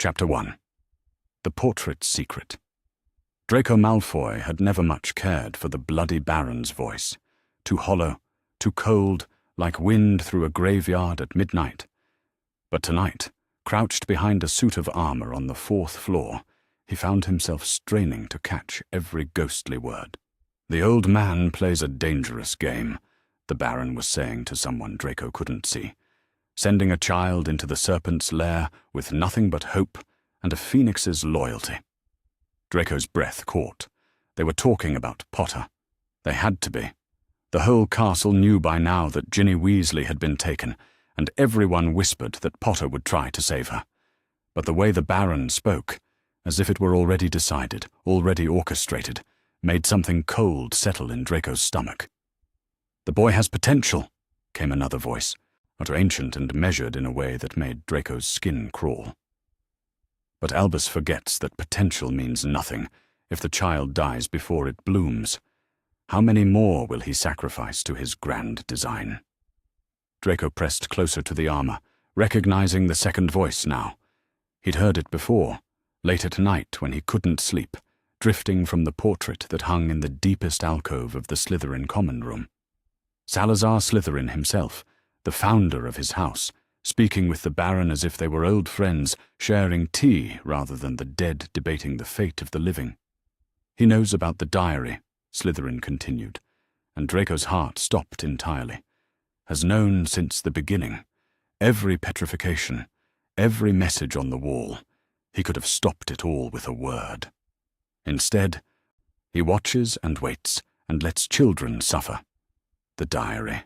Chapter 1. The Portrait's Secret. Draco Malfoy had never much cared for the bloody Baron's voice, too hollow, too cold, like wind through a graveyard at midnight. But tonight, crouched behind a suit of armor on the 4th floor, he found himself straining to catch every ghostly word. "The old man plays a dangerous game," the Baron was saying to someone Draco couldn't see, sending a child into the serpent's lair with nothing but hope and a phoenix's loyalty. Draco's breath caught. They were talking about Potter. They had to be. The whole castle knew by now that Ginny Weasley had been taken, and everyone whispered that Potter would try to save her. But the way the Baron spoke, as if it were already decided, already orchestrated, made something cold settle in Draco's stomach. "The boy has potential," came another voice, not ancient and measured in a way that made Draco's skin crawl. But Albus forgets that potential means nothing if the child dies before it blooms. How many more will he sacrifice to his grand design? Draco pressed closer to the armor, recognizing the second voice now. He'd heard it before, late at night when he couldn't sleep, drifting from the portrait that hung in the deepest alcove of the Slytherin common room. Salazar Slytherin himself, the founder of his house, speaking with the Baron as if they were old friends, sharing tea rather than the dead debating the fate of the living. "He knows about the diary," Slytherin continued, and Draco's heart stopped entirely. "Has known since the beginning. Every petrification, every message on the wall. He could have stopped it all with a word. Instead, he watches and waits and lets children suffer. The diary."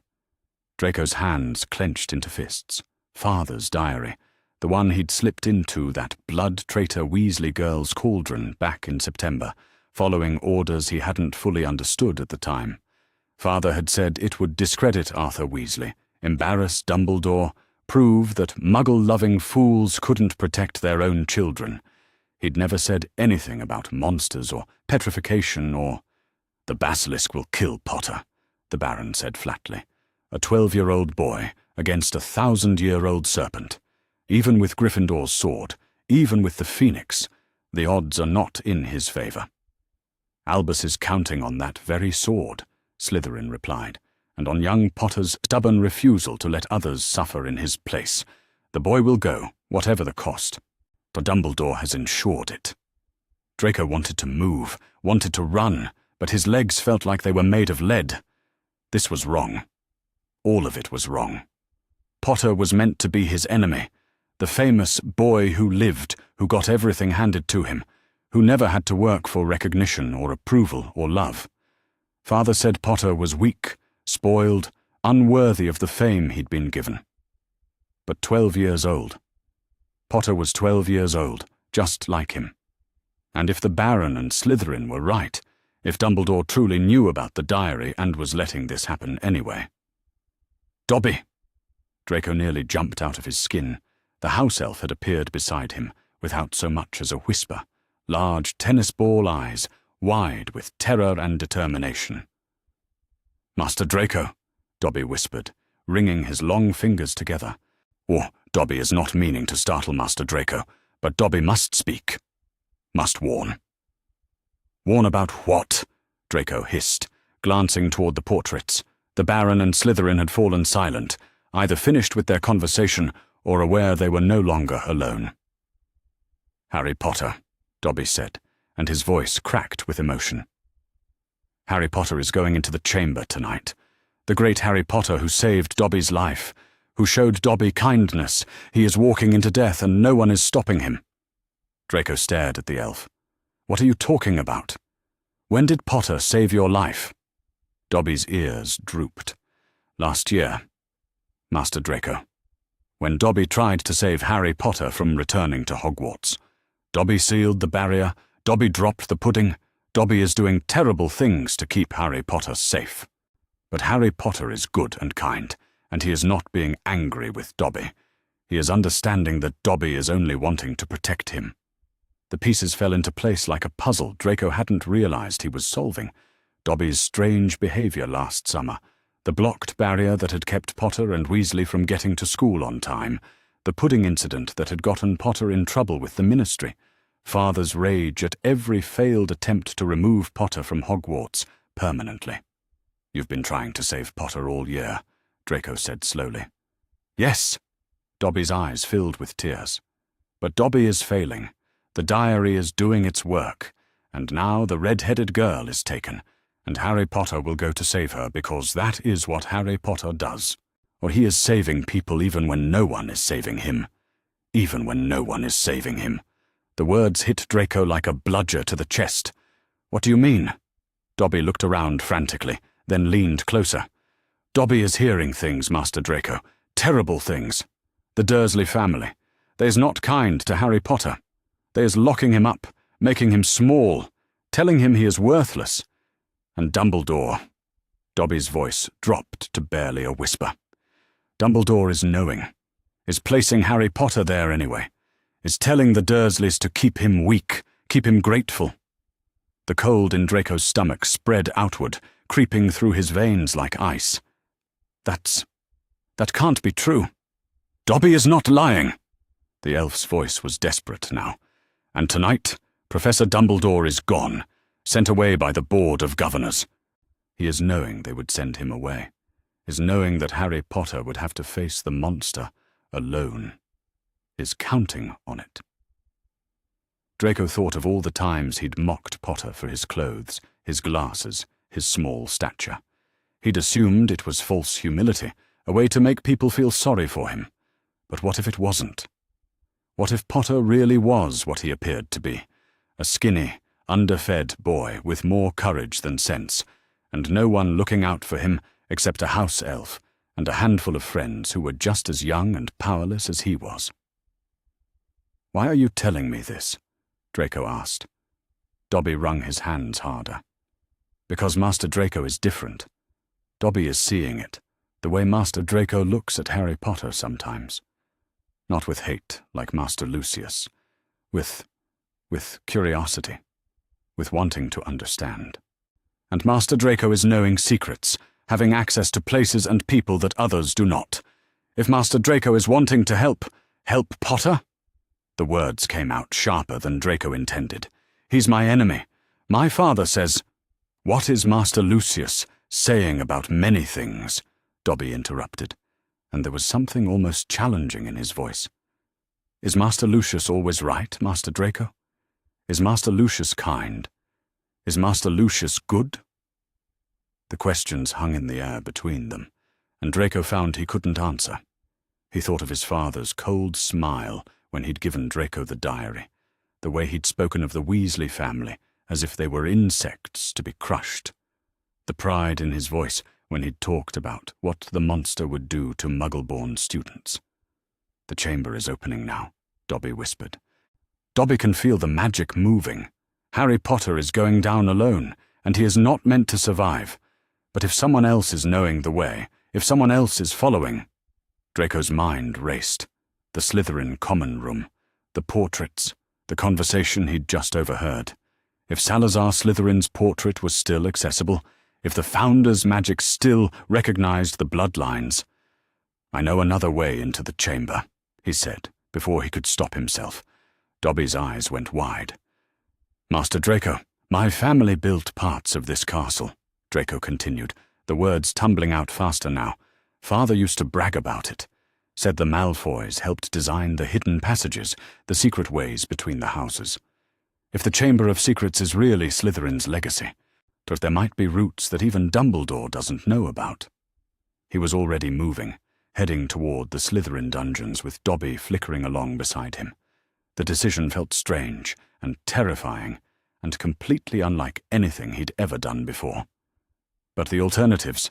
Draco's hands clenched into fists. Father's diary, the one he'd slipped into that blood-traitor Weasley girl's cauldron back in September, following orders he hadn't fully understood at the time. Father had said it would discredit Arthur Weasley, embarrass Dumbledore, prove that muggle-loving fools couldn't protect their own children. He'd never said anything about monsters or petrification or... "The basilisk will kill Potter," the Baron said flatly. "A 12-year-old boy against a 1,000-year-old serpent. Even with Gryffindor's sword, even with the phoenix, the odds are not in his favor." "Albus is counting on that very sword," Slytherin replied, "and on young Potter's stubborn refusal to let others suffer in his place. The boy will go, whatever the cost. For Dumbledore has ensured it." Draco wanted to move, wanted to run, but his legs felt like they were made of lead. This was wrong. All of it was wrong. Potter was meant to be his enemy, the famous boy who lived, who got everything handed to him, who never had to work for recognition or approval or love. Father said Potter was weak, spoiled, unworthy of the fame he'd been given. But 12 years old. Potter was 12 years old, just like him. And if the Baron and Slytherin were right, if Dumbledore truly knew about the diary and was letting this happen anyway. "Dobby!" Draco nearly jumped out of his skin. The house elf had appeared beside him, without so much as a whisper, large tennis-ball eyes, wide with terror and determination. "Master Draco," Dobby whispered, wringing his long fingers together. "Oh, Dobby is not meaning to startle Master Draco, but Dobby must speak. Must warn." "Warn about what?" Draco hissed, glancing toward the portraits. The Baron and Slytherin had fallen silent, either finished with their conversation or aware they were no longer alone. "Harry Potter," Dobby said, and his voice cracked with emotion. "Harry Potter is going into the chamber tonight. The great Harry Potter who saved Dobby's life, who showed Dobby kindness. He is walking into death and no one is stopping him." Draco stared at the elf. "What are you talking about? When did Potter save your life?" Dobby's ears drooped. "Last year, Master Draco. When Dobby tried to save Harry Potter from returning to Hogwarts. Dobby sealed the barrier, Dobby dropped the pudding, Dobby is doing terrible things to keep Harry Potter safe. But Harry Potter is good and kind, and he is not being angry with Dobby. He is understanding that Dobby is only wanting to protect him." The pieces fell into place like a puzzle Draco hadn't realized he was solving. Dobby's strange behavior last summer, the blocked barrier that had kept Potter and Weasley from getting to school on time, The pudding incident that had gotten Potter in trouble with the Ministry. Father's rage at every failed attempt to remove Potter from Hogwarts permanently. "You've been trying to save Potter all year," Draco said slowly. "Yes." Dobby's eyes filled with tears. "But Dobby is failing. The diary is doing its work, and now the red-headed girl is taken, and Harry Potter will go to save her because that is what Harry Potter does. Or he is saving people even when no one is saving him. Even when no one is saving him." The words hit Draco like a bludger to the chest. "What do you mean?" Dobby looked around frantically, then leaned closer. "Dobby is hearing things, Master Draco. Terrible things. The Dursley family. They is not kind to Harry Potter. They is locking him up, making him small, telling him he is worthless. And Dumbledore." Dobby's voice dropped to barely a whisper. "Dumbledore is knowing, is placing Harry Potter there anyway, is telling the Dursleys to keep him weak, keep him grateful." The cold in Draco's stomach spread outward, creeping through his veins like ice. That can't be true. Dobby is not lying." The elf's voice was desperate now. "And tonight, Professor Dumbledore is gone, sent away by the Board of Governors. He is knowing they would send him away, is knowing that Harry Potter would have to face the monster alone, is counting on it." Draco thought of all the times he'd mocked Potter for his clothes, his glasses, his small stature. He'd assumed it was false humility, a way to make people feel sorry for him. But what if it wasn't? What if Potter really was what he appeared to be? A skinny, underfed boy with more courage than sense, and no one looking out for him except a house elf and a handful of friends who were just as young and powerless as he was. "Why are you telling me this?" Draco asked. Dobby wrung his hands harder. "Because Master Draco is different. Dobby is seeing it, the way Master Draco looks at Harry Potter sometimes. Not with hate, like Master Lucius. With curiosity. With wanting to understand. And Master Draco is knowing secrets, having access to places and people that others do not. If Master Draco is wanting to help Potter?" The words came out sharper than Draco intended. "He's my enemy. My father says—" "What is Master Lucius saying about many things?" Dobby interrupted, and there was something almost challenging in his voice. "Is Master Lucius always right, Master Draco? Is Master Lucius kind? Is Master Lucius good?" The questions hung in the air between them, and Draco found he couldn't answer. He thought of his father's cold smile when he'd given Draco the diary, the way he'd spoken of the Weasley family as if they were insects to be crushed, the pride in his voice when he'd talked about what the monster would do to Muggle-born students. "The chamber is opening now," Dobby whispered. "Dobby can feel the magic moving. Harry Potter is going down alone, and he is not meant to survive. But if someone else is knowing the way, if someone else is following—" Draco's mind raced. The Slytherin common room, the portraits, the conversation he'd just overheard. If Salazar Slytherin's portrait was still accessible, if the Founder's magic still recognized the bloodlines. "I know another way into the chamber," he said, before he could stop himself. Dobby's eyes went wide. "Master Draco, my family built parts of this castle," Draco continued, the words tumbling out faster now. "Father used to brag about it. Said the Malfoys helped design the hidden passages, the secret ways between the houses. If the Chamber of Secrets is really Slytherin's legacy, but there might be roots that even Dumbledore doesn't know about." He was already moving, heading toward the Slytherin dungeons with Dobby flickering along beside him. The decision felt strange and terrifying and completely unlike anything he'd ever done before. But the alternatives,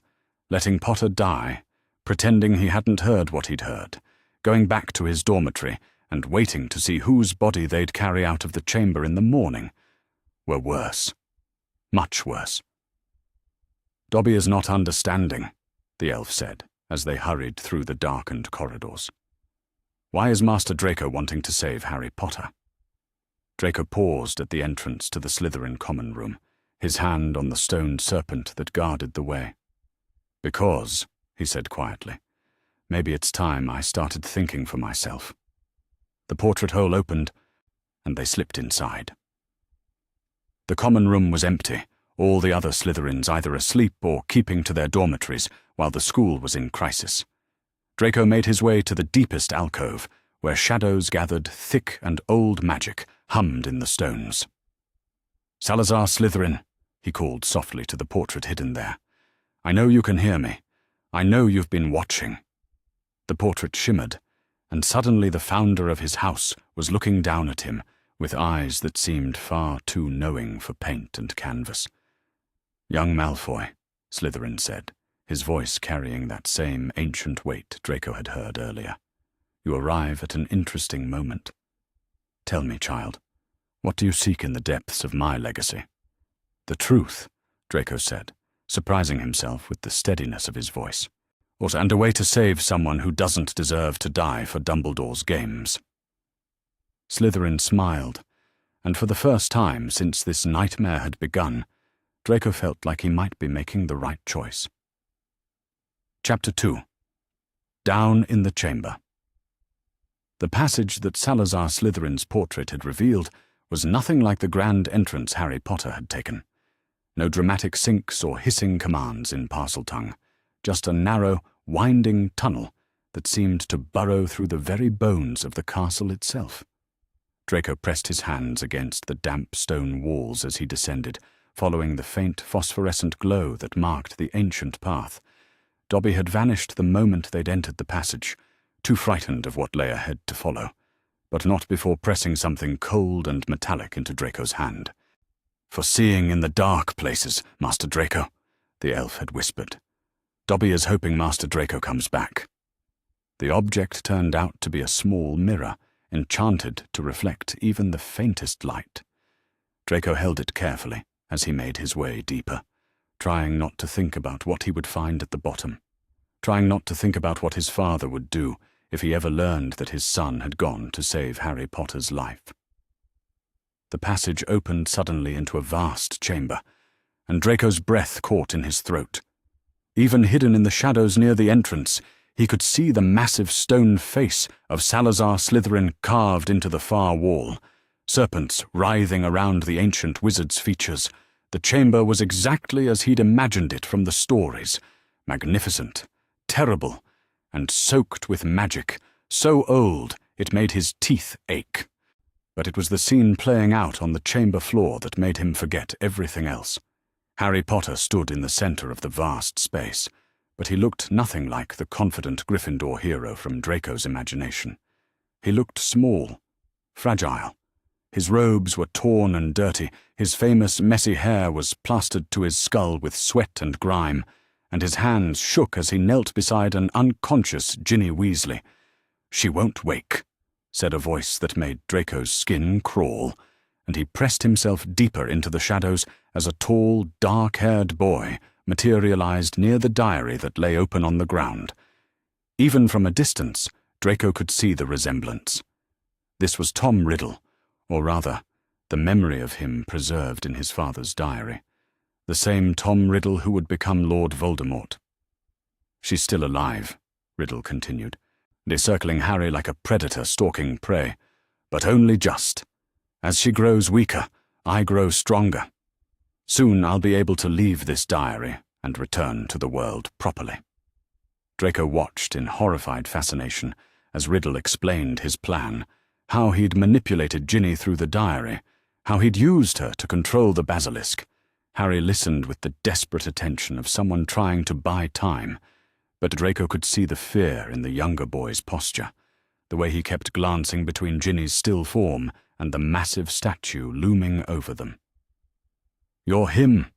letting Potter die, pretending he hadn't heard what he'd heard, going back to his dormitory and waiting to see whose body they'd carry out of the chamber in the morning, were worse. Much worse. "Dobby is not understanding," the elf said, as they hurried through the darkened corridors. "Why is Master Draco wanting to save Harry Potter?" Draco paused at the entrance to the Slytherin common room, his hand on the stone serpent that guarded the way. "Because," he said quietly, Maybe it's time I started thinking for myself. The portrait hole opened, and they slipped inside. The common room was empty, all the other Slytherins either asleep or keeping to their dormitories while the school was in crisis. Draco made his way to the deepest alcove, where shadows gathered thick and old magic hummed in the stones. "Salazar Slytherin," he called softly to the portrait hidden there. "I know you can hear me. I know you've been watching." The portrait shimmered, and suddenly the founder of his house was looking down at him with eyes that seemed far too knowing for paint and canvas. "Young Malfoy," Slytherin said, his voice carrying that same ancient weight Draco had heard earlier. "You arrive at an interesting moment. Tell me, child, what do you seek in the depths of my legacy?" "The truth," Draco said, surprising himself with the steadiness of his voice. "And a way to save someone who doesn't deserve to die for Dumbledore's games." Slytherin smiled, and for the first time since this nightmare had begun, Draco felt like he might be making the right choice. Chapter 2. Down in the Chamber. The passage that Salazar Slytherin's portrait had revealed was nothing like the grand entrance Harry Potter had taken. No dramatic sinks or hissing commands in Parseltongue, just a narrow, winding tunnel that seemed to burrow through the very bones of the castle itself. Draco pressed his hands against the damp stone walls as he descended, following the faint phosphorescent glow that marked the ancient path. Dobby had vanished the moment they'd entered the passage, too frightened of what lay ahead to follow, but not before pressing something cold and metallic into Draco's hand. "For seeing in the dark places, Master Draco," the elf had whispered. "Dobby is hoping Master Draco comes back." The object turned out to be a small mirror, enchanted to reflect even the faintest light. Draco held it carefully as he made his way deeper, trying not to think about what he would find at the bottom, trying not to think about what his father would do if he ever learned that his son had gone to save Harry Potter's life. The passage opened suddenly into a vast chamber, and Draco's breath caught in his throat. Even hidden in the shadows near the entrance, he could see the massive stone face of Salazar Slytherin carved into the far wall, serpents writhing around the ancient wizard's features. The chamber was exactly as he'd imagined it from the stories, magnificent, terrible, and soaked with magic, so old it made his teeth ache. But it was the scene playing out on the chamber floor that made him forget everything else. Harry Potter stood in the center of the vast space, but he looked nothing like the confident Gryffindor hero from Draco's imagination. He looked small, fragile. His robes were torn and dirty, his famous messy hair was plastered to his skull with sweat and grime, and his hands shook as he knelt beside an unconscious Ginny Weasley. "She won't wake," said a voice that made Draco's skin crawl, and he pressed himself deeper into the shadows as a tall, dark-haired boy materialized near the diary that lay open on the ground. Even from a distance, Draco could see the resemblance. This was Tom Riddle, or rather, the memory of him preserved in his father's diary. The same Tom Riddle who would become Lord Voldemort. "She's still alive," Riddle continued, encircling Harry like a predator stalking prey, "but only just. As she grows weaker, I grow stronger. Soon I'll be able to leave this diary and return to the world properly." Draco watched in horrified fascination as Riddle explained his plan, how he'd manipulated Ginny through the diary, how he'd used her to control the basilisk. Harry listened with the desperate attention of someone trying to buy time, but Draco could see the fear in the younger boy's posture, the way he kept glancing between Ginny's still form and the massive statue looming over them. "You're him,"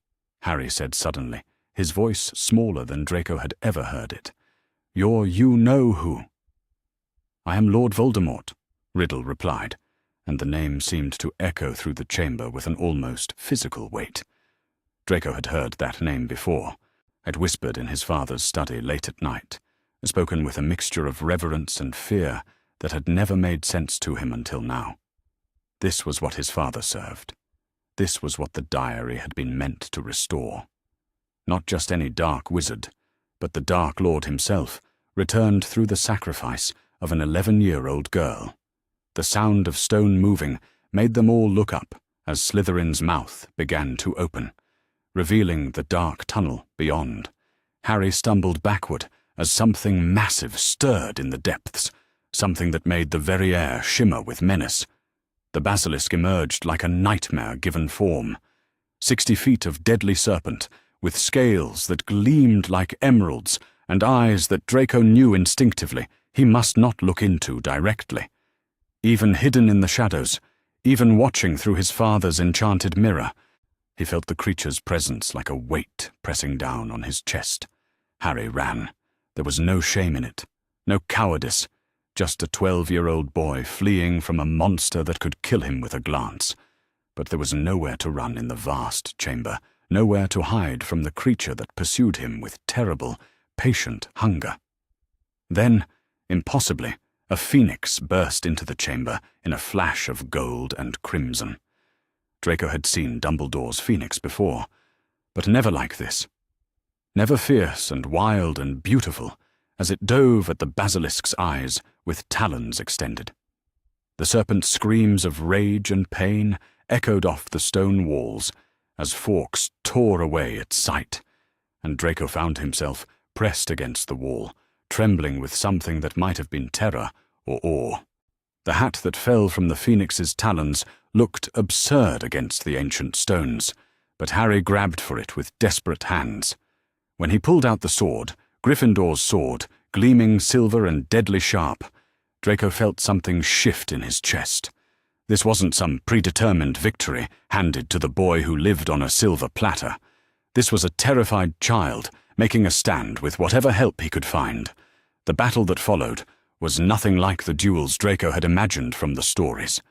Harry said suddenly, his voice smaller than Draco had ever heard it. "You're you-know-who." "I am Lord Voldemort," Riddle replied, and the name seemed to echo through the chamber with an almost physical weight. Draco had heard that name before, had whispered in his father's study late at night, spoken with a mixture of reverence and fear that had never made sense to him until now. This was what his father served. This was what the diary had been meant to restore. Not just any dark wizard, but the Dark Lord himself, returned through the sacrifice of an 11-year-old girl. The sound of stone moving made them all look up as Slytherin's mouth began to open, revealing the dark tunnel beyond. Harry stumbled backward as something massive stirred in the depths, something that made the very air shimmer with menace. The basilisk emerged like a nightmare given form. 60 feet of deadly serpent, with scales that gleamed like emeralds and eyes that Draco knew instinctively he must not look into directly. Even hidden in the shadows, even watching through his father's enchanted mirror, he felt the creature's presence like a weight pressing down on his chest. Harry ran. There was no shame in it, no cowardice, just a 12-year-old boy fleeing from a monster that could kill him with a glance. But there was nowhere to run in the vast chamber, nowhere to hide from the creature that pursued him with terrible, patient hunger. Then, impossibly, a phoenix burst into the chamber in a flash of gold and crimson. Draco had seen Dumbledore's phoenix before, but never like this. Never fierce and wild and beautiful, as it dove at the basilisk's eyes with talons extended. The serpent's screams of rage and pain echoed off the stone walls as forks tore away at sight, and Draco found himself pressed against the wall, trembling with something that might have been terror or awe. The hat that fell from the phoenix's talons looked absurd against the ancient stones, but Harry grabbed for it with desperate hands. When he pulled out the sword, Gryffindor's sword, gleaming silver and deadly sharp, Draco felt something shift in his chest. This wasn't some predetermined victory handed to the boy who lived on a silver platter. This was a terrified child making a stand with whatever help he could find. The battle that followed was nothing like the duels Draco had imagined from the stories.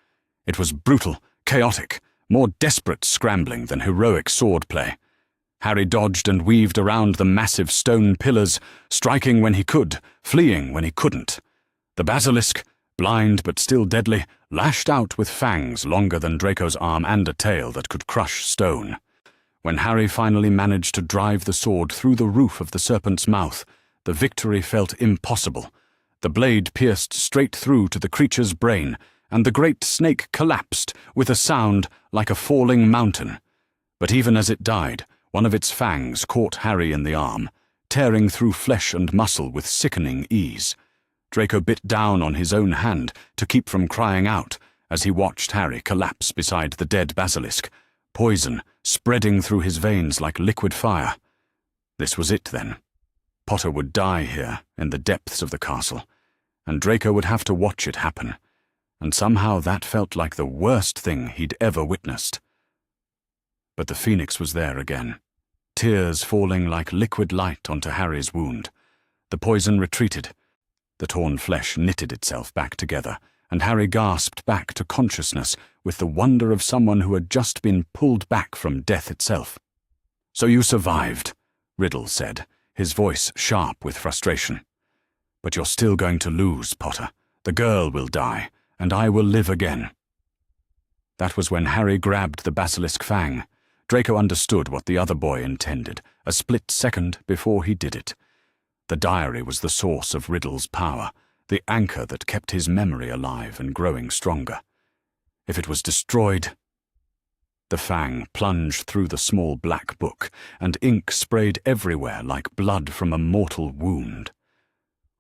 It was brutal, chaotic, more desperate scrambling than heroic swordplay. Harry dodged and weaved around the massive stone pillars, striking when he could, fleeing when he couldn't. The basilisk, blind but still deadly, lashed out with fangs longer than Draco's arm and a tail that could crush stone. When Harry finally managed to drive the sword through the roof of the serpent's mouth, the victory felt impossible. The blade pierced straight through to the creature's brain, and the great snake collapsed with a sound like a falling mountain. But even as it died, one of its fangs caught Harry in the arm, tearing through flesh and muscle with sickening ease. Draco bit down on his own hand to keep from crying out as he watched Harry collapse beside the dead basilisk, poison spreading through his veins like liquid fire. This was it then. Potter would die here in the depths of the castle, and Draco would have to watch it happen, and somehow that felt like the worst thing he'd ever witnessed. But the phoenix was there again, tears falling like liquid light onto Harry's wound. The poison retreated. The torn flesh knitted itself back together, and Harry gasped back to consciousness with the wonder of someone who had just been pulled back from death itself. "So you survived," Riddle said, his voice sharp with frustration. "But you're still going to lose, Potter. The girl will die, and I will live again." That was when Harry grabbed the basilisk fang. Draco understood what the other boy intended, a split second before he did it. The diary was the source of Riddle's power, the anchor that kept his memory alive and growing stronger. If it was destroyed... The fang plunged through the small black book, and ink sprayed everywhere like blood from a mortal wound.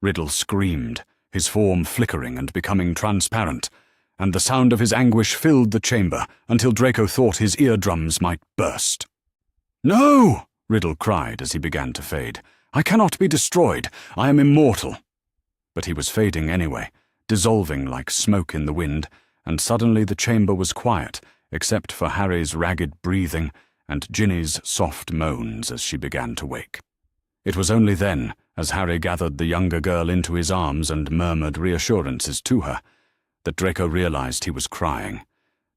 Riddle screamed, his form flickering and becoming transparent, and the sound of his anguish filled the chamber until Draco thought his eardrums might burst. "No!" Riddle cried as he began to fade. "I cannot be destroyed. I am immortal." But he was fading anyway, dissolving like smoke in the wind, and suddenly the chamber was quiet, except for Harry's ragged breathing and Ginny's soft moans as she began to wake. It was only then, as Harry gathered the younger girl into his arms and murmured reassurances to her, that Draco realized he was crying.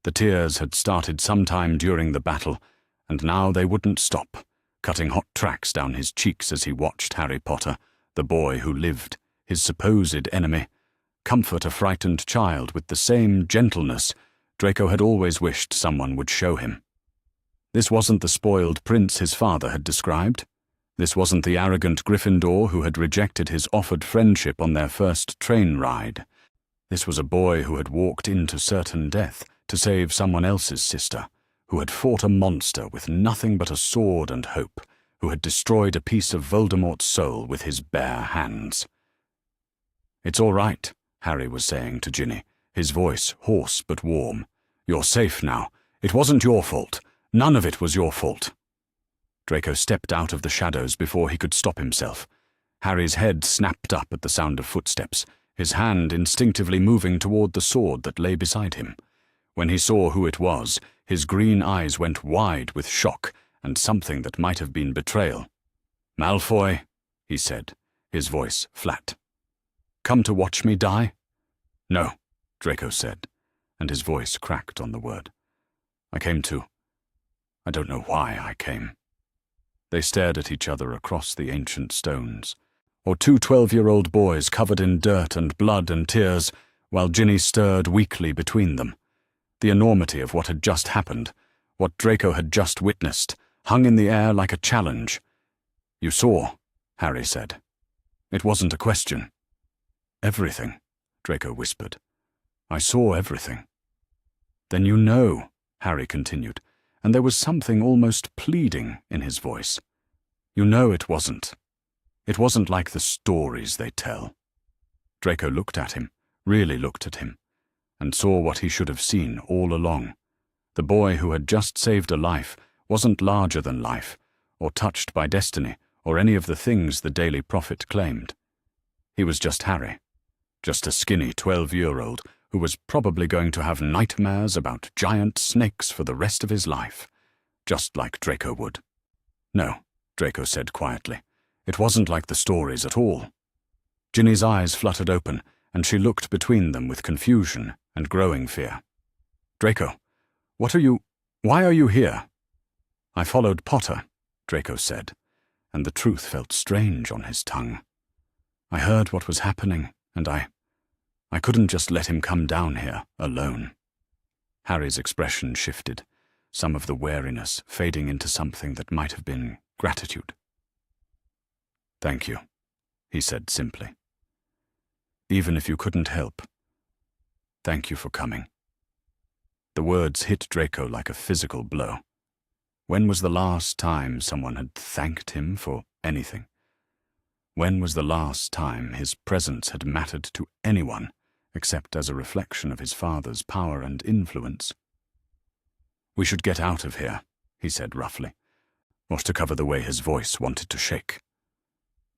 The tears had started sometime during the battle, and now they wouldn't stop, cutting hot tracks down his cheeks as he watched Harry Potter, the boy who lived, his supposed enemy, comfort a frightened child with the same gentleness Draco had always wished someone would show him. This wasn't the spoiled prince his father had described. This wasn't the arrogant Gryffindor who had rejected his offered friendship on their first train ride. This was a boy who had walked into certain death to save someone else's sister, who had fought a monster with nothing but a sword and hope, who had destroyed a piece of Voldemort's soul with his bare hands. "It's all right," Harry was saying to Ginny, his voice hoarse but warm. "You're safe now. It wasn't your fault. None of it was your fault." Draco stepped out of the shadows before he could stop himself. Harry's head snapped up at the sound of footsteps, his hand instinctively moving toward the sword that lay beside him. When he saw who it was, his green eyes went wide with shock and something that might have been betrayal. "Malfoy," he said, his voice flat. "Come to watch me die?" "No," Draco said, and his voice cracked on the word. "I don't know why I came." They stared at each other across the ancient stones, or two 12-year-old boys covered in dirt and blood and tears, while Ginny stirred weakly between them. The enormity of what had just happened, what Draco had just witnessed, hung in the air like a challenge. "You saw," Harry said. "It wasn't a question." "Everything," Draco whispered. "I saw everything." "Then you know," Harry continued, and there was something almost pleading in his voice. "You know it wasn't. It wasn't like the stories they tell." Draco looked at him, really looked at him, and saw what he should have seen all along. The boy who had just saved a life wasn't larger than life, or touched by destiny, or any of the things the Daily Prophet claimed. He was just Harry, just a skinny 12-year-old who was probably going to have nightmares about giant snakes for the rest of his life, just like Draco would. "No," Draco said quietly. "It wasn't like the stories at all." Ginny's eyes fluttered open, and she looked between them with confusion and growing fear. "Draco, why are you here?" "I followed Potter," Draco said, and the truth felt strange on his tongue. "I heard what was happening, and I couldn't just let him come down here alone." Harry's expression shifted, some of the wariness fading into something that might have been gratitude. "Thank you," he said simply. "Even if you couldn't help, thank you for coming." The words hit Draco like a physical blow. When was the last time someone had thanked him for anything? When was the last time his presence had mattered to anyone except as a reflection of his father's power and influence? "We should get out of here," he said roughly, or to cover the way his voice wanted to shake.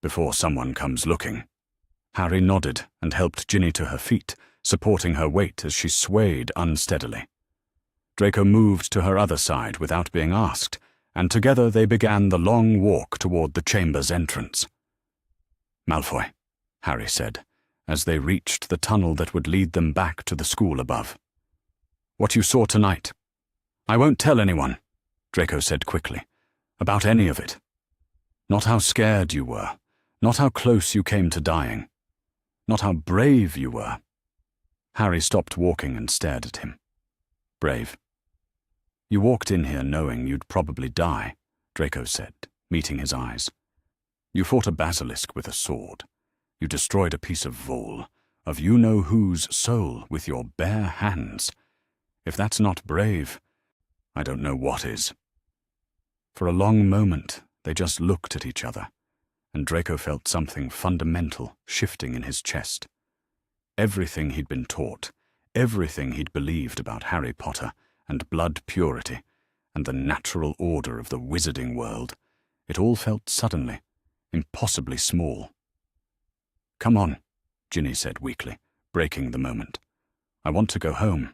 "Before someone comes looking." Harry nodded and helped Ginny to her feet, supporting her weight as she swayed unsteadily. Draco moved to her other side without being asked, and together they began the long walk toward the chamber's entrance. "Malfoy," Harry said, as they reached the tunnel that would lead them back to the school above. "What you saw tonight. I won't tell anyone," Draco said quickly, "about any of it. Not how scared you were, not how close you came to dying, not how brave you were." Harry stopped walking and stared at him. "Brave. You walked in here knowing you'd probably die," Draco said, meeting his eyes. "You fought a basilisk with a sword. You destroyed a piece of vole, of you-know-whose soul with your bare hands. If that's not brave, I don't know what is." For a long moment, they just looked at each other, and Draco felt something fundamental shifting in his chest. Everything he'd been taught, everything he'd believed about Harry Potter and blood purity and the natural order of the wizarding world, it all felt suddenly, impossibly small. "Come on," Ginny said weakly, breaking the moment. "I want to go home."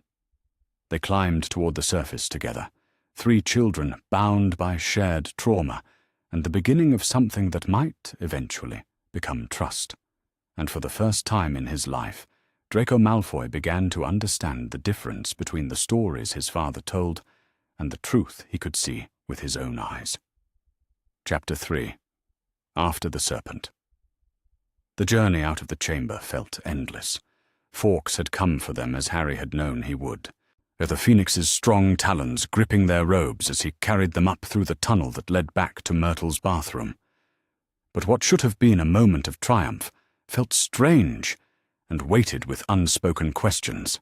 They climbed toward the surface together, 3 children bound by shared trauma and the beginning of something that might, eventually, become trust. And for the first time in his life, Draco Malfoy began to understand the difference between the stories his father told and the truth he could see with his own eyes. Chapter 3. After the Serpent. The journey out of the chamber felt endless. Fawkes had come for them as Harry had known he would, with the phoenix's strong talons gripping their robes as he carried them up through the tunnel that led back to Myrtle's bathroom. But what should have been a moment of triumph felt strange and weighted with unspoken questions.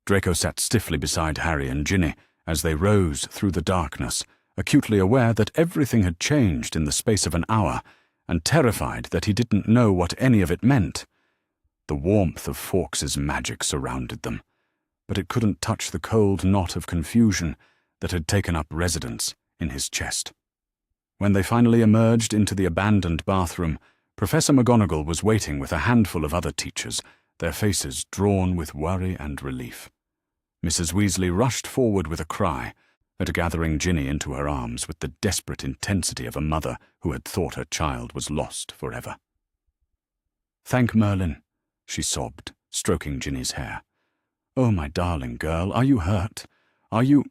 Draco sat stiffly beside Harry and Ginny as they rose through the darkness, acutely aware that everything had changed in the space of an hour, and terrified that he didn't know what any of it meant. The warmth of Fawkes's magic surrounded them, but it couldn't touch the cold knot of confusion that had taken up residence in his chest. When they finally emerged into the abandoned bathroom, Professor McGonagall was waiting with a handful of other teachers, their faces drawn with worry and relief. Mrs. Weasley rushed forward with a cry, at gathering Ginny into her arms with the desperate intensity of a mother who had thought her child was lost forever. "Thank Merlin," she sobbed, stroking Ginny's hair. "Oh, my darling girl, are you hurt? Are you—"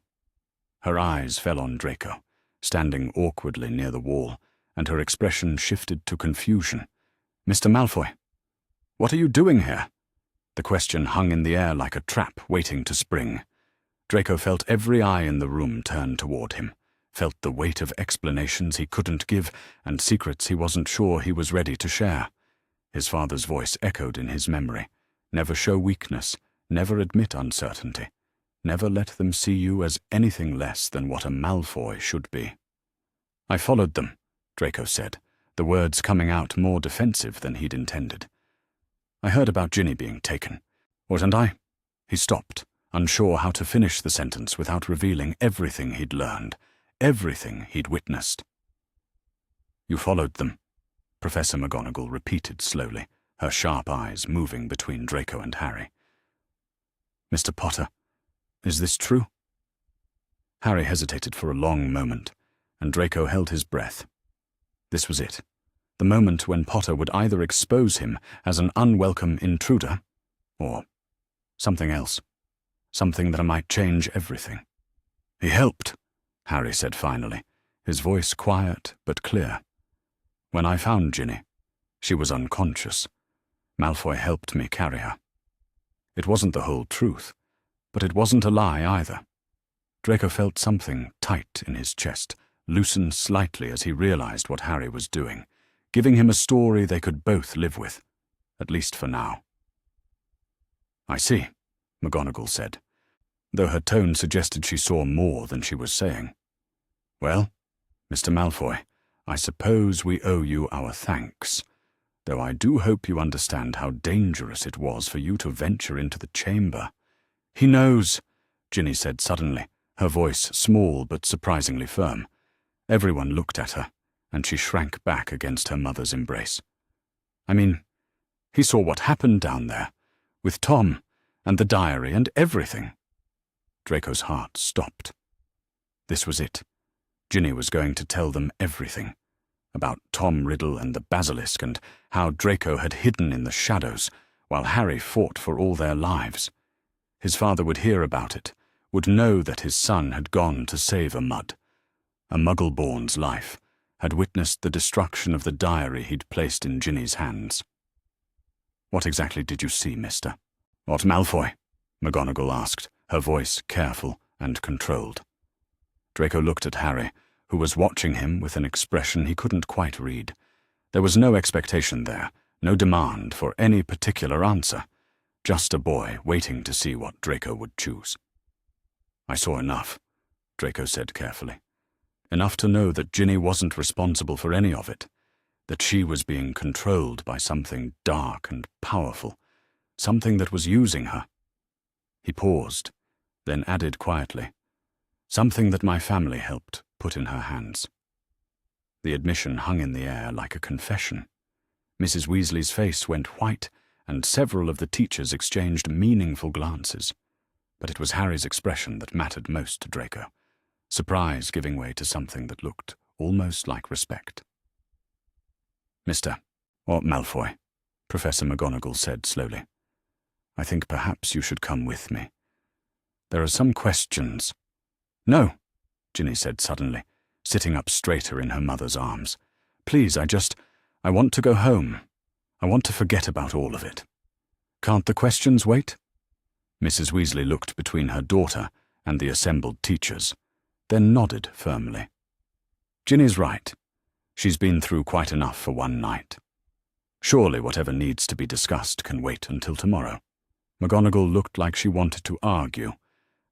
Her eyes fell on Draco, standing awkwardly near the wall, and her expression shifted to confusion. "Mr. Malfoy, what are you doing here?" The question hung in the air like a trap waiting to spring. Draco felt every eye in the room turn toward him, felt the weight of explanations he couldn't give and secrets he wasn't sure he was ready to share. His father's voice echoed in his memory. Never show weakness, never admit uncertainty, never let them see you as anything less than what a Malfoy should be. "I followed them," Draco said, the words coming out more defensive than he'd intended. "I heard about Ginny being taken. Wasn't I?" He stopped, unsure how to finish the sentence without revealing everything he'd learned, everything he'd witnessed. "You followed them," Professor McGonagall repeated slowly, her sharp eyes moving between Draco and Harry. "Mr. Potter, is this true?" Harry hesitated for a long moment, and Draco held his breath. This was it. The moment when Potter would either expose him as an unwelcome intruder, or something else, something that might change everything. "He helped," Harry said finally, his voice quiet but clear. "When I found Ginny, she was unconscious. Malfoy helped me carry her. It wasn't the whole truth, but it wasn't a lie either." Draco felt something tight in his chest, loosen slightly as he realized what Harry was doing, giving him a story they could both live with, at least for now. "I see," McGonagall said, though her tone suggested she saw more than she was saying. "Well, Mr. Malfoy, I suppose we owe you our thanks, though I do hope you understand how dangerous it was for you to venture into the chamber." "He knows," Ginny said suddenly, her voice small but surprisingly firm. Everyone looked at her, and she shrank back against her mother's embrace. "I mean, he saw what happened down there, with Tom, and the diary, and everything." Draco's heart stopped. This was it. Ginny was going to tell them everything, about Tom Riddle and the basilisk, and how Draco had hidden in the shadows, while Harry fought for all their lives. His father would hear about it, would know that his son had gone to save a Muggle-born's life, had witnessed the destruction of the diary he'd placed in Ginny's hands. "What exactly did you see, mister?" "What Malfoy?" McGonagall asked, her voice careful and controlled. Draco looked at Harry, who was watching him with an expression he couldn't quite read. There was no expectation there, no demand for any particular answer, just a boy waiting to see what Draco would choose. "I saw enough," Draco said carefully. "Enough to know that Ginny wasn't responsible for any of it, that she was being controlled by something dark and powerful, something that was using her." He paused, then added quietly, "Something that my family helped put in her hands." The admission hung in the air like a confession. Mrs. Weasley's face went white, and several of the teachers exchanged meaningful glances. But it was Harry's expression that mattered most to Draco, surprise giving way to something that looked almost like respect. "Mr. or Malfoy," Professor McGonagall said slowly, "I think perhaps you should come with me. There are some questions—" "No," Ginny said suddenly, sitting up straighter in her mother's arms. "Please, I want to go home. I want to forget about all of it. Can't the questions wait?" Mrs. Weasley looked between her daughter and the assembled teachers, then nodded firmly. "Ginny's right. She's been through quite enough for one night. Surely whatever needs to be discussed can wait until tomorrow. McGonagall looked like she wanted to argue,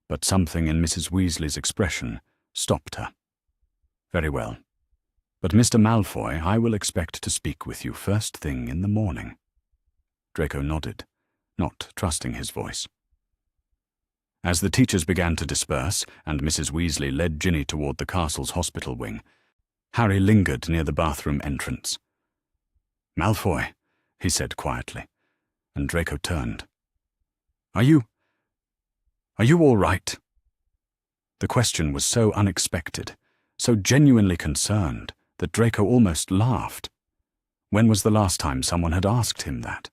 but something in Mrs. Weasley's expression stopped her. Very well. But Mr. Malfoy, I will expect to speak with you first thing in the morning. Draco nodded, not trusting his voice. As the teachers began to disperse and Mrs. Weasley led Ginny toward the castle's hospital wing, Harry lingered near the bathroom entrance. "Malfoy," he said quietly, and Draco turned. Are you all right?" The question was so unexpected, so genuinely concerned, that Draco almost laughed. When was the last time someone had asked him that?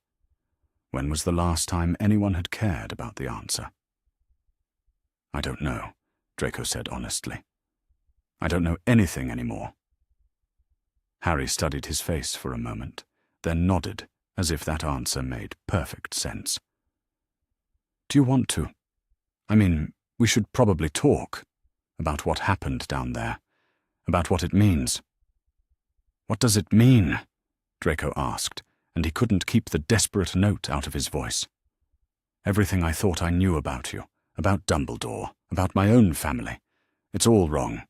When was the last time anyone had cared about the answer? "I don't know," Draco said honestly. "I don't know anything anymore." Harry studied his face for a moment, then nodded, as if that answer made perfect sense. "Do you want to? I mean, we should probably talk about what happened down there, about what it means." "What does it mean?" Draco asked, and he couldn't keep the desperate note out of his voice. "Everything I thought I knew about you, about Dumbledore, about my own family. It's all wrong.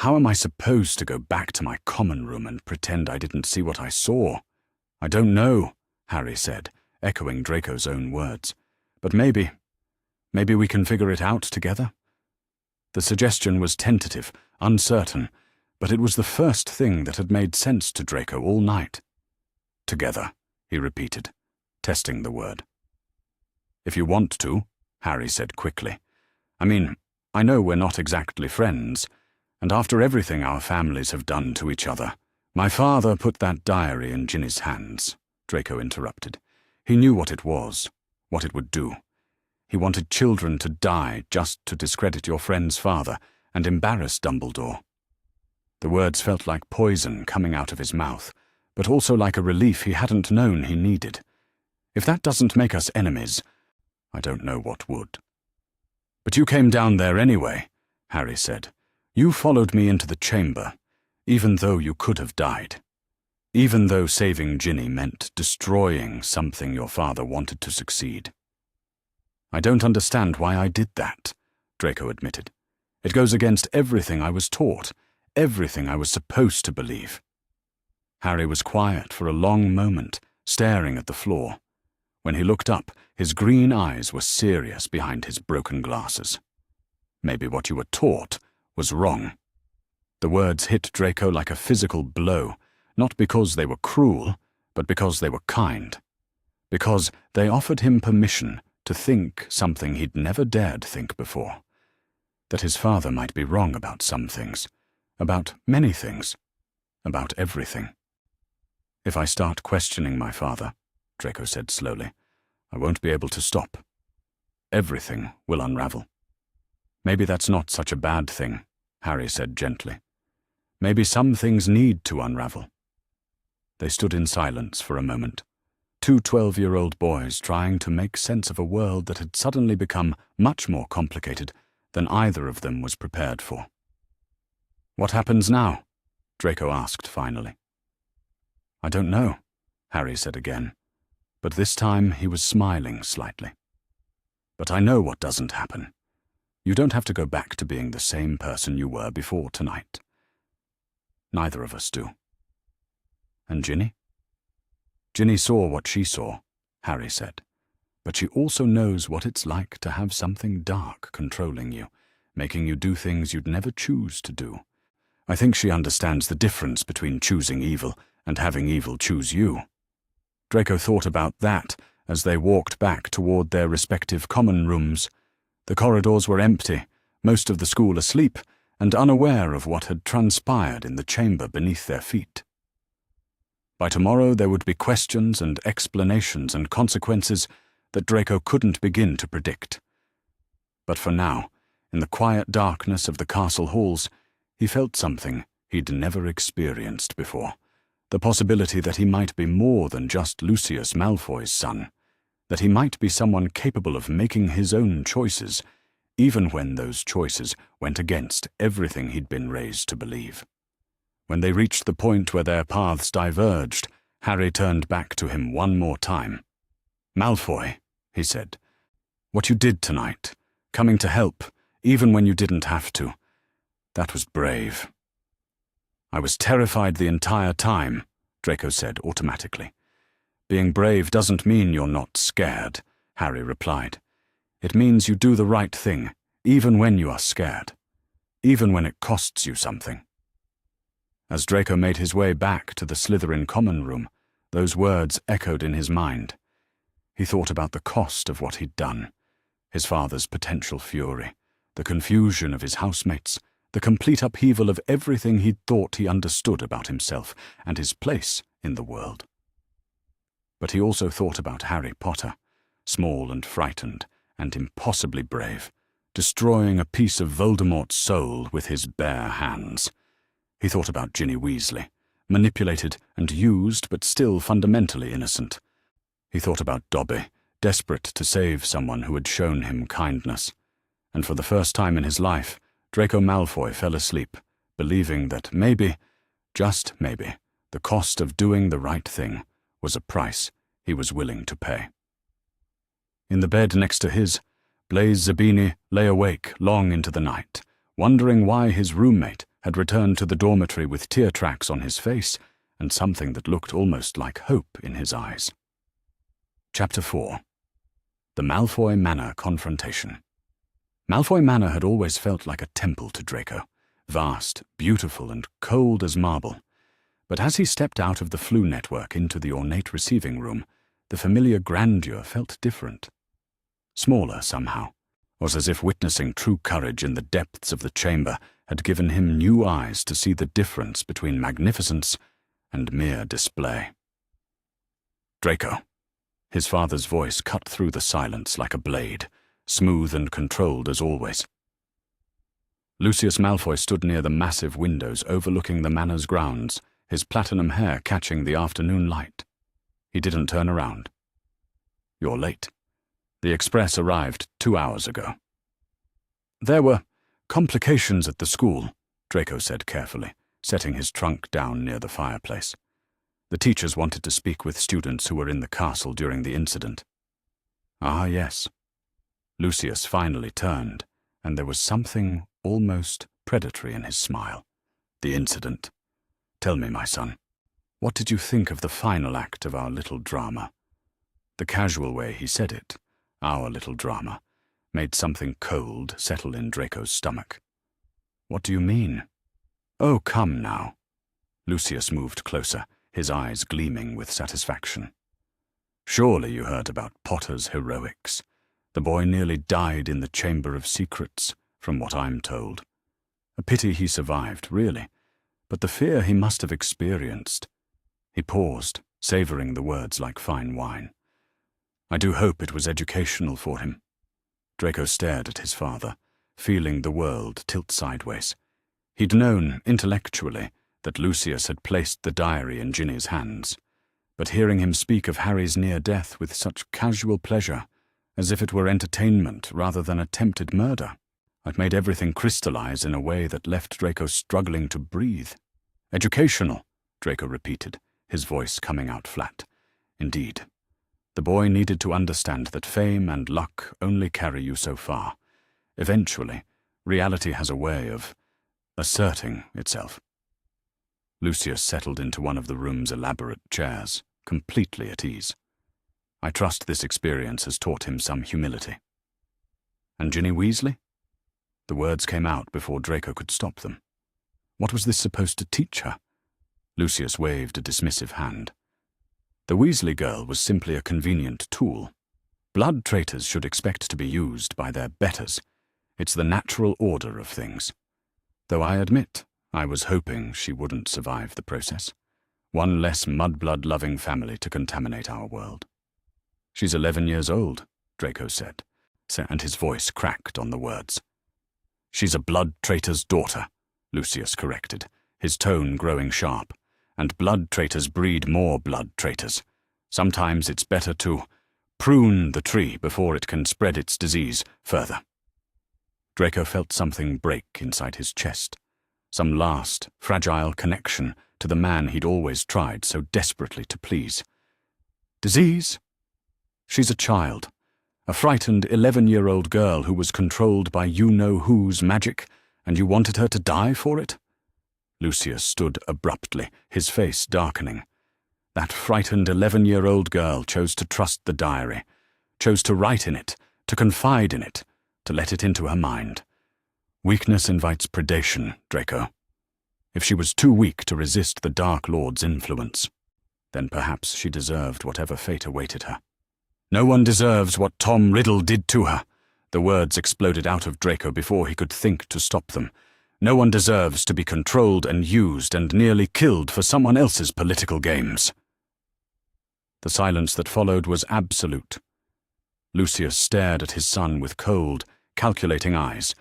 How am I supposed to go back to my common room and pretend I didn't see what I saw?" "I don't know," Harry said, echoing Draco's own words. "But maybe we can figure it out together." The suggestion was tentative, uncertain, but it was the first thing that had made sense to Draco all night. "Together," he repeated, testing the word. "If you want to," Harry said quickly. "I mean, I know we're not exactly friends, and after everything our families have done to each other—" "My father put that diary in Ginny's hands," Draco interrupted. "He knew what it was, what it would do. He wanted children to die just to discredit your friend's father and embarrass Dumbledore." The words felt like poison coming out of his mouth, but also like a relief he hadn't known he needed. "If that doesn't make us enemies, I don't know what would." "But you came down there anyway," Harry said. "You followed me into the chamber, even though you could have died. Even though saving Ginny meant destroying something your father wanted to succeed." "I don't understand why I did that," Draco admitted. "It goes against everything I was taught, everything I was supposed to believe." Harry was quiet for a long moment, staring at the floor. When he looked up, his green eyes were serious behind his broken glasses. "Maybe what you were taught was wrong." The words hit Draco like a physical blow, not because they were cruel, but because they were kind. Because they offered him permission to think something he'd never dared think before. That his father might be wrong about some things, about many things, about everything. "If I start questioning my father," Draco said slowly, "I won't be able to stop. Everything will unravel." "Maybe that's not such a bad thing," Harry said gently. "Maybe some things need to unravel." They stood in silence for a moment, two 12-year-old boys trying to make sense of a world that had suddenly become much more complicated than either of them was prepared for. "What happens now?" Draco asked finally. "I don't know," Harry said again, but this time he was smiling slightly. "But I know what doesn't happen. You don't have to go back to being the same person you were before tonight. Neither of us do." "And Ginny?" "Ginny saw what she saw," Harry said, "but she also knows what it's like to have something dark controlling you, making you do things you'd never choose to do. I think she understands the difference between choosing evil and having evil choose you." Draco thought about that as they walked back toward their respective common rooms. The corridors were empty, most of the school asleep, and unaware of what had transpired in the chamber beneath their feet. By tomorrow there would be questions and explanations and consequences that Draco couldn't begin to predict. But for now, in the quiet darkness of the castle halls, he felt something he'd never experienced before, the possibility that he might be more than just Lucius Malfoy's son, that he might be someone capable of making his own choices, even when those choices went against everything he'd been raised to believe. When they reached the point where their paths diverged, Harry turned back to him one more time. "Malfoy," he said, "what you did tonight, coming to help, even when you didn't have to, that was brave." "I was terrified the entire time," Draco said automatically. "Being brave doesn't mean you're not scared," Harry replied. "It means you do the right thing, even when you are scared, even when it costs you something." As Draco made his way back to the Slytherin common room, those words echoed in his mind. He thought about the cost of what he'd done, his father's potential fury, the confusion of his housemates, the complete upheaval of everything he'd thought he understood about himself and his place in the world. But he also thought about Harry Potter, small and frightened and impossibly brave, destroying a piece of Voldemort's soul with his bare hands. He thought about Ginny Weasley, manipulated and used but still fundamentally innocent. He thought about Dobby, desperate to save someone who had shown him kindness. And for the first time in his life, Draco Malfoy fell asleep, believing that maybe, just maybe, the cost of doing the right thing was a price he was willing to pay. In the bed next to his, Blaise Zabini lay awake long into the night, wondering why his roommate had returned to the dormitory with tear tracks on his face and something that looked almost like hope in his eyes. Chapter 4. The Malfoy Manor Confrontation. Malfoy Manor had always felt like a temple to Draco, vast, beautiful, and cold as marble. But as he stepped out of the Floo network into the ornate receiving room, the familiar grandeur felt different. Smaller somehow. It was as if witnessing true courage in the depths of the chamber had given him new eyes to see the difference between magnificence and mere display. "Draco." His father's voice cut through the silence like a blade, smooth and controlled as always. Lucius Malfoy stood near the massive windows overlooking the manor's grounds, his platinum hair catching the afternoon light. He didn't turn around. "You're late. The express arrived 2 hours ago." "There were complications at the school," Draco said carefully, setting his trunk down near the fireplace. "The teachers wanted to speak with students who were in the castle during the incident." "Ah, yes." Lucius finally turned, and there was something almost predatory in his smile. "The incident. Tell me, my son, what did you think of the final act of our little drama?" The casual way he said it, our little drama, made something cold settle in Draco's stomach. "What do you mean?" "Oh, come now." Lucius moved closer, his eyes gleaming with satisfaction. "Surely you heard about Potter's heroics. The boy nearly died in the Chamber of Secrets, from what I'm told. A pity he survived, really, but the fear he must have experienced." He paused, savoring the words like fine wine. "I do hope it was educational for him." Draco stared at his father, feeling the world tilt sideways. He'd known, intellectually, that Lucius had placed the diary in Ginny's hands, but hearing him speak of Harry's near death with such casual pleasure, as if it were entertainment rather than attempted murder, it made everything crystallize in a way that left Draco struggling to breathe. "Educational," Draco repeated, his voice coming out flat. "Indeed. The boy needed to understand that fame and luck only carry you so far. Eventually, reality has a way of asserting itself." Lucius settled into one of the room's elaborate chairs, completely at ease. "I trust this experience has taught him some humility." "And Ginny Weasley?" The words came out before Draco could stop them. What was this supposed to teach her? Lucius waved a dismissive hand. The Weasley girl was simply a convenient tool. Blood traitors should expect to be used by their betters. It's the natural order of things. Though I admit, I was hoping she wouldn't survive the process. One less mudblood-loving family to contaminate our world. "She's 11 years old," Draco said, and his voice cracked on the words. "She's a blood traitor's daughter," Lucius corrected, his tone growing sharp. "And blood traitors breed more blood traitors. Sometimes it's better to prune the tree before it can spread its disease further." Draco felt something break inside his chest. some last, fragile connection to the man he'd always tried so desperately to please. Disease? She's a child, a frightened 11-year-old girl who was controlled by you-know-who's magic, and you wanted her to die for it? Lucius stood abruptly, his face darkening. That frightened 11-year-old girl chose to trust the diary, chose to write in it, to confide in it, to let it into her mind. Weakness invites predation, Draco. If she was too weak to resist the Dark Lord's influence, then perhaps she deserved whatever fate awaited her. No one deserves what Tom Riddle did to her. The words exploded out of Draco before he could think to stop them. No one deserves to be controlled and used and nearly killed for someone else's political games. The silence that followed was absolute. Lucius stared at his son with cold, calculating eyes,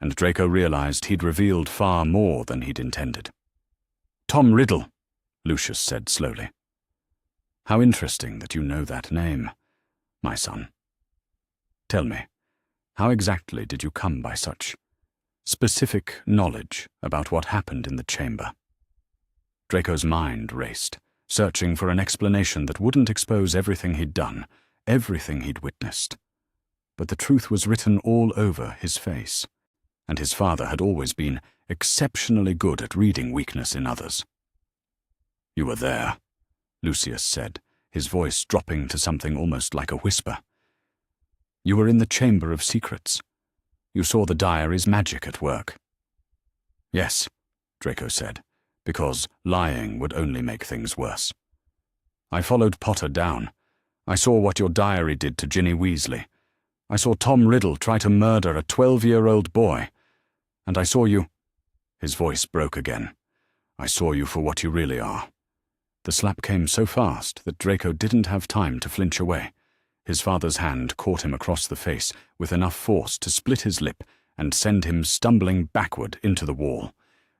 and Draco realized he'd revealed far more than he'd intended. Tom Riddle, Lucius said slowly. How interesting that you know that name, my son. Tell me, how exactly did you come by such specific knowledge about what happened in the chamber? Draco's mind raced, searching for an explanation that wouldn't expose everything he'd done, everything he'd witnessed. But the truth was written all over his face, and his father had always been exceptionally good at reading weakness in others. You were there, Lucius said, his voice dropping to something almost like a whisper. You were in the Chamber of Secrets. You saw the diary's magic at work. Yes, Draco said, because lying would only make things worse. I followed Potter down. I saw what your diary did to Ginny Weasley. I saw Tom Riddle try to murder a 12-year-old boy. And I saw you... His voice broke again. I saw you for what you really are. The slap came so fast that Draco didn't have time to flinch away. His father's hand caught him across the face with enough force to split his lip and send him stumbling backward into the wall.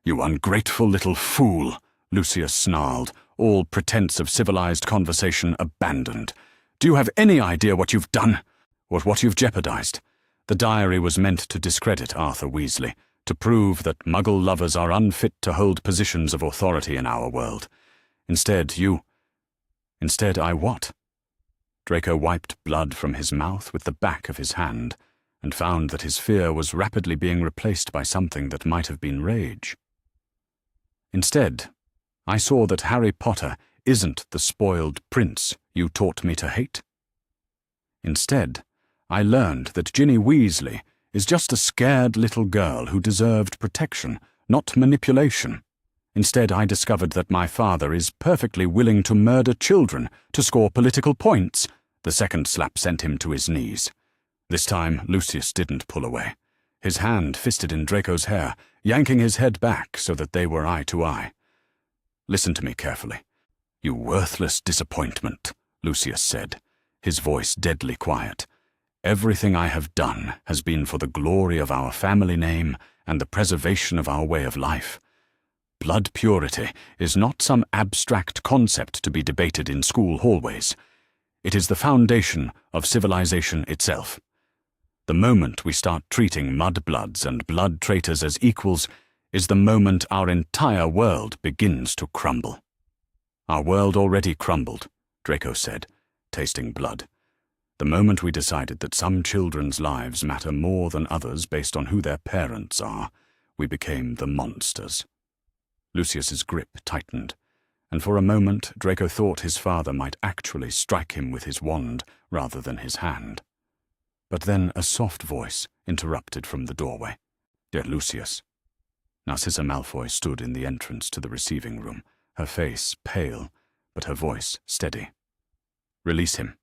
You ungrateful little fool, Lucius snarled, all pretense of civilized conversation abandoned. Do you have any idea what you've done, or what you've jeopardized? The diary was meant to discredit Arthur Weasley, to prove that Muggle lovers are unfit to hold positions of authority in our world. Instead, I what? Draco wiped blood from his mouth with the back of his hand, and found that his fear was rapidly being replaced by something that might have been rage. Instead, I saw that Harry Potter isn't the spoiled prince you taught me to hate. Instead, I learned that Ginny Weasley is just a scared little girl who deserved protection, not manipulation. Instead, I discovered that my father is perfectly willing to murder children to score political points. The second slap sent him to his knees. This time, Lucius didn't pull away. His hand fisted in Draco's hair, yanking his head back so that they were eye to eye. Listen to me carefully. You worthless disappointment, Lucius said, his voice deadly quiet. Everything I have done has been for the glory of our family name and the preservation of our way of life. Blood purity is not some abstract concept to be debated in school hallways. It is the foundation of civilization itself. The moment we start treating mudbloods and blood traitors as equals is the moment our entire world begins to crumble. Our world already crumbled, Draco said, tasting blood. The moment we decided that some children's lives matter more than others based on who their parents are, we became the monsters. Lucius's grip tightened, and for a moment Draco thought his father might actually strike him with his wand rather than his hand. But then a soft voice interrupted from the doorway. Dear Lucius. Narcissa Malfoy stood in the entrance to the receiving room, her face pale, but her voice steady. Release him.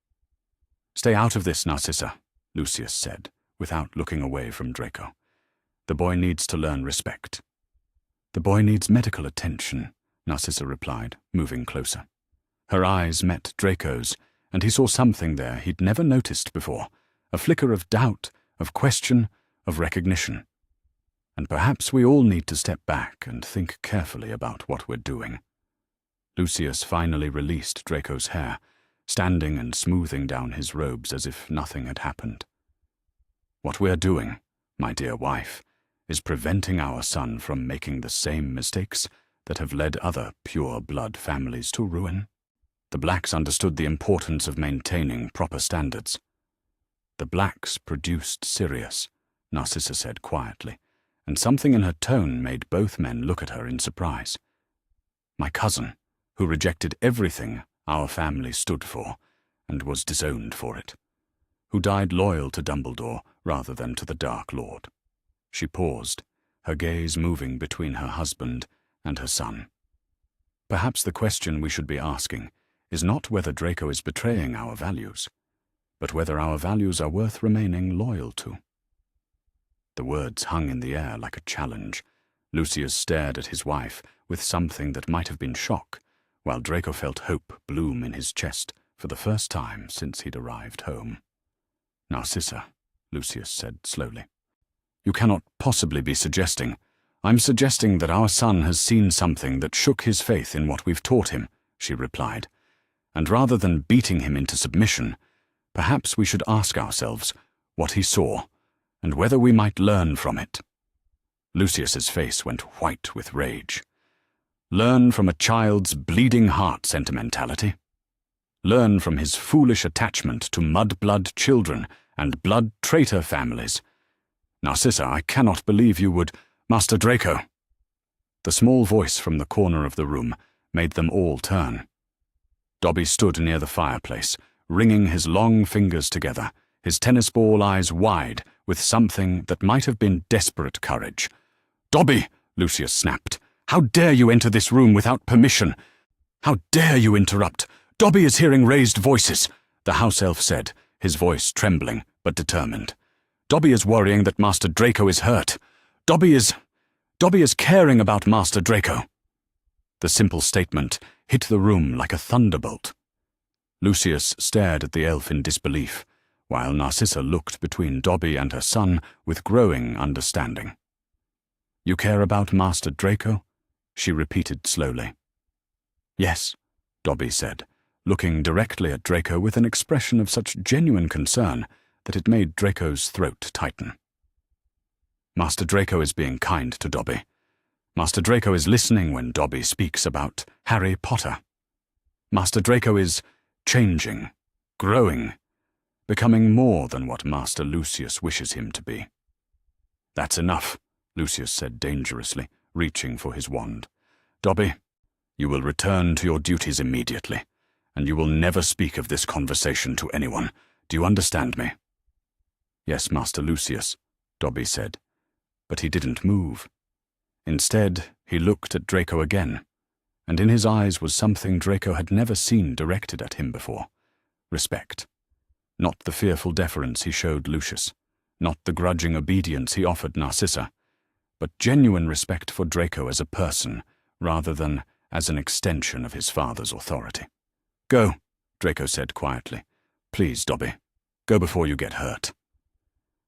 Stay out of this, Narcissa, Lucius said, without looking away from Draco. The boy needs to learn respect. The boy needs medical attention, Narcissa replied, moving closer. Her eyes met Draco's, and he saw something there he'd never noticed before, a flicker of doubt, of question, of recognition. And perhaps we all need to step back and think carefully about what we're doing. Lucius finally released Draco's hair, standing and smoothing down his robes as if nothing had happened. What we're doing, my dear wife, is preventing our son from making the same mistakes that have led other pure-blood families to ruin. The Blacks understood the importance of maintaining proper standards. The Blacks produced Sirius, Narcissa said quietly, and something in her tone made both men look at her in surprise. My cousin, who rejected everything our family stood for, and was disowned for it, who died loyal to Dumbledore rather than to the Dark Lord. She paused, her gaze moving between her husband and her son. Perhaps the question we should be asking is not whether Draco is betraying our values, but whether our values are worth remaining loyal to. The words hung in the air like a challenge. Lucius stared at his wife with something that might have been shock, while Draco felt hope bloom in his chest for the first time since he'd arrived home. Narcissa, Lucius said slowly, you cannot possibly be suggesting. I'm suggesting that our son has seen something that shook his faith in what we've taught him, she replied. And rather than beating him into submission, perhaps we should ask ourselves what he saw and whether we might learn from it. Lucius's face went white with rage. Learn from a child's bleeding heart sentimentality? Learn from his foolish attachment to mud-blood children and blood-traitor families? Narcissa, I cannot believe you would— Master Draco! The small voice from the corner of the room made them all turn. Dobby stood near the fireplace, wringing his long fingers together, his tennis ball eyes wide with something that might have been desperate courage. Dobby! Lucius snapped. How dare you enter this room without permission? How dare you interrupt? Dobby is hearing raised voices, the house elf said, his voice trembling but determined. Dobby is worrying that Master Draco is hurt. Dobby is caring about Master Draco. The simple statement hit the room like a thunderbolt. Lucius stared at the elf in disbelief, while Narcissa looked between Dobby and her son with growing understanding. You care about Master Draco? She repeated slowly. Yes, Dobby said, looking directly at Draco with an expression of such genuine concern that it made Draco's throat tighten. Master Draco is being kind to Dobby. Master Draco is listening when Dobby speaks about Harry Potter. Master Draco is changing, growing, becoming more than what Master Lucius wishes him to be. That's enough, Lucius said dangerously, reaching for his wand. Dobby, you will return to your duties immediately, and you will never speak of this conversation to anyone. Do you understand me? Yes, Master Lucius, Dobby said, but he didn't move. Instead, he looked at Draco again, and in his eyes was something Draco had never seen directed at him before. Respect. Not the fearful deference he showed Lucius, not the grudging obedience he offered Narcissa, but genuine respect for Draco as a person, rather than as an extension of his father's authority. Go, Draco said quietly. Please, Dobby, go before you get hurt.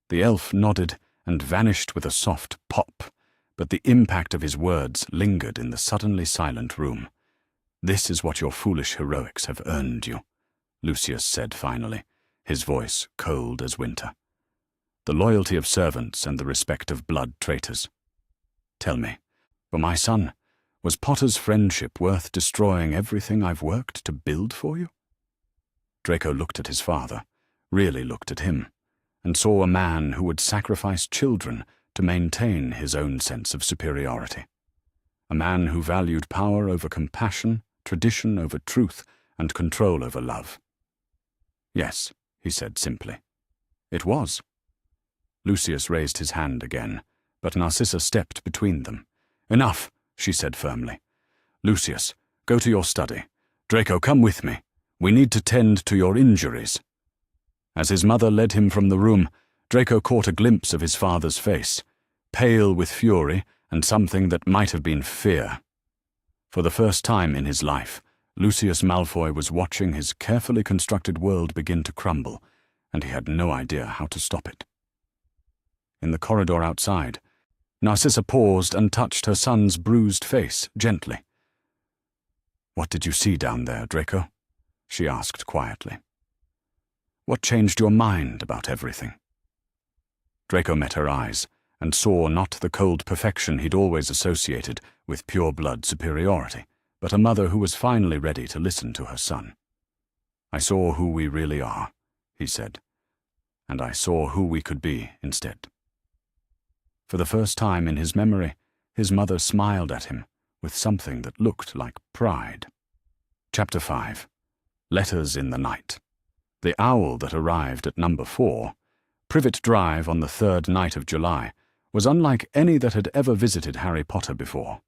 The elf nodded and vanished with a soft pop, but the impact of his words lingered in the suddenly silent room. This is what your foolish heroics have earned you, Lucius said finally, his voice cold as winter. The loyalty of servants and the respect of blood traitors. Tell me, for my son, was Potter's friendship worth destroying everything I've worked to build for you? Draco looked at his father, really looked at him, and saw a man who would sacrifice children to maintain his own sense of superiority. A man who valued power over compassion, tradition over truth, and control over love. Yes, he said simply. It was. Lucius raised his hand again, but Narcissa stepped between them. Enough, she said firmly. Lucius, go to your study. Draco, come with me. We need to tend to your injuries. As his mother led him from the room, Draco caught a glimpse of his father's face, pale with fury and something that might have been fear. For the first time in his life, Lucius Malfoy was watching his carefully constructed world begin to crumble, and he had no idea how to stop it. In the corridor outside, Narcissa paused and touched her son's bruised face gently. What did you see down there, Draco? She asked quietly. What changed your mind about everything? Draco met her eyes, and saw not the cold perfection he'd always associated with pure-blood superiority, but a mother who was finally ready to listen to her son. "I saw who we really are," he said, "and I saw who we could be instead." For the first time in his memory, his mother smiled at him with something that looked like pride. Chapter 5. Letters in the Night. The owl that arrived at number 4, Privet Drive on the 3rd night of July, was unlike any that had ever visited Harry Potter before.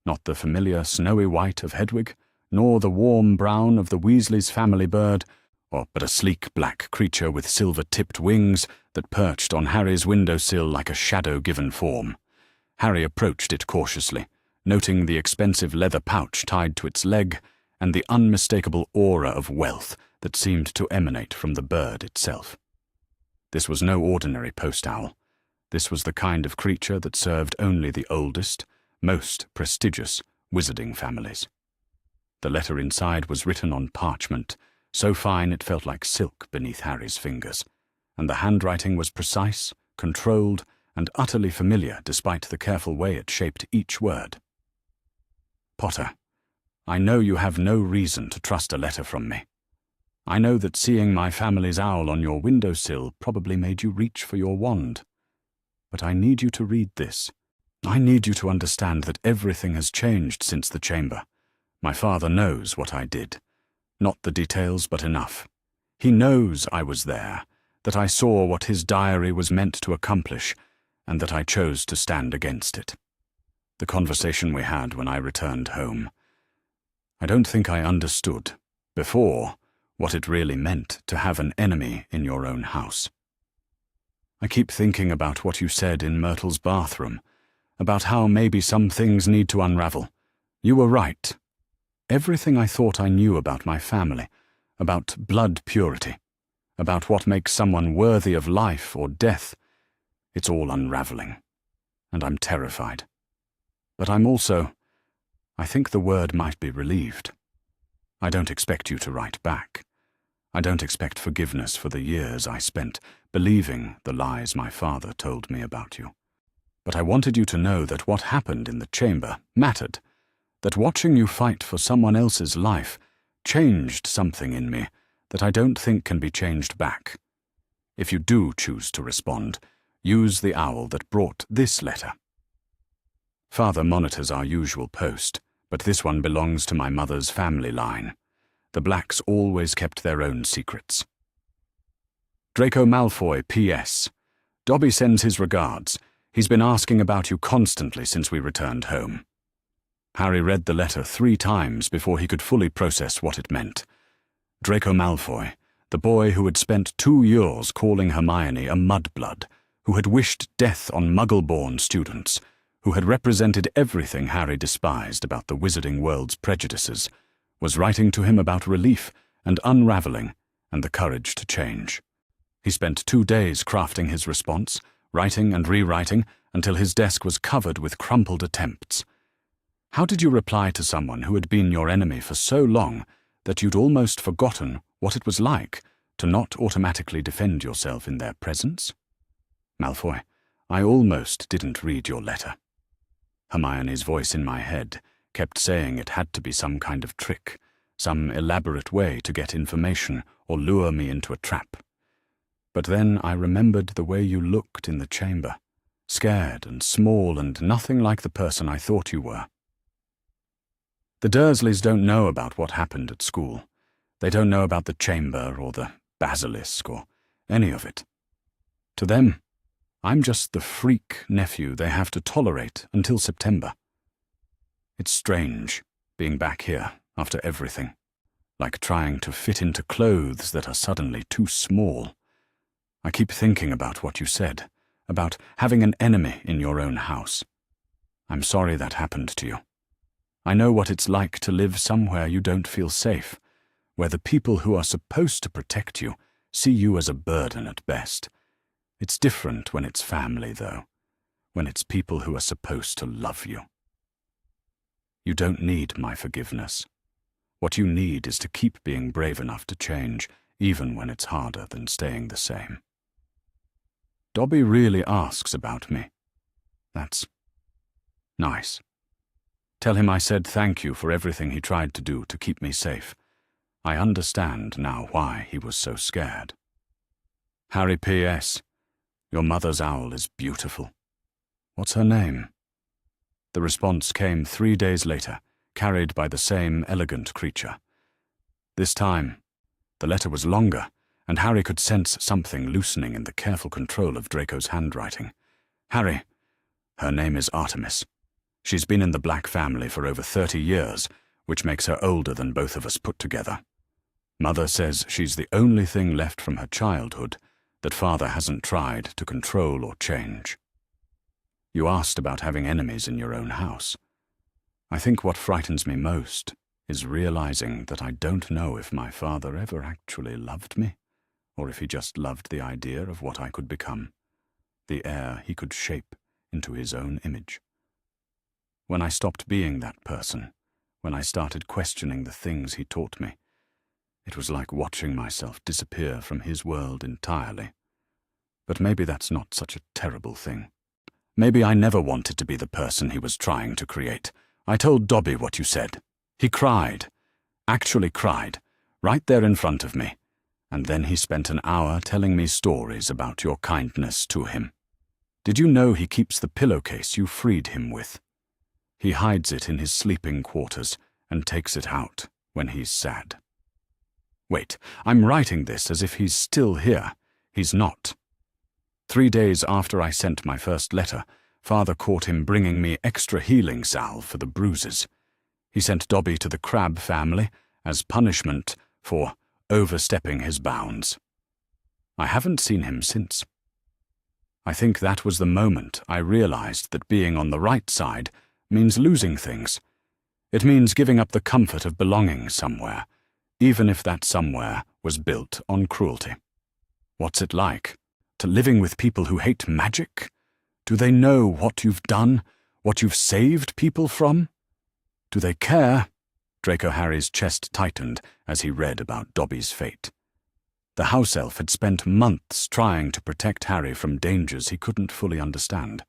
Not the familiar snowy white of Hedwig, nor the warm brown of the Weasleys' family bird, but a sleek black creature with silver-tipped wings that perched on Harry's windowsill like a shadow-given form. Harry approached it cautiously, noting the expensive leather pouch tied to its leg and the unmistakable aura of wealth that seemed to emanate from the bird itself. This was no ordinary post owl. This was the kind of creature that served only the oldest, most prestigious wizarding families. The letter inside was written on parchment, so fine it felt like silk beneath Harry's fingers, and the handwriting was precise, controlled, and utterly familiar despite the careful way it shaped each word. "Potter, I know you have no reason to trust a letter from me. I know that seeing my family's owl on your windowsill probably made you reach for your wand. But I need you to read this. I need you to understand that everything has changed since the chamber. My father knows what I did. Not the details, but enough. He knows I was there, that I saw what his diary was meant to accomplish, and that I chose to stand against it. The conversation we had when I returned home. I don't think I understood, before, what it really meant to have an enemy in your own house. I keep thinking about what you said in Myrtle's bathroom, about how maybe some things need to unravel. You were right. Everything I thought I knew about my family, about blood purity, about what makes someone worthy of life or death, it's all unraveling, and I'm terrified. But I'm also, I think the word might be relieved. I don't expect you to write back. I don't expect forgiveness for the years I spent believing the lies my father told me about you. But I wanted you to know that what happened in the chamber mattered, that watching you fight for someone else's life changed something in me that I don't think can be changed back. If you do choose to respond, use the owl that brought this letter. Father monitors our usual post, but this one belongs to my mother's family line. The Blacks always kept their own secrets. Draco Malfoy, P.S. Dobby sends his regards. He's been asking about you constantly since we returned home. Harry read the letter 3 times before he could fully process what it meant. Draco Malfoy, the boy who had spent 2 years calling Hermione a mudblood, who had wished death on Muggle-born students, who had represented everything Harry despised about the wizarding world's prejudices, was writing to him about relief and unraveling and the courage to change. He spent 2 days crafting his response, writing and rewriting until his desk was covered with crumpled attempts. How did you reply to someone who had been your enemy for so long that you'd almost forgotten what it was like to not automatically defend yourself in their presence? Malfoy, I almost didn't read your letter. Hermione's voice in my head kept saying it had to be some kind of trick, some elaborate way to get information or lure me into a trap. But then I remembered the way you looked in the chamber, scared and small and nothing like the person I thought you were. The Dursleys don't know about what happened at school. They don't know about the chamber or the basilisk or any of it. To them, I'm just the freak nephew they have to tolerate until September. It's strange, being back here after everything, like trying to fit into clothes that are suddenly too small. I keep thinking about what you said, about having an enemy in your own house. I'm sorry that happened to you. I know what it's like to live somewhere you don't feel safe, where the people who are supposed to protect you see you as a burden at best. It's different when it's family, though, when it's people who are supposed to love you. You don't need my forgiveness. What you need is to keep being brave enough to change, even when it's harder than staying the same. Dobby really asks about me. That's nice. Tell him I said thank you for everything he tried to do to keep me safe. I understand now why he was so scared. Harry P.S. Your mother's owl is beautiful. What's her name? The response came 3 days later, carried by the same elegant creature. This time, the letter was longer, and Harry could sense something loosening in the careful control of Draco's handwriting. Harry, her name is Artemis. She's been in the Black family for over 30 years, which makes her older than both of us put together. Mother says she's the only thing left from her childhood that Father hasn't tried to control or change. You asked about having enemies in your own house. I think what frightens me most is realizing that I don't know if my father ever actually loved me, or if he just loved the idea of what I could become, the heir he could shape into his own image. When I stopped being that person, when I started questioning the things he taught me, it was like watching myself disappear from his world entirely. But maybe that's not such a terrible thing. Maybe I never wanted to be the person he was trying to create. I told Dobby what you said. He cried, actually cried, right there in front of me, and then he spent an hour telling me stories about your kindness to him. Did you know he keeps the pillowcase you freed him with? He hides it in his sleeping quarters and takes it out when he's sad. Wait, I'm writing this as if he's still here. He's not. 3 days after I sent my first letter, Father caught him bringing me extra healing salve for the bruises. He sent Dobby to the Crab family as punishment for overstepping his bounds. I haven't seen him since. I think that was the moment I realized that being on the right side means losing things. It means giving up the comfort of belonging somewhere, even if that somewhere was built on cruelty. What's it like? To living with people who hate magic? Do they know what you've done, what you've saved people from? Do they care? Draco Harry's chest tightened as he read about Dobby's fate. The house elf had spent months trying to protect Harry from dangers he couldn't fully understand,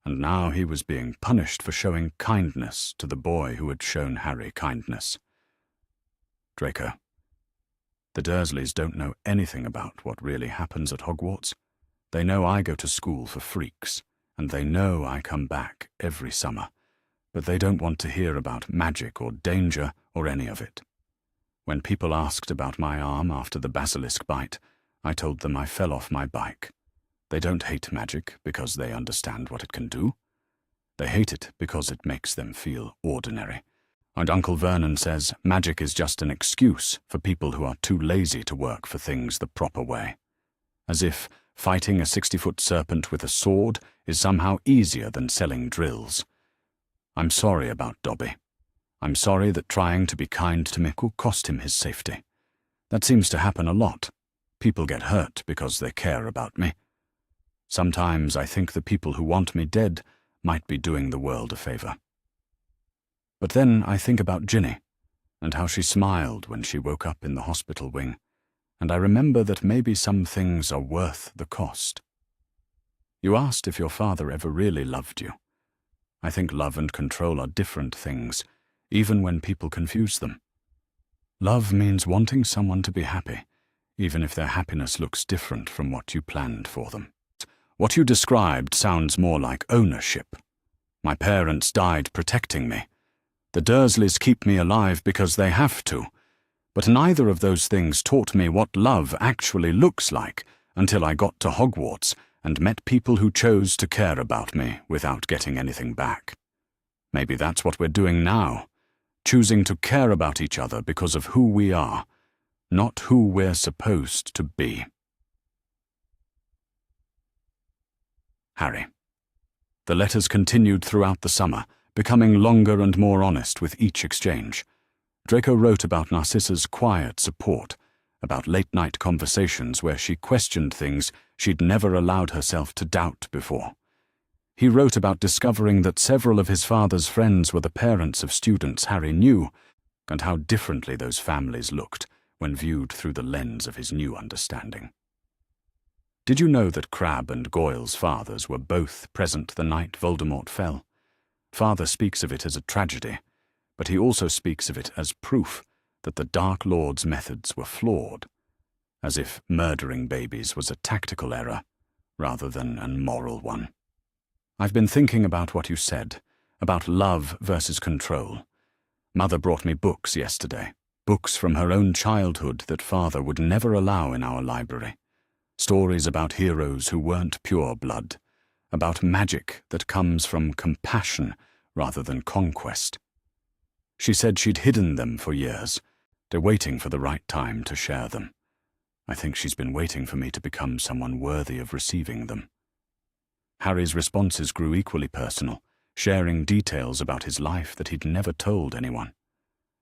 and now he was being punished for showing kindness to the boy who had shown Harry kindness. Draco, the Dursleys don't know anything about what really happens at Hogwarts. They know I go to school for freaks, and they know I come back every summer, but they don't want to hear about magic or danger or any of it. When people asked about my arm after the basilisk bite, I told them I fell off my bike. They don't hate magic because they understand what it can do. They hate it because it makes them feel ordinary. And Uncle Vernon says magic is just an excuse for people who are too lazy to work for things the proper way. As if fighting a 60-foot serpent with a sword is somehow easier than selling drills. I'm sorry about Dobby. I'm sorry that trying to be kind to Mick will cost him his safety. That seems to happen a lot. People get hurt because they care about me. Sometimes I think the people who want me dead might be doing the world a favor. But then I think about Ginny, and how she smiled when she woke up in the hospital wing, and I remember that maybe some things are worth the cost. You asked if your father ever really loved you. I think love and control are different things, even when people confuse them. Love means wanting someone to be happy, even if their happiness looks different from what you planned for them. What you described sounds more like ownership. My parents died protecting me. The Dursleys keep me alive because they have to, but neither of those things taught me what love actually looks like until I got to Hogwarts and met people who chose to care about me without getting anything back. Maybe that's what we're doing now, choosing to care about each other because of who we are, not who we're supposed to be. Harry. The letters continued throughout the summer, becoming longer and more honest with each exchange. Draco wrote about Narcissa's quiet support, about late-night conversations where she questioned things she'd never allowed herself to doubt before. He wrote about discovering that several of his father's friends were the parents of students Harry knew, and how differently those families looked when viewed through the lens of his new understanding. Did you know that Crabbe and Goyle's fathers were both present the night Voldemort fell? Father speaks of it as a tragedy, but he also speaks of it as proof that the Dark Lord's methods were flawed, as if murdering babies was a tactical error rather than an moral one. I've been thinking about what you said, about love versus control. Mother brought me books yesterday, books from her own childhood that Father would never allow in our library. Stories about heroes who weren't pure blood, about magic that comes from compassion rather than conquest. She said she'd hidden them for years. They're waiting for the right time to share them. I think she's been waiting for me to become someone worthy of receiving them. Harry's responses grew equally personal, sharing details about his life that he'd never told anyone,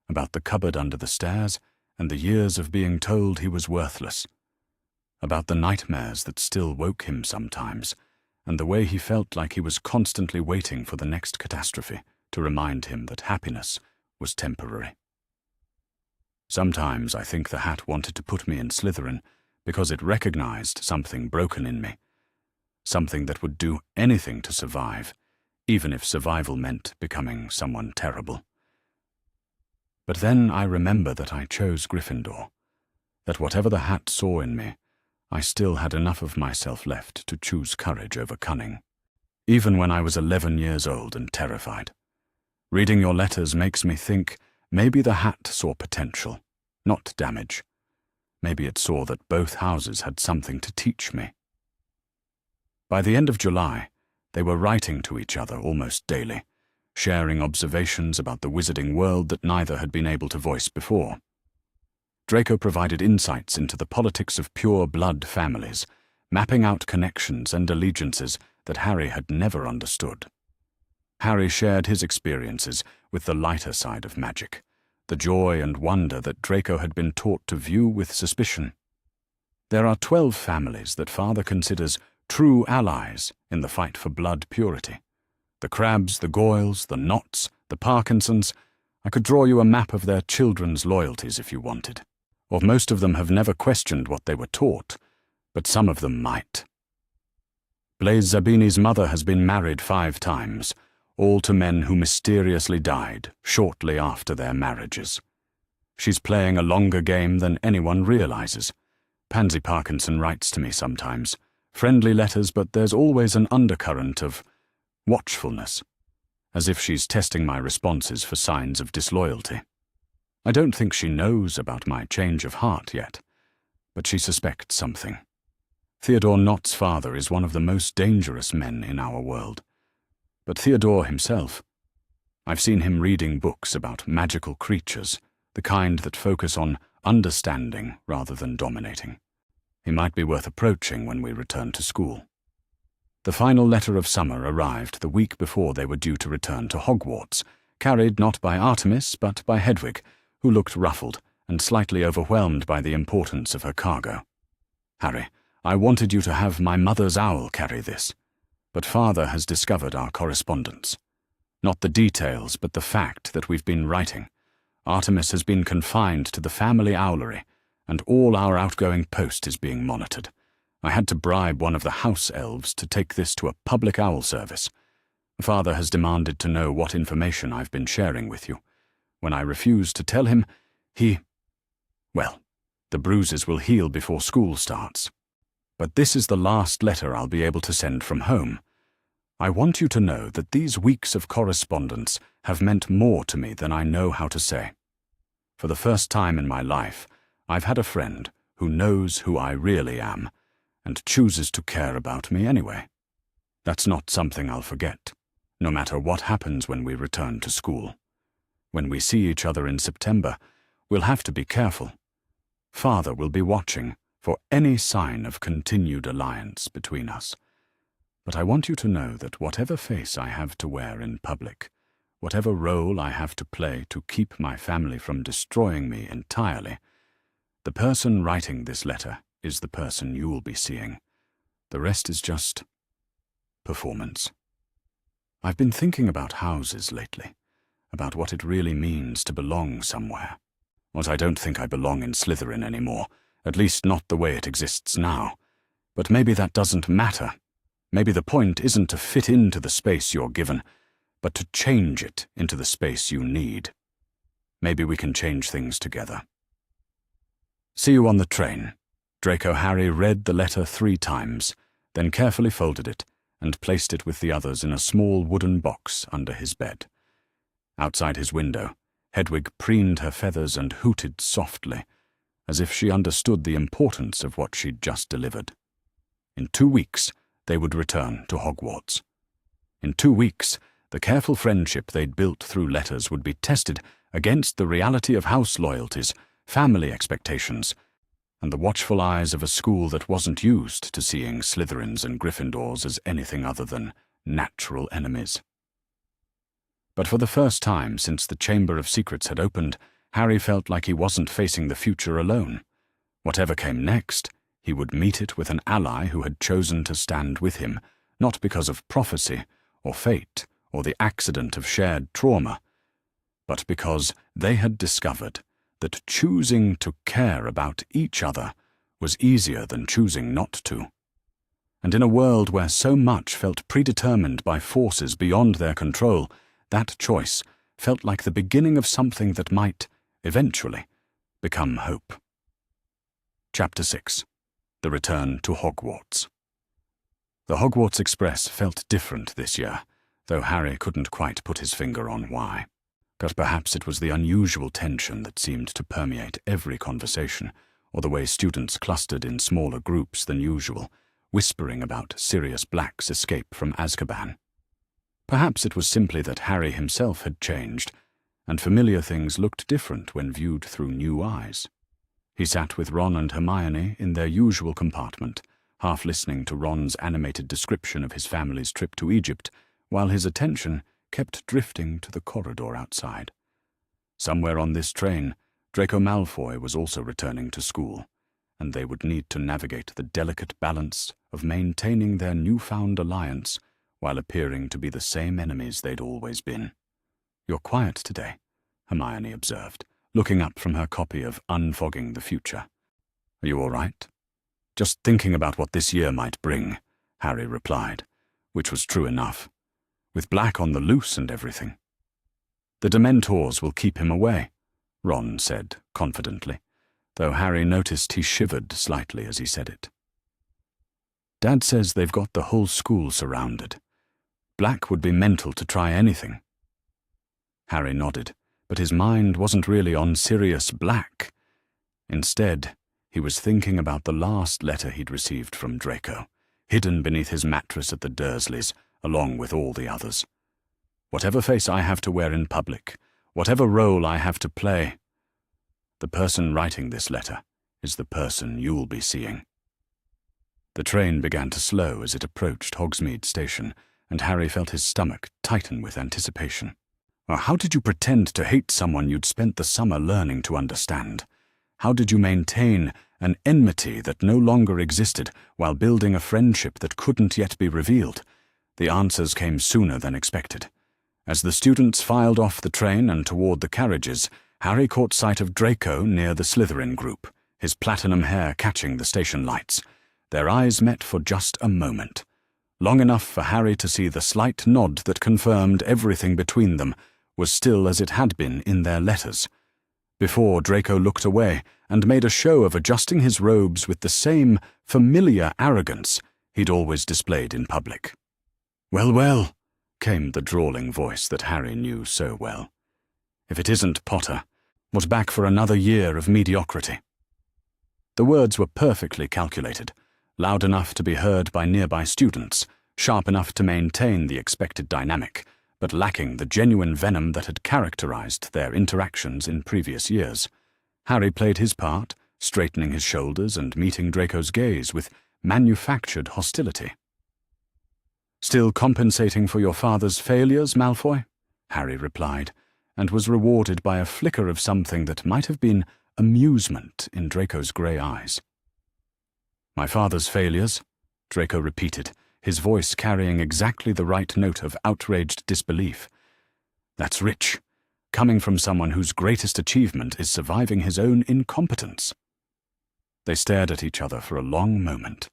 about the cupboard under the stairs and the years of being told he was worthless, about the nightmares that still woke him sometimes, and the way he felt like he was constantly waiting for the next catastrophe to remind him that happiness was temporary. Sometimes I think the hat wanted to put me in Slytherin because it recognized something broken in me, something that would do anything to survive, even if survival meant becoming someone terrible. But then I remember that I chose Gryffindor, that whatever the hat saw in me, I still had enough of myself left to choose courage over cunning, even when I was 11 years old and terrified. Reading your letters makes me think maybe the hat saw potential, not damage. Maybe it saw that both houses had something to teach me. By the end of July, they were writing to each other almost daily, sharing observations about the wizarding world that neither had been able to voice before. Draco provided insights into the politics of pure blood families, mapping out connections and allegiances that Harry had never understood. Harry shared his experiences with the lighter side of magic, the joy and wonder that Draco had been taught to view with suspicion. There are 12 families that Father considers true allies in the fight for blood purity. The Crabbes, the Goyles, the Knotts, the Parkinsons. I could draw you a map of their children's loyalties if you wanted. Or most of them have never questioned what they were taught, but some of them might. Blaise Zabini's mother has been married 5 times, all to men who mysteriously died shortly after their marriages. She's playing a longer game than anyone realizes. Pansy Parkinson writes to me sometimes. Friendly letters, but there's always an undercurrent of watchfulness, as if she's testing my responses for signs of disloyalty. I don't think she knows about my change of heart yet, but she suspects something. Theodore Knott's father is one of the most dangerous men in our world. But Theodore himself, I've seen him reading books about magical creatures, the kind that focus on understanding rather than dominating. He might be worth approaching when we return to school. The final letter of summer arrived the week before they were due to return to Hogwarts, carried not by Artemis but by Hedwig, who looked ruffled and slightly overwhelmed by the importance of her cargo. Harry, I wanted you to have my mother's owl carry this, but Father has discovered our correspondence. Not the details, but the fact that we've been writing. Artemis has been confined to the family owlery, and all our outgoing post is being monitored. I had to bribe one of the house elves to take this to a public owl service. Father has demanded to know what information I've been sharing with you. When I refuse to tell him, well, the bruises will heal before school starts. But this is the last letter I'll be able to send from home. I want you to know that these weeks of correspondence have meant more to me than I know how to say. For the first time in my life, I've had a friend who knows who I really am, and chooses to care about me anyway. That's not something I'll forget, no matter what happens when we return to school. When we see each other in September, we'll have to be careful. Father will be watching for any sign of continued alliance between us. But I want you to know that whatever face I have to wear in public, whatever role I have to play to keep my family from destroying me entirely, the person writing this letter is the person you will be seeing. The rest is just performance. I've been thinking about houses lately, about what it really means to belong somewhere. What I don't think I belong in Slytherin anymore, at least not the way it exists now. But maybe that doesn't matter. Maybe the point isn't to fit into the space you're given, but to change it into the space you need. Maybe we can change things together. See you on the train. Draco Harry read the letter 3 times, then carefully folded it and placed it with the others in a small wooden box under his bed. Outside his window, Hedwig preened her feathers and hooted softly, as if she understood the importance of what she'd just delivered. In 2 weeks, they would return to Hogwarts. In 2 weeks, the careful friendship they'd built through letters would be tested against the reality of house loyalties, family expectations, and the watchful eyes of a school that wasn't used to seeing Slytherins and Gryffindors as anything other than natural enemies. But for the first time since the Chamber of Secrets had opened, Harry felt like he wasn't facing the future alone. Whatever came next, he would meet it with an ally who had chosen to stand with him, not because of prophecy, or fate, or the accident of shared trauma, but because they had discovered that choosing to care about each other was easier than choosing not to. And in a world where so much felt predetermined by forces beyond their control, that choice felt like the beginning of something that might, eventually, become hope. Chapter 6. The Return to Hogwarts. The Hogwarts Express felt different this year, though Harry couldn't quite put his finger on why. But perhaps it was the unusual tension that seemed to permeate every conversation, or the way students clustered in smaller groups than usual, whispering about Sirius Black's escape from Azkaban. Perhaps it was simply that Harry himself had changed, and familiar things looked different when viewed through new eyes. He sat with Ron and Hermione in their usual compartment, half listening to Ron's animated description of his family's trip to Egypt, while his attention kept drifting to the corridor outside. Somewhere on this train, Draco Malfoy was also returning to school, and they would need to navigate the delicate balance of maintaining their newfound alliance while appearing to be the same enemies they'd always been. "You're quiet today," Hermione observed, looking up from her copy of Unfogging the Future. "Are you all right?" "Just thinking about what this year might bring," Harry replied, which was true enough. With Black on the loose and everything. "The Dementors will keep him away," Ron said confidently, though Harry noticed he shivered slightly as he said it. "Dad says they've got the whole school surrounded. Black would be mental to try anything." Harry nodded, but his mind wasn't really on Sirius Black. Instead, he was thinking about the last letter he'd received from Draco, hidden beneath his mattress at the Dursleys, along with all the others. "Whatever face I have to wear in public, whatever role I have to play, the person writing this letter is the person you'll be seeing." The train began to slow as it approached Hogsmeade Station, and Harry felt his stomach tighten with anticipation. How did you pretend to hate someone you'd spent the summer learning to understand? How did you maintain an enmity that no longer existed while building a friendship that couldn't yet be revealed? The answers came sooner than expected. As the students filed off the train and toward the carriages, Harry caught sight of Draco near the Slytherin group, his platinum hair catching the station lights. Their eyes met for just a moment, long enough for Harry to see the slight nod that confirmed everything between them was still as it had been in their letters, before Draco looked away and made a show of adjusting his robes with the same familiar arrogance he'd always displayed in public. "Well, well," came the drawling voice that Harry knew so well. "If it isn't Potter, what's back for another year of mediocrity?" The words were perfectly calculated, loud enough to be heard by nearby students, sharp enough to maintain the expected dynamic, but lacking the genuine venom that had characterized their interactions in previous years. Harry played his part, straightening his shoulders and meeting Draco's gaze with manufactured hostility. "Still compensating for your father's failures, Malfoy?" Harry replied, and was rewarded by a flicker of something that might have been amusement in Draco's grey eyes. "My father's failures?" Draco repeated, his voice carrying exactly the right note of outraged disbelief. "That's rich, coming from someone whose greatest achievement is surviving his own incompetence." They stared at each other for a long moment,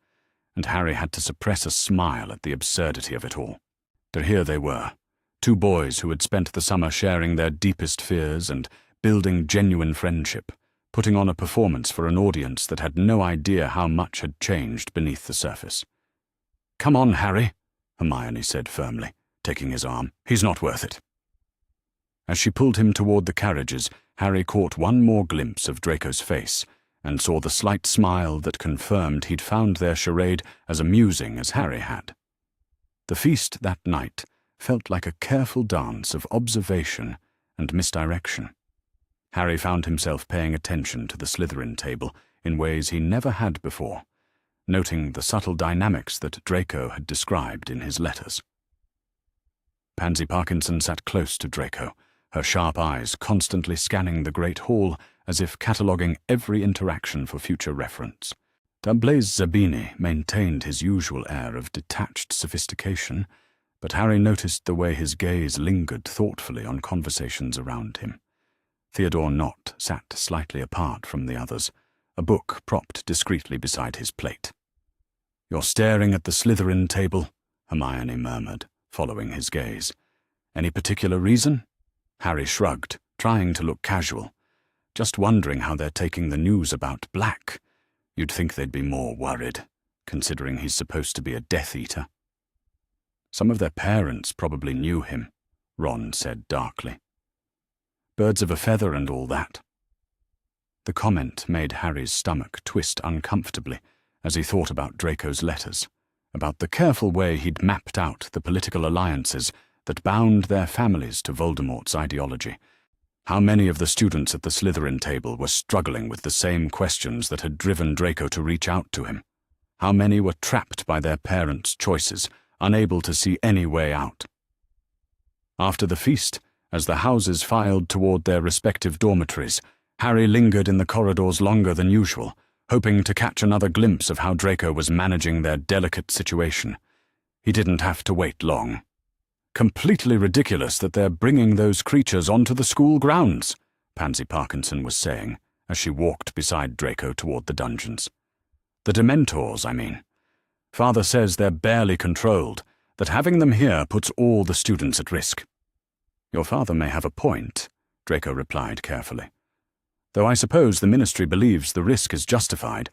and Harry had to suppress a smile at the absurdity of it all. But here they were, two boys who had spent the summer sharing their deepest fears and building genuine friendship, putting on a performance for an audience that had no idea how much had changed beneath the surface. "Come on, Harry," Hermione said firmly, taking his arm. "He's not worth it." As she pulled him toward the carriages, Harry caught one more glimpse of Draco's face and saw the slight smile that confirmed he'd found their charade as amusing as Harry had. The feast that night felt like a careful dance of observation and misdirection. Harry found himself paying attention to the Slytherin table in ways he never had before, noting the subtle dynamics that Draco had described in his letters. Pansy Parkinson sat close to Draco, her sharp eyes constantly scanning the great hall as if cataloguing every interaction for future reference. Blaise Zabini maintained his usual air of detached sophistication, but Harry noticed the way his gaze lingered thoughtfully on conversations around him. Theodore Nott sat slightly apart from the others, a book propped discreetly beside his plate. "You're staring at the Slytherin table," Hermione murmured, following his gaze. "Any particular reason?" Harry shrugged, trying to look casual. "Just wondering how they're taking the news about Black. You'd think they'd be more worried, considering he's supposed to be a Death Eater." "Some of their parents probably knew him," Ron said darkly. "Birds of a feather and all that." The comment made Harry's stomach twist uncomfortably as he thought about Draco's letters, about the careful way he'd mapped out the political alliances that bound their families to Voldemort's ideology. How many of the students at the Slytherin table were struggling with the same questions that had driven Draco to reach out to him? How many were trapped by their parents' choices, unable to see any way out? After the feast, as the houses filed toward their respective dormitories, Harry lingered in the corridors longer than usual, hoping to catch another glimpse of how Draco was managing their delicate situation. He didn't have to wait long. "Completely ridiculous that they're bringing those creatures onto the school grounds," Pansy Parkinson was saying, as she walked beside Draco toward the dungeons. "The Dementors, I mean. Father says they're barely controlled, that having them here puts all the students at risk." "Your father may have a point," Draco replied carefully. "Though I suppose the Ministry believes the risk is justified,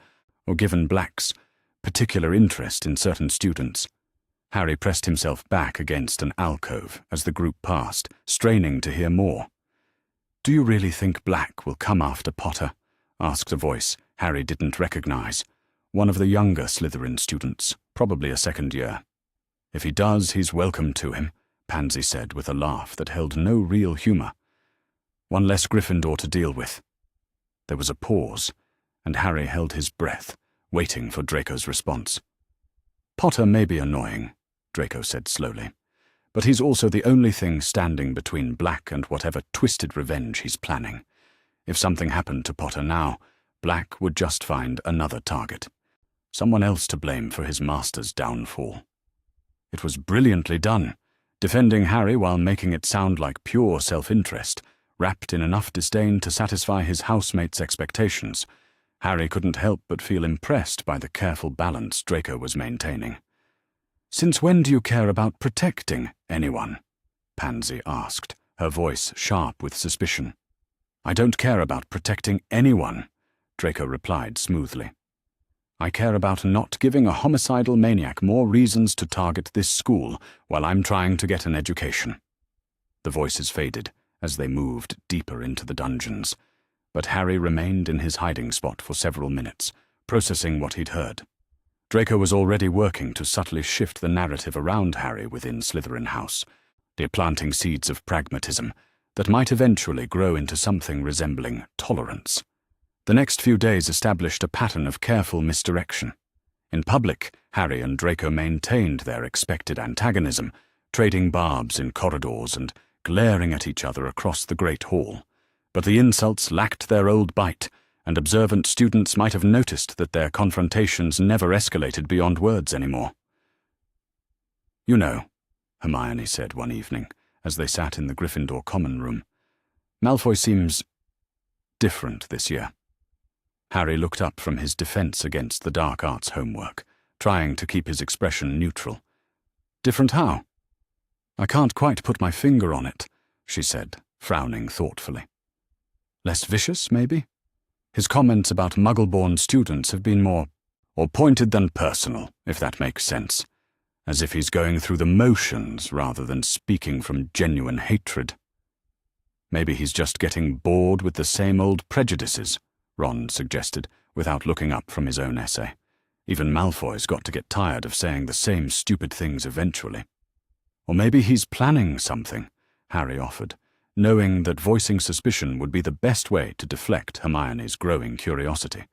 or given Black's particular interest in certain students." Harry pressed himself back against an alcove as the group passed, straining to hear more. "Do you really think Black will come after Potter?" asked a voice Harry didn't recognize, one of the younger Slytherin students, probably a second year. "If he does, he's welcome to him," Pansy said with a laugh that held no real humor. "One less Gryffindor to deal with." There was a pause, and Harry held his breath, waiting for Draco's response. "Potter may be annoying," Draco said slowly, "but he's also the only thing standing between Black and whatever twisted revenge he's planning. If something happened to Potter now, Black would just find another target, someone else to blame for his master's downfall." It was brilliantly done, defending Harry while making it sound like pure self-interest, wrapped in enough disdain to satisfy his housemates' expectations. Harry couldn't help but feel impressed by the careful balance Draco was maintaining. "Since when do you care about protecting anyone?" Pansy asked, her voice sharp with suspicion. "I don't care about protecting anyone," Draco replied smoothly. "I care about not giving a homicidal maniac more reasons to target this school while I'm trying to get an education." The voices faded as they moved deeper into the dungeons, but Harry remained in his hiding spot for several minutes, processing what he'd heard. Draco was already working to subtly shift the narrative around Harry within Slytherin House, planting seeds of pragmatism that might eventually grow into something resembling tolerance. The next few days established a pattern of careful misdirection. In public, Harry and Draco maintained their expected antagonism, trading barbs in corridors and glaring at each other across the Great Hall. But the insults lacked their old bite, and observant students might have noticed that their confrontations never escalated beyond words anymore. "You know," Hermione said one evening, as they sat in the Gryffindor common room, "Malfoy seems different this year." Harry looked up from his defense against the dark arts homework, trying to keep his expression neutral. Different how? I can't quite put my finger on it, she said, frowning thoughtfully. Less vicious, maybe? His comments about Muggle-born students have been more pointed than personal, if that makes sense. As if he's going through the motions rather than speaking from genuine hatred. Maybe he's just getting bored with the same old prejudices, Ron suggested, without looking up from his own essay. Even Malfoy's got to get tired of saying the same stupid things eventually. Or maybe he's planning something, Harry offered, knowing that voicing suspicion would be the best way to deflect Hermione's growing curiosity.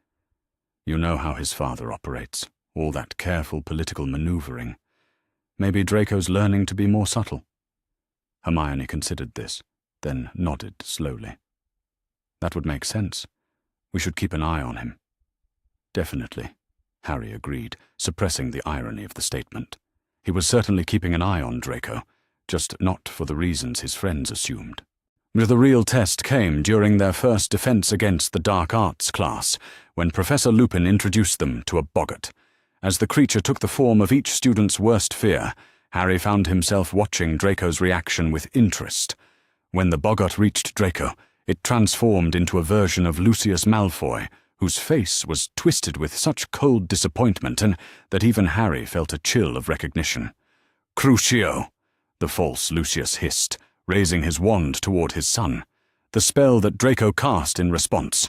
You know how his father operates, all that careful political maneuvering. Maybe Draco's learning to be more subtle. Hermione considered this, then nodded slowly. That would make sense. We should keep an eye on him. Definitely, Harry agreed, suppressing the irony of the statement. He was certainly keeping an eye on Draco, just not for the reasons his friends assumed. The real test came during their first defense against the dark arts class, when Professor Lupin introduced them to a boggart. As the creature took the form of each student's worst fear, Harry found himself watching Draco's reaction with interest. When the boggart reached Draco, it transformed into a version of Lucius Malfoy, whose face was twisted with such cold disappointment that even Harry felt a chill of recognition. "Crucio!" the false Lucius hissed, raising his wand toward his son. The spell that Draco cast in response,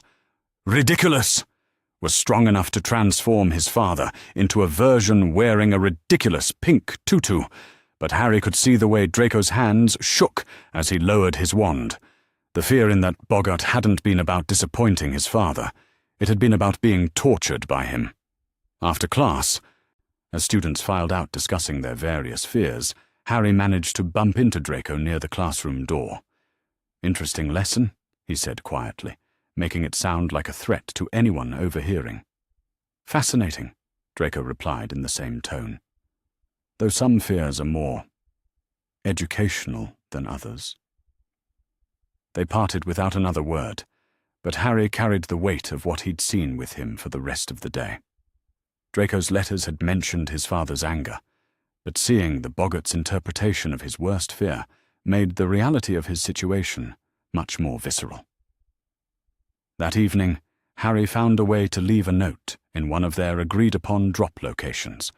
"Ridiculous!" was strong enough to transform his father into a version wearing a ridiculous pink tutu, but Harry could see the way Draco's hands shook as he lowered his wand. The fear in that boggart hadn't been about disappointing his father. It had been about being tortured by him. After class, as students filed out discussing their various fears, Harry managed to bump into Draco near the classroom door. "Interesting lesson," he said quietly, making it sound like a threat to anyone overhearing. "Fascinating," Draco replied in the same tone. "Though some fears are more educational than others." They parted without another word, but Harry carried the weight of what he'd seen with him for the rest of the day. Draco's letters had mentioned his father's anger, but seeing the boggart's interpretation of his worst fear made the reality of his situation much more visceral. That evening, Harry found a way to leave a note in one of their agreed-upon drop locations,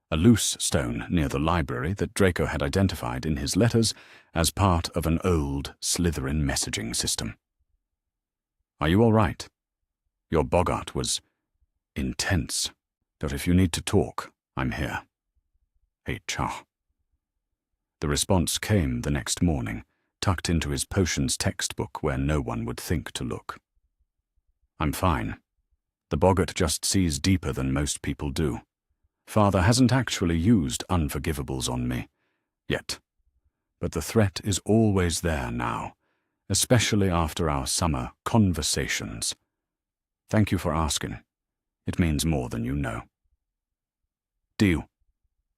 a loose stone near the library that Draco had identified in his letters as part of an old Slytherin messaging system. "Are you all right? Your boggart was intense, but if you need to talk, I'm here. H.R." The response came the next morning, tucked into his potions textbook where no one would think to look. "I'm fine. The boggart just sees deeper than most people do. Father hasn't actually used unforgivables on me, yet. But the threat is always there now, especially after our summer conversations. Thank you for asking. It means more than you know. Deal.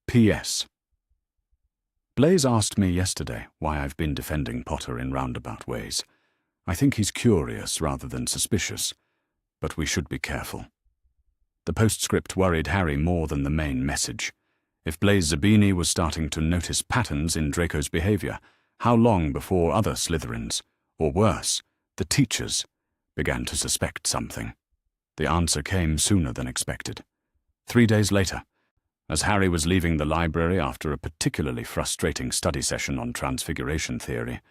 P.S. Blaise asked me yesterday why I've been defending Potter in roundabout ways. I think he's curious rather than suspicious, but we should be careful. The postscript worried Harry more than the main message. If Blaise Zabini was starting to notice patterns in Draco's behavior, how long before other Slytherins, or worse, the teachers, began to suspect something? The answer came sooner than expected. 3 days later, as Harry was leaving the library after a particularly frustrating study session on transfiguration theory,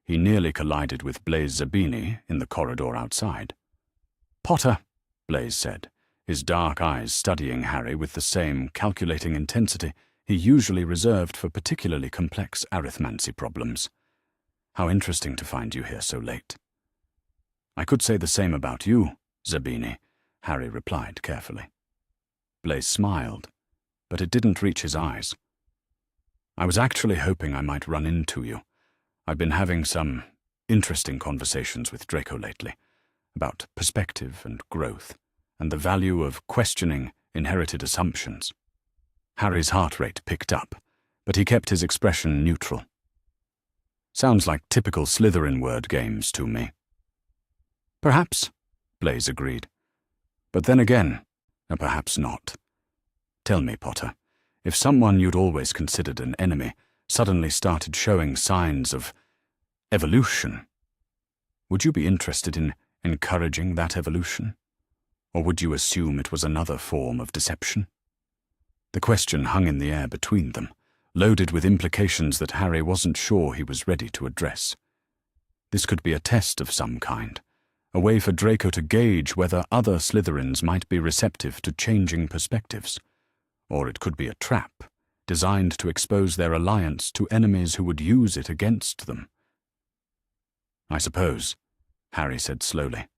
he nearly collided with Blaise Zabini in the corridor outside. "Potter," Blaise said, his dark eyes studying Harry with the same calculating intensity he usually reserved for particularly complex arithmancy problems. "How interesting to find you here so late." "I could say the same about you, Zabini," Harry replied carefully. Blaise smiled, but it didn't reach his eyes. "I was actually hoping I might run into you. I've been having some interesting conversations with Draco lately, about perspective and growth, and the value of questioning inherited assumptions." Harry's heart rate picked up, but he kept his expression neutral. "Sounds like typical Slytherin word games to me." "Perhaps," Blaise agreed. "But then again, perhaps not. Tell me, Potter, if someone you'd always considered an enemy suddenly started showing signs of evolution, would you be interested in encouraging that evolution? Or would you assume it was another form of deception? The question hung in the air between them, loaded with implications that Harry wasn't sure he was ready to address. This could be a test of some kind, a way for Draco to gauge whether other Slytherins might be receptive to changing perspectives. Or it could be a trap, designed to expose their alliance to enemies who would use it against them. I suppose, Harry said slowly,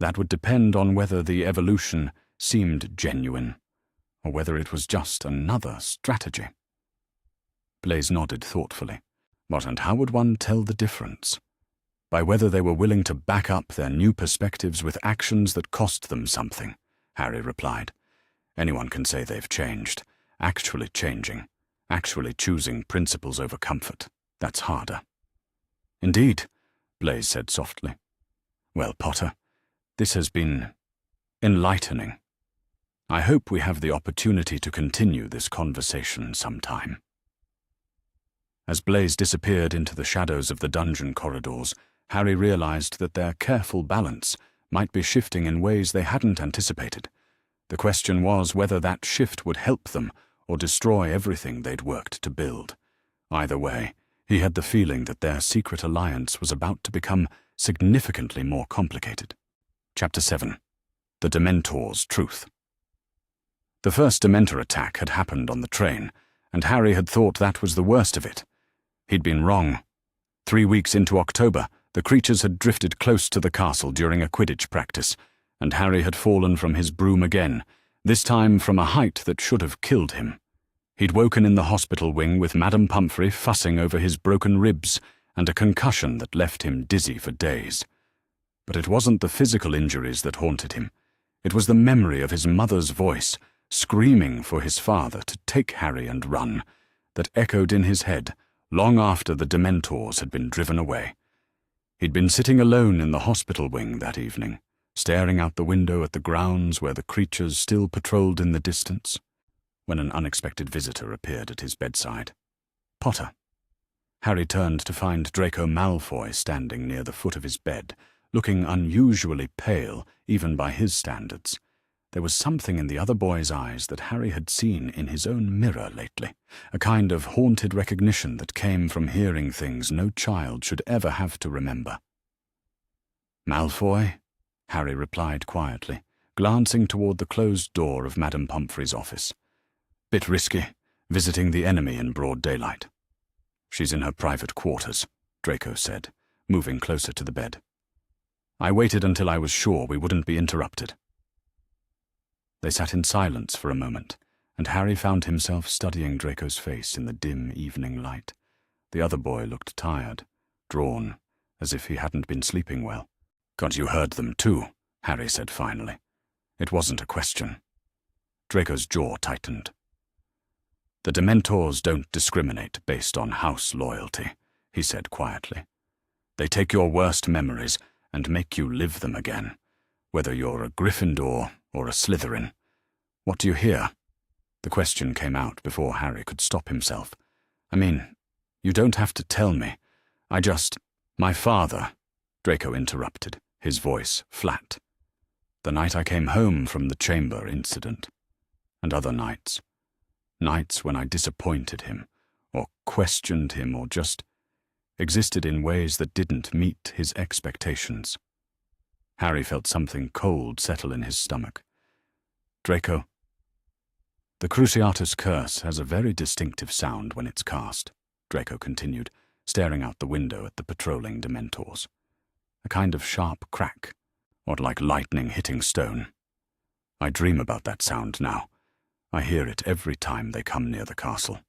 that would depend on whether the evolution seemed genuine, or whether it was just another strategy. Blaise nodded thoughtfully. What and how would one tell the difference? By whether they were willing to back up their new perspectives with actions that cost them something, Harry replied. Anyone can say they've changed. Actually changing, actually choosing principles over comfort, that's harder. Indeed, Blaise said softly. Well, Potter, this has been enlightening. I hope we have the opportunity to continue this conversation sometime. As Blaise disappeared into the shadows of the dungeon corridors, Harry realized that their careful balance might be shifting in ways they hadn't anticipated. The question was whether that shift would help them or destroy everything they'd worked to build. Either way, he had the feeling that their secret alliance was about to become significantly more complicated. Chapter 7. The Dementor's Truth. The first Dementor attack had happened on the train, and Harry had thought that was the worst of it. He'd been wrong. 3 weeks into October, the creatures had drifted close to the castle during a Quidditch practice, and Harry had fallen from his broom again, this time from a height that should have killed him. He'd woken in the hospital wing with Madame Pomfrey fussing over his broken ribs and a concussion that left him dizzy for days. But it wasn't the physical injuries that haunted him. It was the memory of his mother's voice, screaming for his father to take Harry and run, that echoed in his head long after the Dementors had been driven away. He'd been sitting alone in the hospital wing that evening, staring out the window at the grounds where the creatures still patrolled in the distance, when an unexpected visitor appeared at his bedside. Potter. Harry turned to find Draco Malfoy standing near the foot of his bed, looking unusually pale, even by his standards. There was something in the other boy's eyes that Harry had seen in his own mirror lately, a kind of haunted recognition that came from hearing things no child should ever have to remember. Malfoy? Harry replied quietly, glancing toward the closed door of Madame Pomfrey's office. Bit risky, visiting the enemy in broad daylight. She's in her private quarters, Draco said, moving closer to the bed. I waited until I was sure we wouldn't be interrupted. They sat in silence for a moment, and Harry found himself studying Draco's face in the dim evening light. The other boy looked tired, drawn, as if he hadn't been sleeping well. "God, you heard them too," Harry said finally. It wasn't a question. Draco's jaw tightened. "The Dementors don't discriminate based on house loyalty," he said quietly. "They take your worst memories and make you live them again, whether you're a Gryffindor or a Slytherin. What do you hear?" The question came out before Harry could stop himself. "I mean, you don't have to tell me. My father," Draco interrupted, his voice flat. "The night I came home from the chamber incident. And other nights. Nights when I disappointed him, or questioned him, or just existed in ways that didn't meet his expectations." Harry felt something cold settle in his stomach. "Draco, the Cruciatus Curse has a very distinctive sound when it's cast," Draco continued, staring out the window at the patrolling Dementors. "A kind of sharp crack, or like lightning hitting stone. I dream about that sound now. I hear it every time they come near the castle."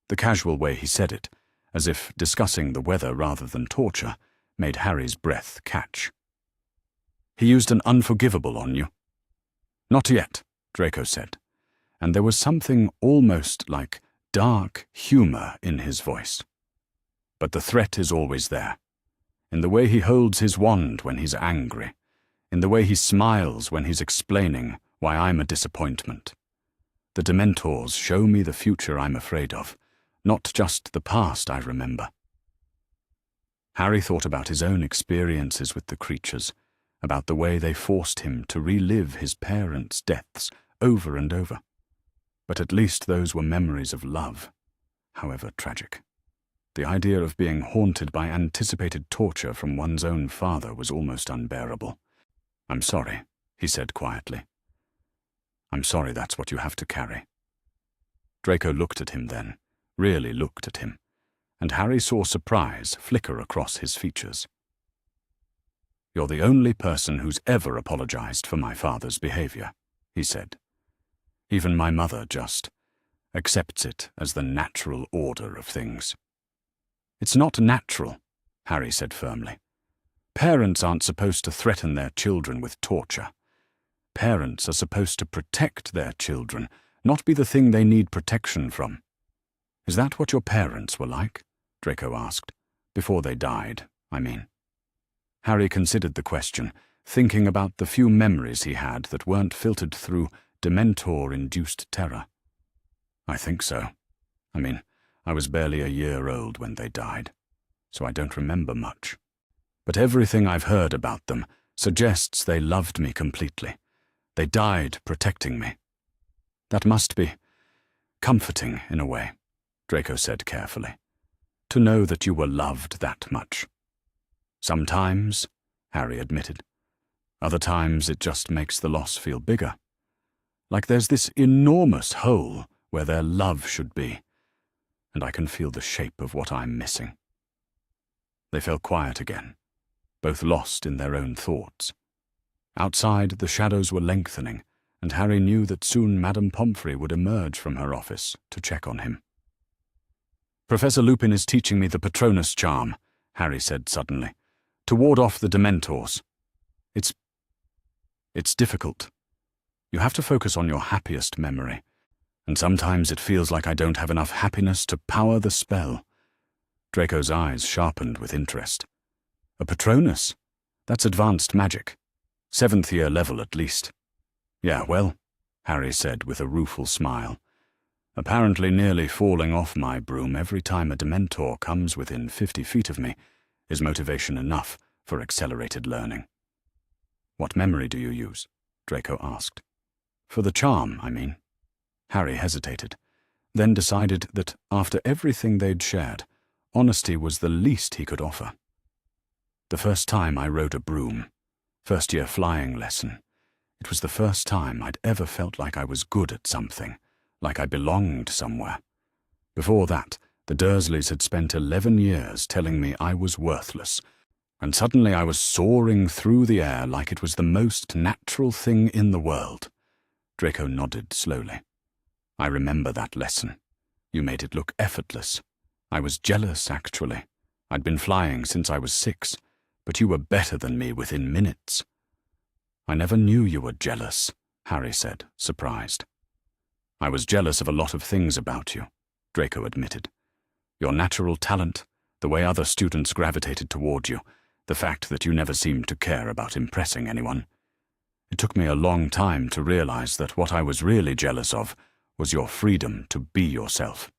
The casual way he said it, as if discussing the weather rather than torture, made Harry's breath catch. "He used an unforgivable on you?" "Not yet," Draco said, and there was something almost like dark humor in his voice. "But the threat is always there. In the way he holds his wand when he's angry, in the way he smiles when he's explaining why I'm a disappointment. The Dementors show me the future I'm afraid of, not just the past I remember. Harry thought about his own experiences with the creatures, about the way they forced him to relive his parents' deaths over and over. But at least those were memories of love, however tragic. The idea of being haunted by anticipated torture from one's own father was almost unbearable. "I'm sorry," he said quietly. "I'm sorry that's what you have to carry." Draco looked at him then, really looked at him, and Harry saw surprise flicker across his features. "You're the only person who's ever apologized for my father's behavior," he said. "Even my mother just accepts it as the natural order of things." "It's not natural," Harry said firmly. "Parents aren't supposed to threaten their children with torture. Parents are supposed to protect their children, not be the thing they need protection from." "Is that what your parents were like?" Draco asked. "Before they died, I mean." Harry considered the question, thinking about the few memories he had that weren't filtered through Dementor-induced terror. "I think so. I mean, I was barely a year old when they died, so I don't remember much. But everything I've heard about them suggests they loved me completely. They died protecting me. That must be comforting in a way," Draco said carefully, "to know that you were loved that much." "Sometimes," Harry admitted. "Other times it just makes the loss feel bigger. Like there's this enormous hole where their love should be, and I can feel the shape of what I'm missing." They fell quiet again, both lost in their own thoughts. Outside, the shadows were lengthening, and Harry knew that soon Madame Pomfrey would emerge from her office to check on him. "Professor Lupin is teaching me the Patronus charm," Harry said suddenly, "to ward off the Dementors. It's difficult. You have to focus on your happiest memory, and sometimes it feels like I don't have enough happiness to power the spell." Draco's eyes sharpened with interest. "A Patronus? That's advanced magic. 7th year level at least." "Yeah, well," Harry said with a rueful smile, "apparently nearly falling off my broom every time a Dementor comes within 50 feet of me is motivation enough for accelerated learning." "What memory do you use?" Draco asked. "For the charm, I mean." Harry hesitated, then decided that after everything they'd shared, honesty was the least he could offer. "The first time I rode a broom, first-year flying lesson, it was the first time I'd ever felt like I was good at something, like I belonged somewhere. Before that, the Dursleys had spent 11 years telling me I was worthless, and suddenly I was soaring through the air like it was the most natural thing in the world." Draco nodded slowly. "I remember that lesson. You made it look effortless. I was jealous, actually. I'd been flying since I was 6, but you were better than me within minutes." "I never knew you were jealous," Harry said, surprised. "I was jealous of a lot of things about you," Draco admitted. "Your natural talent, the way other students gravitated toward you, the fact that you never seemed to care about impressing anyone. It took me a long time to realize that what I was really jealous of was your freedom to be yourself."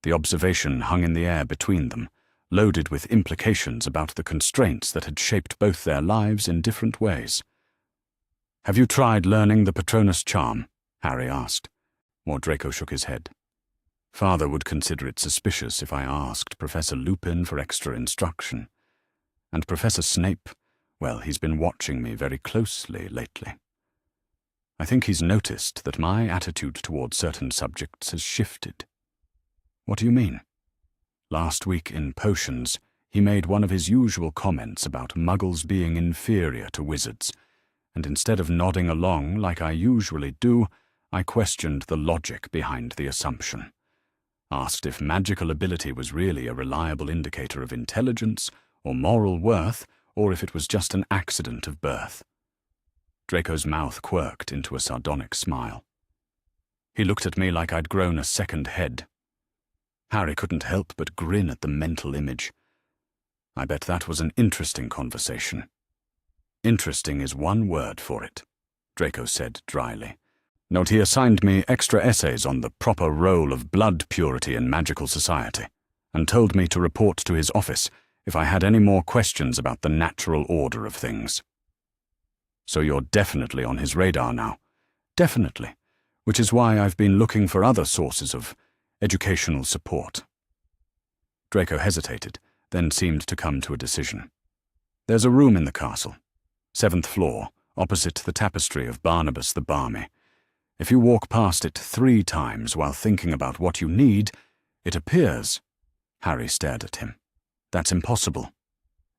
The observation hung in the air between them, loaded with implications about the constraints that had shaped both their lives in different ways. "Have you tried learning the Patronus charm?" Harry asked. Draco shook his head. "Father would consider it suspicious if I asked Professor Lupin for extra instruction. And Professor Snape, well, he's been watching me very closely lately. I think he's noticed that my attitude toward certain subjects has shifted." "What do you mean?" "Last week in Potions, he made one of his usual comments about Muggles being inferior to wizards, and instead of nodding along like I usually do, I questioned the logic behind the assumption. Asked if magical ability was really a reliable indicator of intelligence or moral worth, or if it was just an accident of birth." Draco's mouth quirked into a sardonic smile. He looked at me like I'd grown a second head. Harry couldn't help but grin at the mental image. "I bet that was an interesting conversation." "Interesting is one word for it," Draco said dryly. Note he assigned me extra essays on the proper role of blood purity in magical society, and told me to report to his office if I had any more questions about the natural order of things. So you're definitely on his radar now. Definitely. Which is why I've been looking for other sources of educational support. Draco hesitated, then seemed to come to a decision. There's a room in the castle, 7th floor, opposite the tapestry of Barnabas the Balmy. If you walk past it 3 times while thinking about what you need, it appears. Harry stared at him. That's impossible.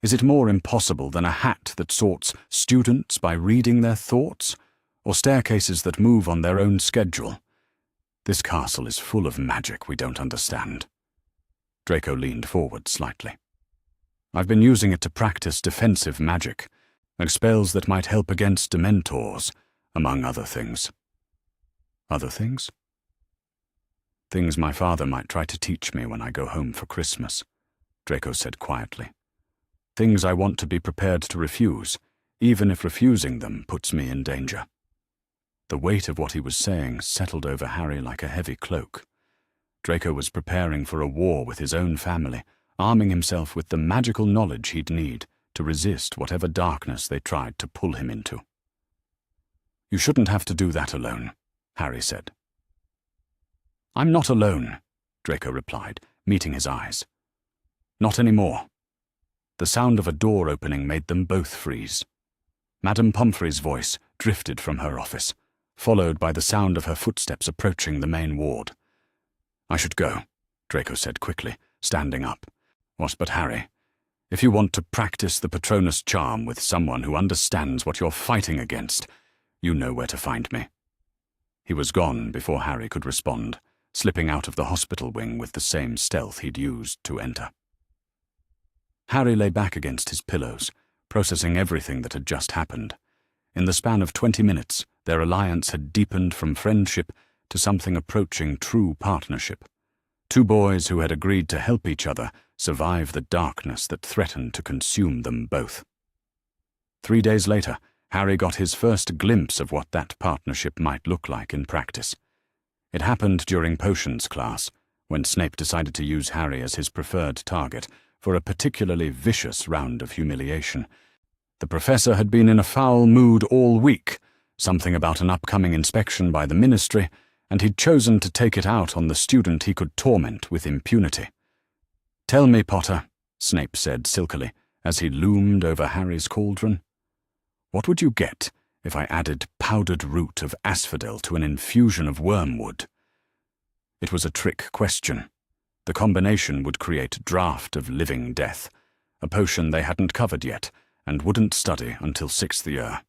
Is it more impossible than a hat that sorts students by reading their thoughts, or staircases that move on their own schedule? This castle is full of magic we don't understand. Draco leaned forward slightly. I've been using it to practice defensive magic, and spells that might help against dementors, among other things. Other things? Things my father might try to teach me when I go home for Christmas, Draco said quietly. Things I want to be prepared to refuse, even if refusing them puts me in danger. The weight of what he was saying settled over Harry like a heavy cloak. Draco was preparing for a war with his own family, arming himself with the magical knowledge he'd need to resist whatever darkness they tried to pull him into. You shouldn't have to do that alone, Harry said. I'm not alone, Draco replied, meeting his eyes. Not anymore. The sound of a door opening made them both freeze. Madame Pomfrey's voice drifted from her office, followed by the sound of her footsteps approaching the main ward. I should go, Draco said quickly, standing up. What but Harry? If you want to practice the Patronus charm with someone who understands what you're fighting against, you know where to find me. He was gone before Harry could respond, slipping out of the hospital wing with the same stealth he'd used to enter. Harry lay back against his pillows, processing everything that had just happened. In the span of 20 minutes, their alliance had deepened from friendship to something approaching true partnership. 2 boys who had agreed to help each other survive the darkness that threatened to consume them both. 3 days later, Harry got his first glimpse of what that partnership might look like in practice. It happened during potions class, when Snape decided to use Harry as his preferred target for a particularly vicious round of humiliation. The professor had been in a foul mood all week, something about an upcoming inspection by the ministry, and he'd chosen to take it out on the student he could torment with impunity. Tell me, Potter, Snape said silkily, as he loomed over Harry's cauldron. What would you get if I added powdered root of asphodel to an infusion of wormwood? It was a trick question. The combination would create draught of living death, a potion they hadn't covered yet, and wouldn't study until 6th year.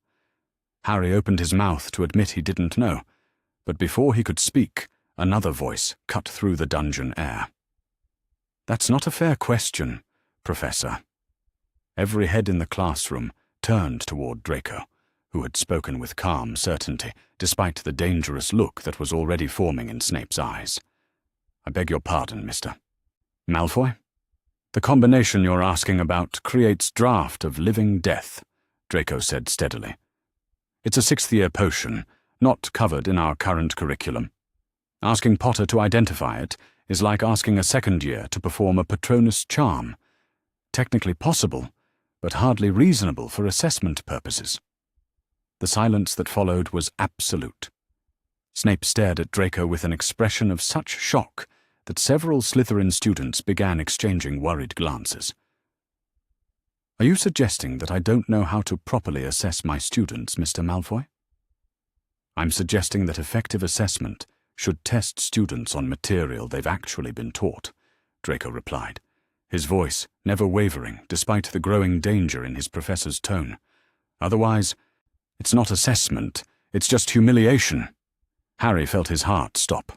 Harry opened his mouth to admit he didn't know, but before he could speak, another voice cut through the dungeon air. That's not a fair question, Professor. Every head in the classroom turned toward Draco, who had spoken with calm certainty, despite the dangerous look that was already forming in Snape's eyes. I beg your pardon, Mr. Malfoy? The combination you're asking about creates draught of living death, Draco said steadily. It's a 6th year potion, not covered in our current curriculum. Asking Potter to identify it is like asking a 2nd year to perform a Patronus charm. Technically possible, but hardly reasonable for assessment purposes. The silence that followed was absolute. Snape stared at Draco with an expression of such shock that several Slytherin students began exchanging worried glances. Are you suggesting that I don't know how to properly assess my students, Mr. Malfoy? I'm suggesting that effective assessment should test students on material they've actually been taught, Draco replied, his voice never wavering despite the growing danger in his professor's tone. Otherwise, it's not assessment, it's just humiliation. Harry felt his heart stop.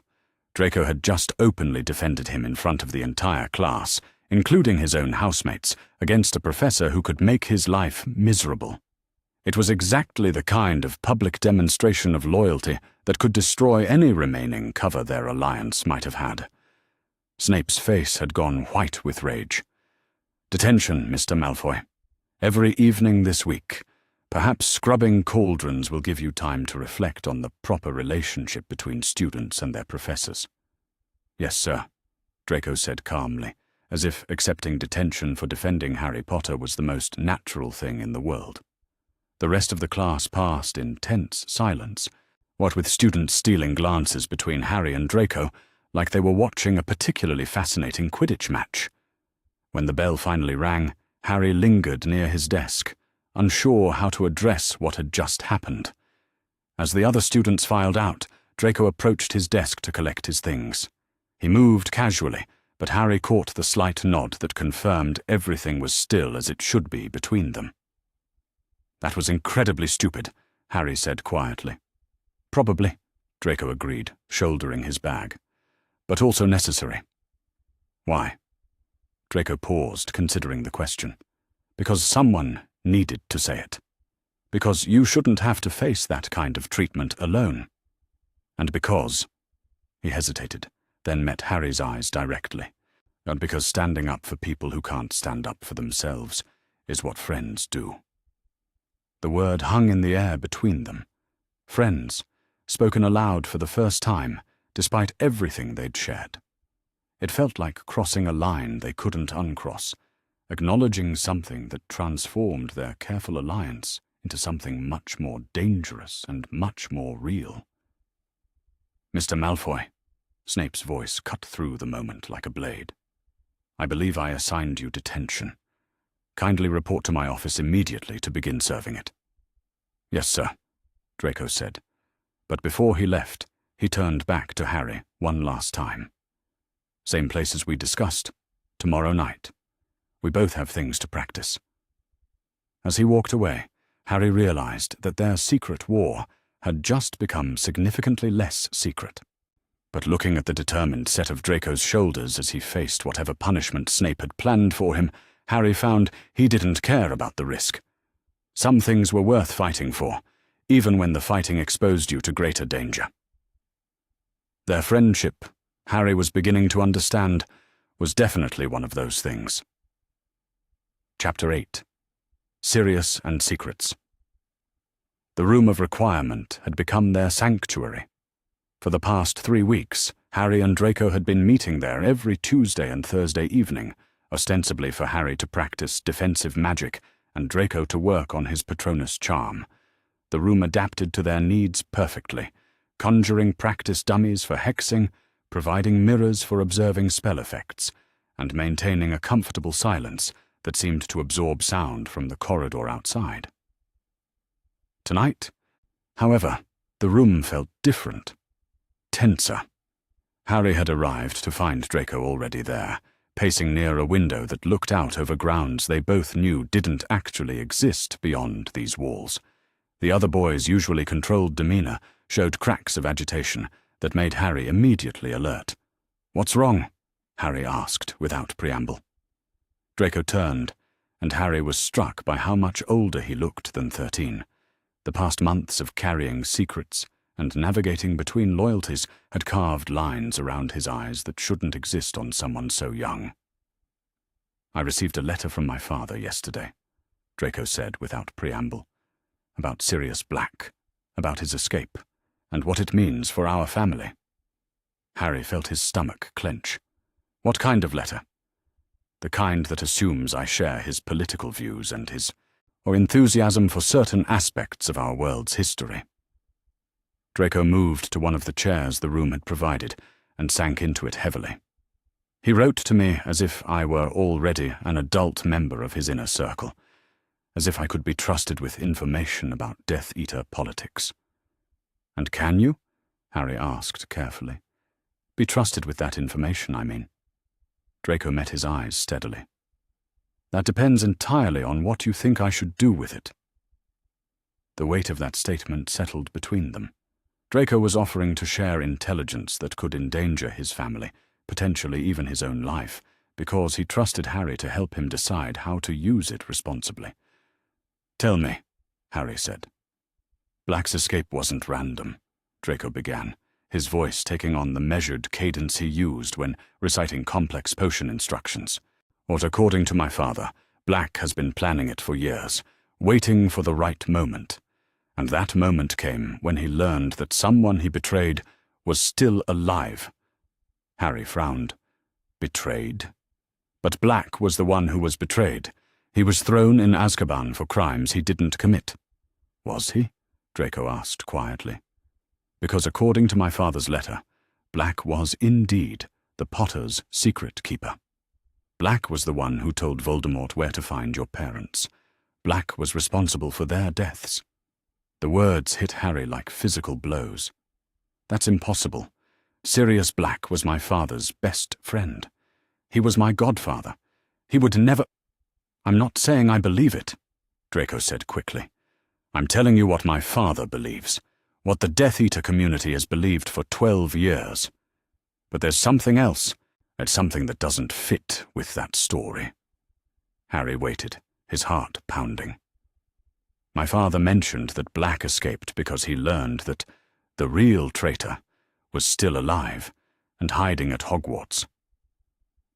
Draco had just openly defended him in front of the entire class, including his own housemates, against a professor who could make his life miserable. It was exactly the kind of public demonstration of loyalty that could destroy any remaining cover their alliance might have had. Snape's face had gone white with rage. Detention, Mr. Malfoy. Every evening this week. Perhaps scrubbing cauldrons will give you time to reflect on the proper relationship between students and their professors." "Yes, sir," Draco said calmly, as if accepting detention for defending Harry Potter was the most natural thing in the world. The rest of the class passed in tense silence, what with students stealing glances between Harry and Draco, like they were watching a particularly fascinating Quidditch match. When the bell finally rang, Harry lingered near his desk, unsure how to address what had just happened. As the other students filed out, Draco approached his desk to collect his things. He moved casually, but Harry caught the slight nod that confirmed everything was still as it should be between them. "That was incredibly stupid," Harry said quietly. "Probably," Draco agreed, shouldering his bag. "But also necessary." "Why?" Draco paused, considering the question. "Because someone needed to say it. Because you shouldn't have to face that kind of treatment alone. And because—" he hesitated, then met Harry's eyes directly. "And because standing up for people who can't stand up for themselves is what friends do." The word hung in the air between them. Friends, spoken aloud for the first time, despite everything they'd shared. It felt like crossing a line they couldn't uncross, acknowledging something that transformed their careful alliance into something much more dangerous and much more real. "Mr. Malfoy," Snape's voice cut through the moment like a blade. "I believe I assigned you detention. Kindly report to my office immediately to begin serving it." "Yes, sir," Draco said. But before he left, he turned back to Harry one last time. "Same place as we discussed, tomorrow night. We both have things to practice." As he walked away, Harry realized that their secret war had just become significantly less secret. But looking at the determined set of Draco's shoulders as he faced whatever punishment Snape had planned for him, Harry found he didn't care about the risk. Some things were worth fighting for, even when the fighting exposed you to greater danger. Their friendship, Harry was beginning to understand, was definitely one of those things. Chapter 8. Sirius and Secrets. The Room of Requirement had become their sanctuary. For the past 3 weeks, Harry and Draco had been meeting there every Tuesday and Thursday evening, ostensibly for Harry to practice defensive magic and Draco to work on his Patronus charm. The room adapted to their needs perfectly, conjuring practice dummies for hexing, providing mirrors for observing spell effects, and maintaining a comfortable silence that seemed to absorb sound from the corridor outside. Tonight, however, the room felt different, tenser. Harry had arrived to find Draco already there, pacing near a window that looked out over grounds they both knew didn't actually exist beyond these walls. The other boys' usually controlled demeanor showed cracks of agitation that made Harry immediately alert. "What's wrong?" Harry asked without preamble. Draco turned, and Harry was struck by how much older he looked than 13. The past months of carrying secrets and navigating between loyalties had carved lines around his eyes that shouldn't exist on someone so young. "I received a letter from my father yesterday," Draco said without preamble, "about Sirius Black, about his escape, and what it means for our family." Harry felt his stomach clench. "What kind of letter?" "The kind that assumes I share his political views and his enthusiasm for certain aspects of our world's history." Draco moved to one of the chairs the room had provided and sank into it heavily. "He wrote to me as if I were already an adult member of his inner circle, as if I could be trusted with information about Death Eater politics." "And can you?" Harry asked carefully. "Be trusted with that information, I mean." Draco met his eyes steadily. "That depends entirely on what you think I should do with it." The weight of that statement settled between them. Draco was offering to share intelligence that could endanger his family, potentially even his own life, because he trusted Harry to help him decide how to use it responsibly. "Tell me," Harry said. "Black's escape wasn't random," Draco began, his voice taking on the measured cadence he used when reciting complex potion instructions. "What, according to my father, Black has been planning it for years, waiting for the right moment. And that moment came when he learned that someone he betrayed was still alive. Harry frowned. Betrayed? But Black was the one who was betrayed. He was thrown in Azkaban for crimes he didn't commit. Was he? Draco asked quietly. Because according to my father's letter, Black was indeed the Potter's secret keeper. Black was the one who told Voldemort where to find your parents. Black was responsible for their deaths. The words hit Harry like physical blows. That's impossible. Sirius Black was my father's best friend. He was my godfather. He would never— I'm not saying I believe it, Draco said quickly. I'm telling you what my father believes, what the Death Eater community has believed for 12 years. But there's something else. It's something that doesn't fit with that story. Harry waited, his heart pounding. My father mentioned that Black escaped because he learned that the real traitor was still alive and hiding at Hogwarts.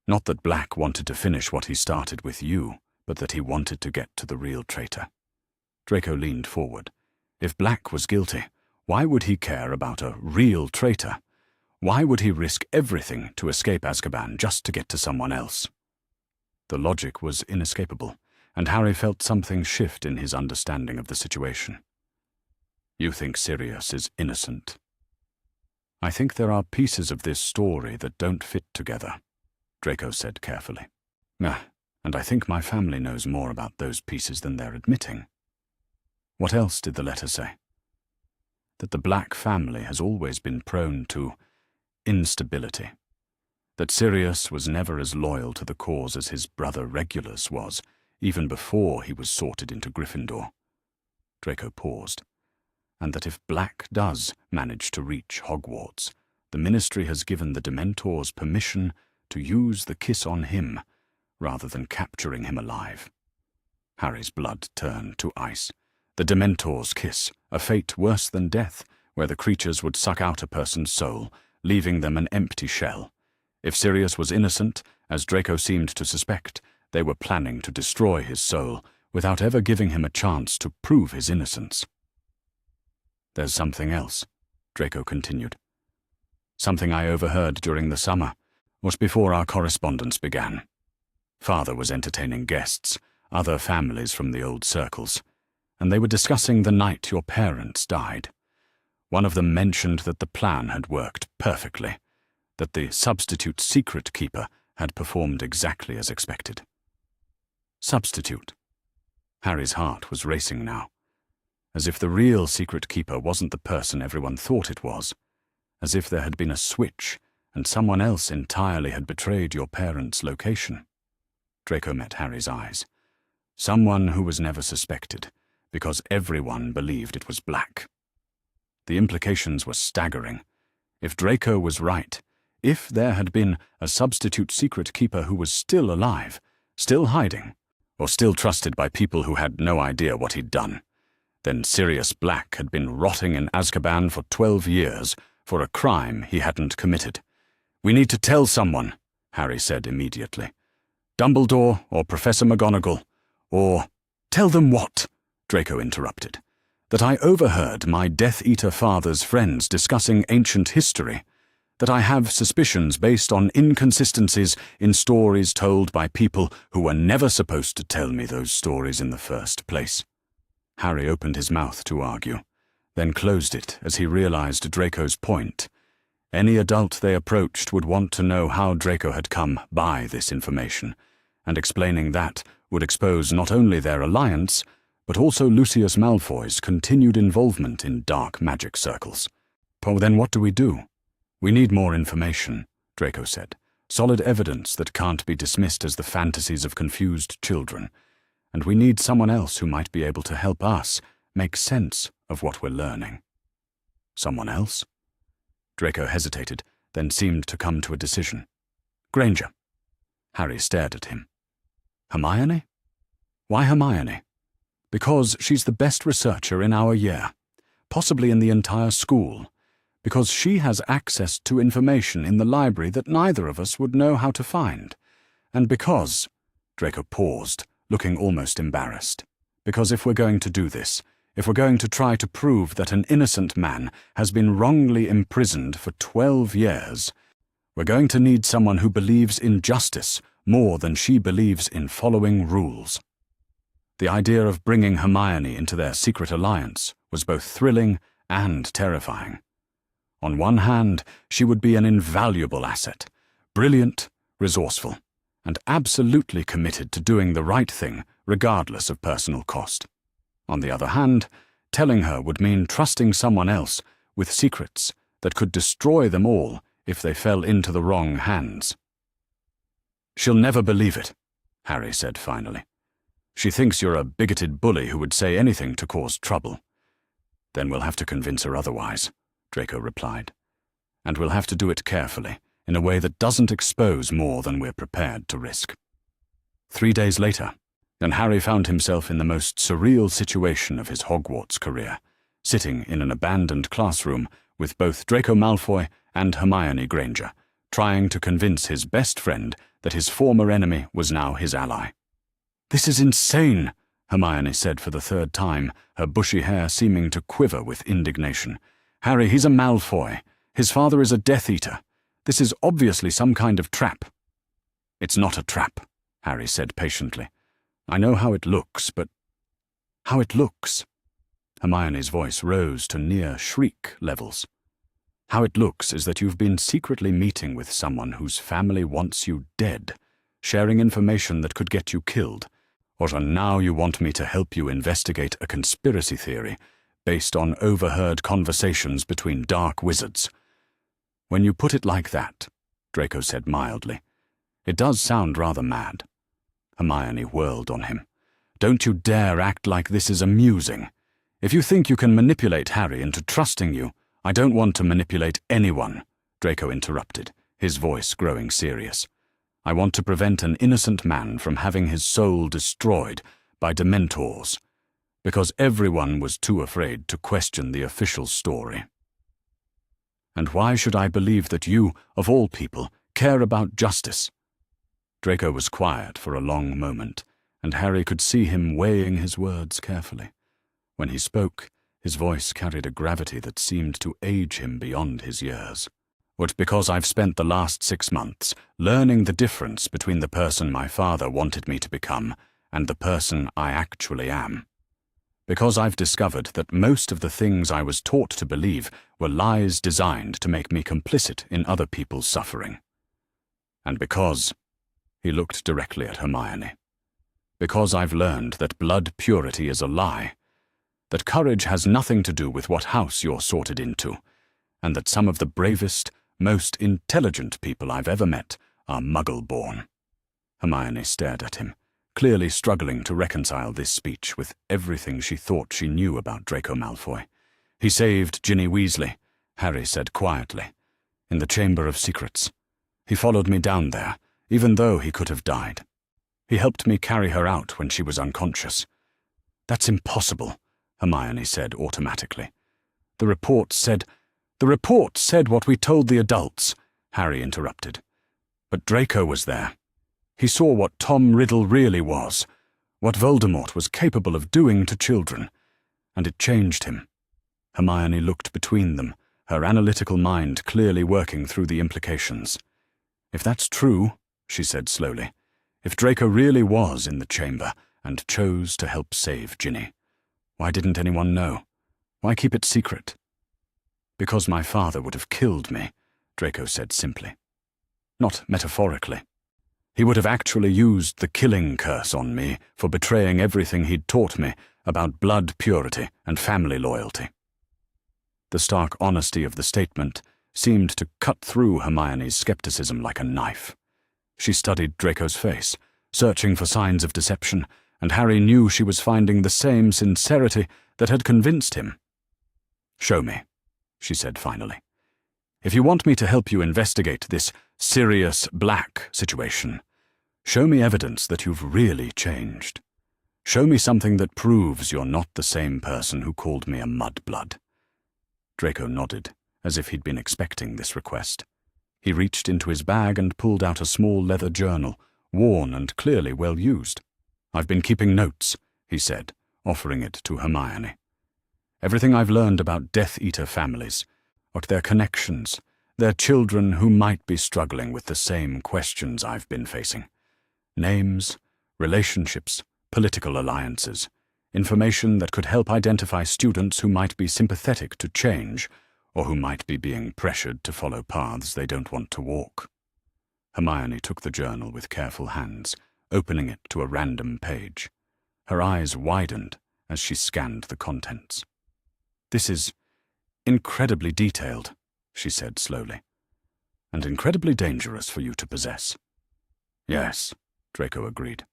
Not that Black wanted to finish what he started with you, but that he wanted to get to the real traitor. Draco leaned forward. If Black was guilty, why would he care about a real traitor? Why would he risk everything to escape Azkaban just to get to someone else? The logic was inescapable, and Harry felt something shift in his understanding of the situation. You think Sirius is innocent? I think there are pieces of this story that don't fit together, Draco said carefully. And I think my family knows more about those pieces than they're admitting. What else did the letter say? That the Black family has always been prone to instability. That Sirius was never as loyal to the cause as his brother Regulus was, even before he was sorted into Gryffindor. Draco paused. And that if Black does manage to reach Hogwarts, the Ministry has given the Dementors permission to use the kiss on him, rather than capturing him alive. Harry's blood turned to ice. The Dementor's kiss, a fate worse than death, where the creatures would suck out a person's soul, leaving them an empty shell. If Sirius was innocent, as Draco seemed to suspect, they were planning to destroy his soul without ever giving him a chance to prove his innocence. There's something else, Draco continued. Something I overheard during the summer, was before our correspondence began. Father was entertaining guests, other families from the old circles, and they were discussing the night your parents died. One of them mentioned that the plan had worked perfectly, that the substitute secret keeper had performed exactly as expected. Substitute. Harry's heart was racing now, as if the real secret keeper wasn't the person everyone thought it was, as if there had been a switch and someone else entirely had betrayed your parents' location. Draco met Harry's eyes. Someone who was never suspected, because everyone believed it was Black. The implications were staggering. If Draco was right, if there had been a substitute secret keeper who was still alive, still hiding, or still trusted by people who had no idea what he'd done, then Sirius Black had been rotting in Azkaban for 12 years for a crime he hadn't committed. We need to tell someone, Harry said immediately. Dumbledore or Professor McGonagall, or— Tell them what? Draco interrupted. That I overheard my Death Eater father's friends discussing ancient history, that I have suspicions based on inconsistencies in stories told by people who were never supposed to tell me those stories in the first place. Harry opened his mouth to argue, then closed it as he realized Draco's point. Any adult they approached would want to know how Draco had come by this information, and explaining that would expose not only their alliance, but also Lucius Malfoy's continued involvement in dark magic circles. Oh, then what do we do? We need more information, Draco said. Solid evidence that can't be dismissed as the fantasies of confused children. And we need someone else who might be able to help us make sense of what we're learning. Someone else? Draco hesitated, then seemed to come to a decision. Granger. Harry stared at him. Hermione? Why Hermione? Because she's the best researcher in our year, possibly in the entire school, because she has access to information in the library that neither of us would know how to find, and because— Draco paused, looking almost embarrassed. Because if we're going to do this, if we're going to try to prove that an innocent man has been wrongly imprisoned for 12 years, we're going to need someone who believes in justice more than she believes in following rules. The idea of bringing Hermione into their secret alliance was both thrilling and terrifying. On one hand, she would be an invaluable asset, brilliant, resourceful, and absolutely committed to doing the right thing regardless of personal cost. On the other hand, telling her would mean trusting someone else with secrets that could destroy them all if they fell into the wrong hands. "She'll never believe it," Harry said finally. "She thinks you're a bigoted bully who would say anything to cause trouble." "Then we'll have to convince her otherwise," Draco replied. "And we'll have to do it carefully, in a way that doesn't expose more than we're prepared to risk." 3 days later, and Harry found himself in the most surreal situation of his Hogwarts career, sitting in an abandoned classroom with both Draco Malfoy and Hermione Granger, trying to convince his best friend that his former enemy was now his ally. "This is insane," Hermione said for the 3rd time, her bushy hair seeming to quiver with indignation. "Harry, he's a Malfoy. His father is a Death Eater. This is obviously some kind of trap." "It's not a trap," Harry said patiently. "I know how it looks, but—" "How it looks?" Hermione's voice rose to near shriek levels. "How it looks is that you've been secretly meeting with someone whose family wants you dead, sharing information that could get you killed, or now you want me to help you investigate a conspiracy theory based on overheard conversations between dark wizards." "When you put it like that," Draco said mildly, "it does sound rather mad." Hermione whirled on him. "Don't you dare act like this is amusing. If you think you can manipulate Harry into trusting you—" "I don't want to manipulate anyone," Draco interrupted, his voice growing serious. "I want to prevent an innocent man from having his soul destroyed by Dementors, because everyone was too afraid to question the official story." "And why should I believe that you, of all people, care about justice?" Draco was quiet for a long moment, and Harry could see him weighing his words carefully. When he spoke, his voice carried a gravity that seemed to age him beyond his years. "But because I've spent the last 6 months learning the difference between the person my father wanted me to become and the person I actually am. Because I've discovered that most of the things I was taught to believe were lies designed to make me complicit in other people's suffering. And because—" he looked directly at Hermione. "Because I've learned that blood purity is a lie, that courage has nothing to do with what house you're sorted into, and that some of the bravest, most intelligent people I've ever met are Muggle-born." Hermione stared at him, clearly struggling to reconcile this speech with everything she thought she knew about Draco Malfoy. "He saved Ginny Weasley," Harry said quietly, "in the Chamber of Secrets. He followed me down there, even though he could have died. He helped me carry her out when she was unconscious." "That's impossible," Hermione said automatically. The report said what we told the adults," Harry interrupted. "But Draco was there. He saw what Tom Riddle really was, what Voldemort was capable of doing to children, and it changed him." Hermione looked between them, her analytical mind clearly working through the implications. "If that's true," she said slowly, "if Draco really was in the chamber and chose to help save Ginny, why didn't anyone know? Why keep it secret?" "Because my father would have killed me," Draco said simply. "Not metaphorically. He would have actually used the killing curse on me for betraying everything he'd taught me about blood purity and family loyalty." The stark honesty of the statement seemed to cut through Hermione's skepticism like a knife. She studied Draco's face, searching for signs of deception, and Harry knew she was finding the same sincerity that had convinced him. "Show me," she said finally. "If you want me to help you investigate this Sirius Black situation, show me evidence that you've really changed. Show me something that proves you're not the same person who called me a mudblood." Draco nodded, as if he'd been expecting this request. He reached into his bag and pulled out a small leather journal, worn and clearly well used. "I've been keeping notes," he said, offering it to Hermione. "Everything I've learned about Death Eater families, about their connections, their children who might be struggling with the same questions I've been facing. Names, relationships, political alliances, information that could help identify students who might be sympathetic to change or who might be being pressured to follow paths they don't want to walk." Hermione took the journal with careful hands, opening it to a random page. Her eyes widened as she scanned the contents. "This is incredibly detailed," she said slowly, "and incredibly dangerous for you to possess." "Yes," Draco agreed,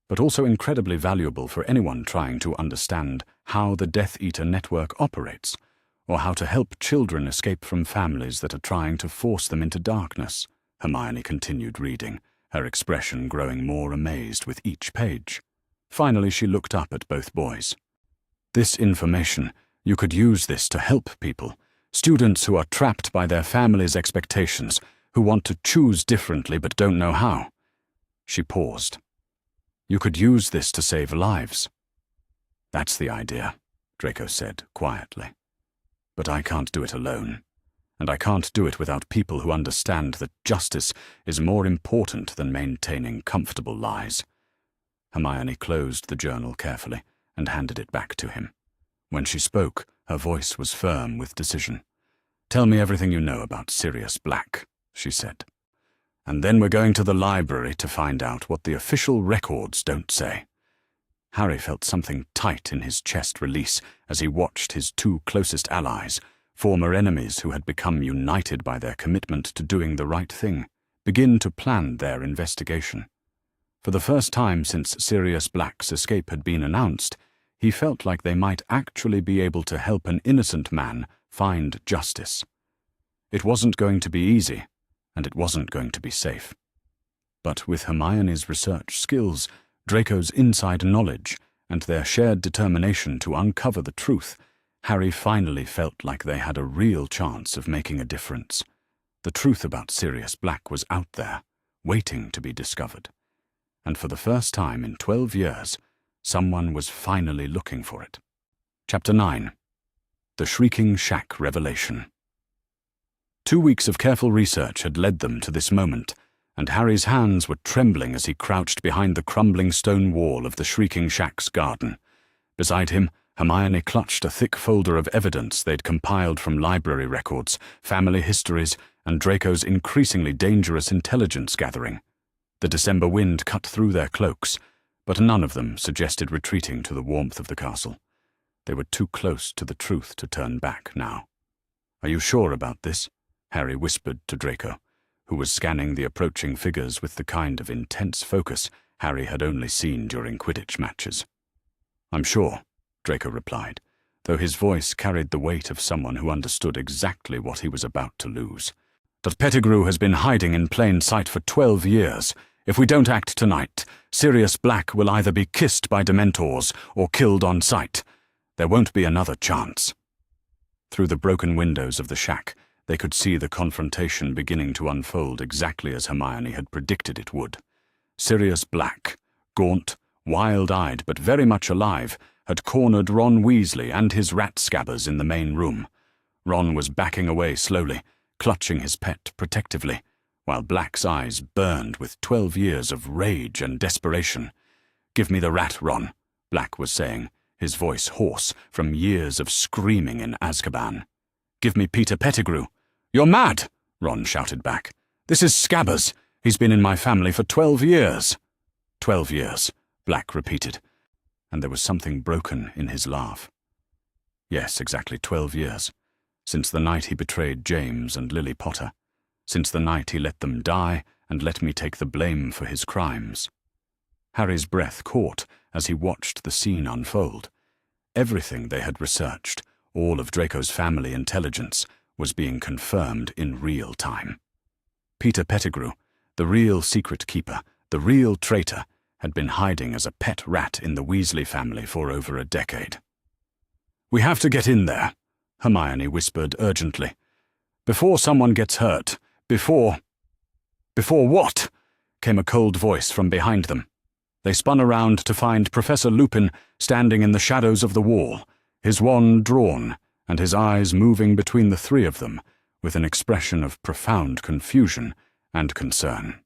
"but also incredibly valuable for anyone trying to understand how the Death Eater network operates, or how to help children escape from families that are trying to force them into darkness." Hermione continued reading, her expression growing more amazed with each page. Finally, she looked up at both boys. "This information, you could use this to help people, students who are trapped by their families' expectations, who want to choose differently but don't know how." She paused. "You could use this to save lives." "That's the idea," Draco said quietly. "But I can't do it alone. And I can't do it without people who understand that justice is more important than maintaining comfortable lies." Hermione closed the journal carefully and handed it back to him. When she spoke, her voice was firm with decision. "Tell me everything you know about Sirius Black," she said. "And then we're going to the library to find out what the official records don't say." Harry felt something tight in his chest release as he watched his two closest allies, former enemies who had become united by their commitment to doing the right thing, begin to plan their investigation. For the first time since Sirius Black's escape had been announced, he felt like they might actually be able to help an innocent man find justice. It wasn't going to be easy, and it wasn't going to be safe. But with Hermione's research skills, Draco's inside knowledge, and their shared determination to uncover the truth, Harry finally felt like they had a real chance of making a difference. The truth about Sirius Black was out there, waiting to be discovered. And for the first time in 12 years, someone was finally looking for it. Chapter 9. The Shrieking Shack Revelation. 2 weeks of careful research had led them to this moment, and Harry's hands were trembling as he crouched behind the crumbling stone wall of the Shrieking Shack's garden. Beside him, Hermione clutched a thick folder of evidence they'd compiled from library records, family histories, and Draco's increasingly dangerous intelligence gathering. The December wind cut through their cloaks, but none of them suggested retreating to the warmth of the castle. They were too close to the truth to turn back now. "Are you sure about this?" Harry whispered to Draco, who was scanning the approaching figures with the kind of intense focus Harry had only seen during Quidditch matches. "I'm sure," Draco replied, though his voice carried the weight of someone who understood exactly what he was about to lose. "That Pettigrew has been hiding in plain sight for 12 years. If we don't act tonight, Sirius Black will either be kissed by Dementors or killed on sight. There won't be another chance." Through the broken windows of the shack, they could see the confrontation beginning to unfold exactly as Hermione had predicted it would. Sirius Black, gaunt, wild-eyed but very much alive, had cornered Ron Weasley and his rat scabbers in the main room. Ron was backing away slowly, clutching his pet protectively, while Black's eyes burned with 12 years of rage and desperation. "Give me the rat, Ron," Black was saying, his voice hoarse from years of screaming in Azkaban. "Give me Peter Pettigrew." "You're mad," Ron shouted back. "This is Scabbers. He's been in my family for 12 years. 12 years, Black repeated, and there was something broken in his laugh. Yes, exactly 12 years, since the night he betrayed James and Lily Potter, since the night he let them die and let me take the blame for his crimes. Harry's breath caught as he watched the scene unfold. Everything they had researched, all of Draco's family intelligence, was being confirmed in real time. Peter Pettigrew, the real secret keeper, the real traitor, had been hiding as a pet rat in the Weasley family for over a decade. "We have to get in there," Hermione whispered urgently. "Before someone gets hurt. Before what?" came a cold voice from behind them. They spun around to find Professor Lupin standing in the shadows of the wall, his wand drawn and his eyes moving between the three of them with an expression of profound confusion and concern.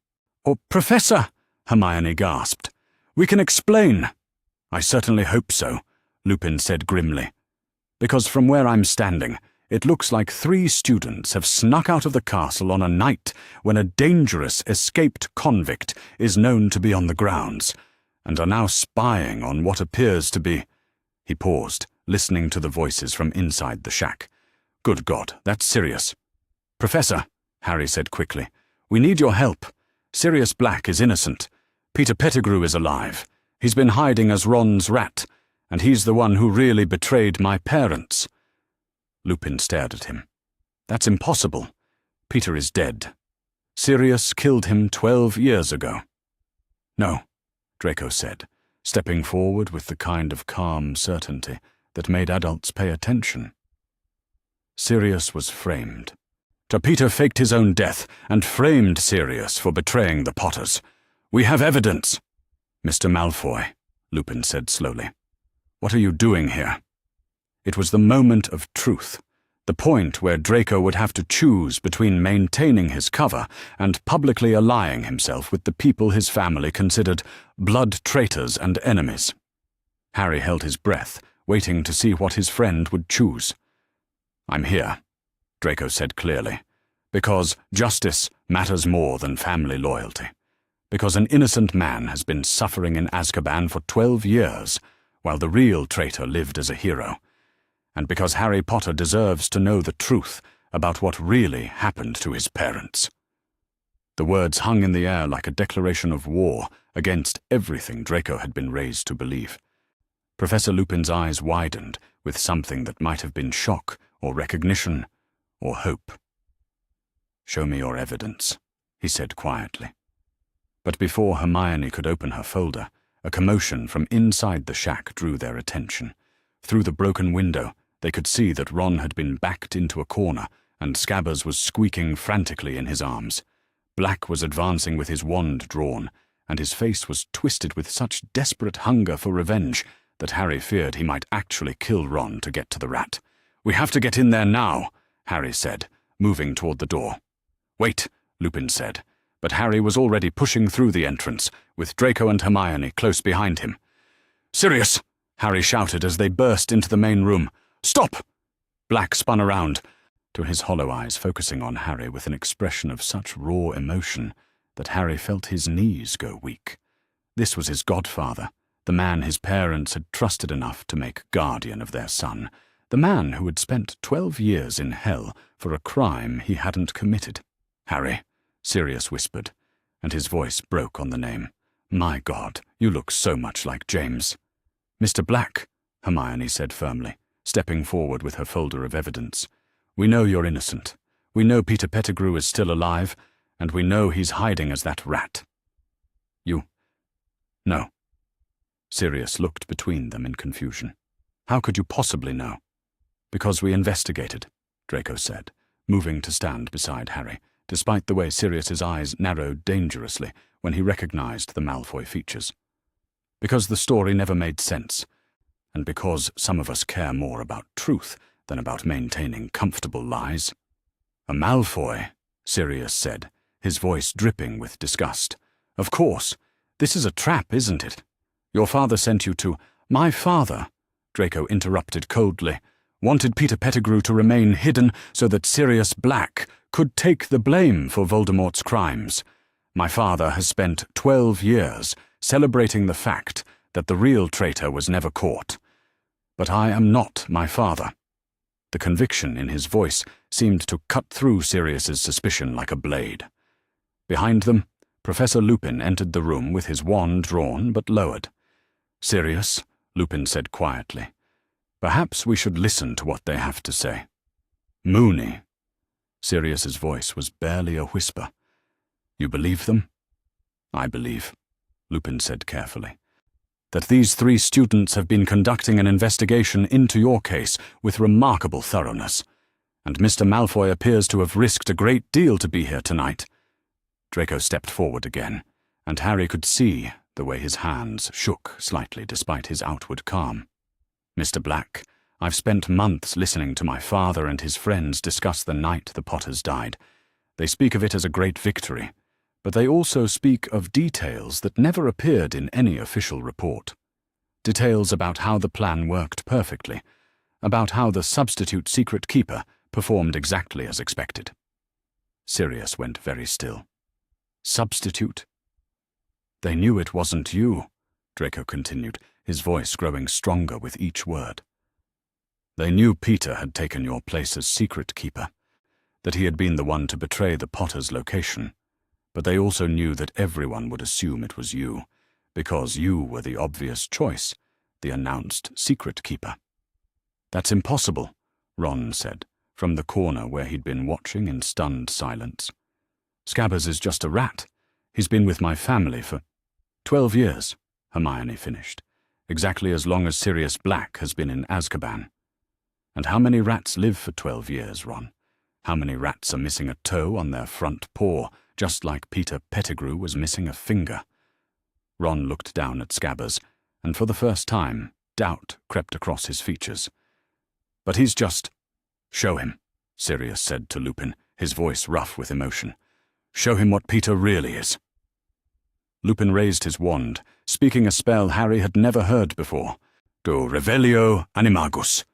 "Oh, Professor!" Hermione gasped. "We can explain." "I certainly hope so," Lupin said grimly. "Because from where I'm standing, it looks like 3 students have snuck out of the castle on a night when a dangerous escaped convict is known to be on the grounds, and are now spying on what appears to be—" He paused, listening to the voices from inside the shack. "Good God, that's Sirius." "Professor," Harry said quickly, "we need your help. Sirius Black is innocent. Peter Pettigrew is alive. He's been hiding as Ron's rat, and he's the one who really betrayed my parents." Lupin stared at him. "That's impossible. Peter is dead. Sirius killed him 12 years ago." "No," Draco said, stepping forward with the kind of calm certainty that made adults pay attention. "Sirius was framed. Peter faked his own death and framed Sirius for betraying the Potters. We have evidence." "Mr. Malfoy," Lupin said slowly, "what are you doing here?" It was the moment of truth, the point where Draco would have to choose between maintaining his cover and publicly allying himself with the people his family considered blood traitors and enemies. Harry held his breath, waiting to see what his friend would choose. "I'm here," Draco said clearly, "because justice matters more than family loyalty. Because an innocent man has been suffering in Azkaban for 12 years, while the real traitor lived as a hero. And because Harry Potter deserves to know the truth about what really happened to his parents." The words hung in the air like a declaration of war against everything Draco had been raised to believe. Professor Lupin's eyes widened with something that might have been shock or recognition or hope. "Show me your evidence," he said quietly. But before Hermione could open her folder, a commotion from inside the shack drew their attention. Through the broken window, they could see that Ron had been backed into a corner, and Scabbers was squeaking frantically in his arms. Black was advancing with his wand drawn, and his face was twisted with such desperate hunger for revenge that Harry feared he might actually kill Ron to get to the rat. "We have to get in there now," Harry said, moving toward the door. "Wait," Lupin said, but Harry was already pushing through the entrance, with Draco and Hermione close behind him. "Sirius!" Harry shouted as they burst into the main room. "Stop!" Black spun around, to his hollow eyes focusing on Harry with an expression of such raw emotion that Harry felt his knees go weak. This was his godfather, the man his parents had trusted enough to make guardian of their son, the man who had spent 12 years in hell for a crime he hadn't committed. "Harry," Sirius whispered, and his voice broke on the name. "My God, you look so much like James." "Mr. Black," Hermione said firmly, stepping forward with her folder of evidence. "We know you're innocent. We know Peter Pettigrew is still alive, and we know he's hiding as that rat." "You... no." Sirius looked between them in confusion. "How could you possibly know?" "Because we investigated," Draco said, moving to stand beside Harry, despite the way Sirius's eyes narrowed dangerously when he recognized the Malfoy features. "Because the story never made sense, and because some of us care more about truth than about maintaining comfortable lies." "A Malfoy," Sirius said, his voice dripping with disgust. "Of course. This is a trap, isn't it? Your father sent you to—" "My father," Draco interrupted coldly, "wanted Peter Pettigrew to remain hidden so that Sirius Black could take the blame for Voldemort's crimes. My father has spent 12 years celebrating the fact that the real traitor was never caught. But I am not my father." The conviction in his voice seemed to cut through Sirius's suspicion like a blade. Behind them, Professor Lupin entered the room with his wand drawn but lowered. "Sirius," Lupin said quietly, "perhaps we should listen to what they have to say." "Moony." Sirius's voice was barely a whisper. "You believe them?" "I believe," Lupin said carefully, "that these 3 students have been conducting an investigation into your case with remarkable thoroughness, and Mr. Malfoy appears to have risked a great deal to be here tonight." Draco stepped forward again, and Harry could see the way his hands shook slightly despite his outward calm. "Mr. Black, I've spent months listening to my father and his friends discuss the night the Potters died. They speak of it as a great victory, but they also speak of details that never appeared in any official report. Details about how the plan worked perfectly, about how the substitute secret keeper performed exactly as expected." Sirius went very still. "Substitute?" "They knew it wasn't you," Draco continued, his voice growing stronger with each word. "They knew Peter had taken your place as secret keeper, that he had been the one to betray the Potter's location, but they also knew that everyone would assume it was you, because you were the obvious choice, the announced secret keeper." "That's impossible," Ron said, from the corner where he'd been watching in stunned silence. "Scabbers is just a rat. He's been with my family for 12 years, Hermione finished, exactly as long as Sirius Black has been in Azkaban. "And how many rats live for 12 years, Ron? How many rats are missing a toe on their front paw, just like Peter Pettigrew was missing a finger?" Ron looked down at Scabbers, and for the first time, doubt crept across his features. "But he's just—" "Show him," Sirius said to Lupin, his voice rough with emotion. "Show him what Peter really is." Lupin raised his wand, speaking a spell Harry had never heard before. "Do revelio animagus."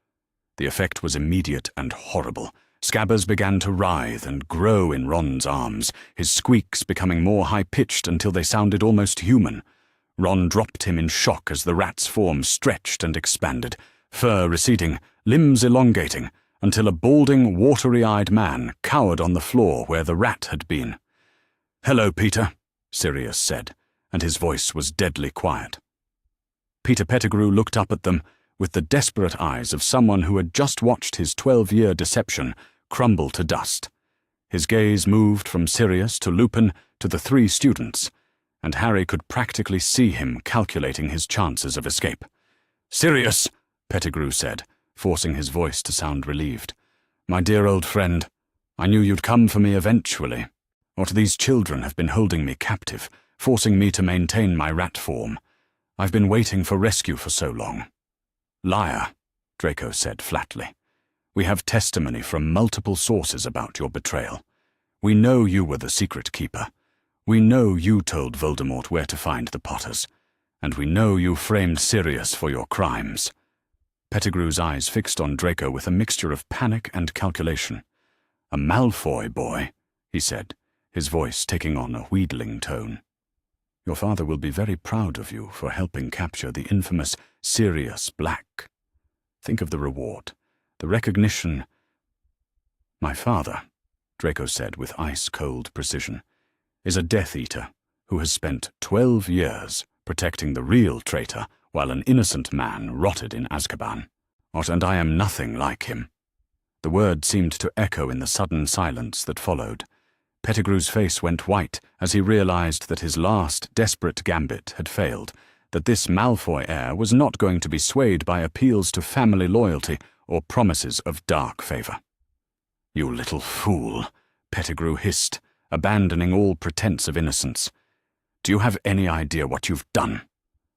The effect was immediate and horrible. Scabbers began to writhe and grow in Ron's arms, his squeaks becoming more high-pitched until they sounded almost human. Ron dropped him in shock as the rat's form stretched and expanded, fur receding, limbs elongating, until a balding, watery-eyed man cowered on the floor where the rat had been. "Hello, Peter," Sirius said, and his voice was deadly quiet. Peter Pettigrew looked up at them with the desperate eyes of someone who had just watched his 12-year deception crumble to dust. His gaze moved from Sirius to Lupin to the 3 students, and Harry could practically see him calculating his chances of escape. "Sirius," Pettigrew said, forcing his voice to sound relieved. "My dear old friend, I knew you'd come for me eventually. What these children have been holding me captive, forcing me to maintain my rat form. I've been waiting for rescue for so long." "Liar," Draco said flatly. "We have testimony from multiple sources about your betrayal. We know you were the secret keeper. We know you told Voldemort where to find the Potters. And we know you framed Sirius for your crimes." Pettigrew's eyes fixed on Draco with a mixture of panic and calculation. "A Malfoy boy," he said, his voice taking on a wheedling tone. "Your father will be very proud of you for helping capture the infamous Sirius Black. Think of the reward, the recognition." "My father," Draco said with ice-cold precision, "is a Death Eater who has spent 12 years protecting the real traitor while an innocent man rotted in Azkaban. And I am nothing like him." The word seemed to echo in the sudden silence that followed. Pettigrew's face went white as he realized that his last desperate gambit had failed, that this Malfoy heir was not going to be swayed by appeals to family loyalty or promises of dark favor. "You little fool," Pettigrew hissed, abandoning all pretense of innocence. "Do you have any idea what you've done?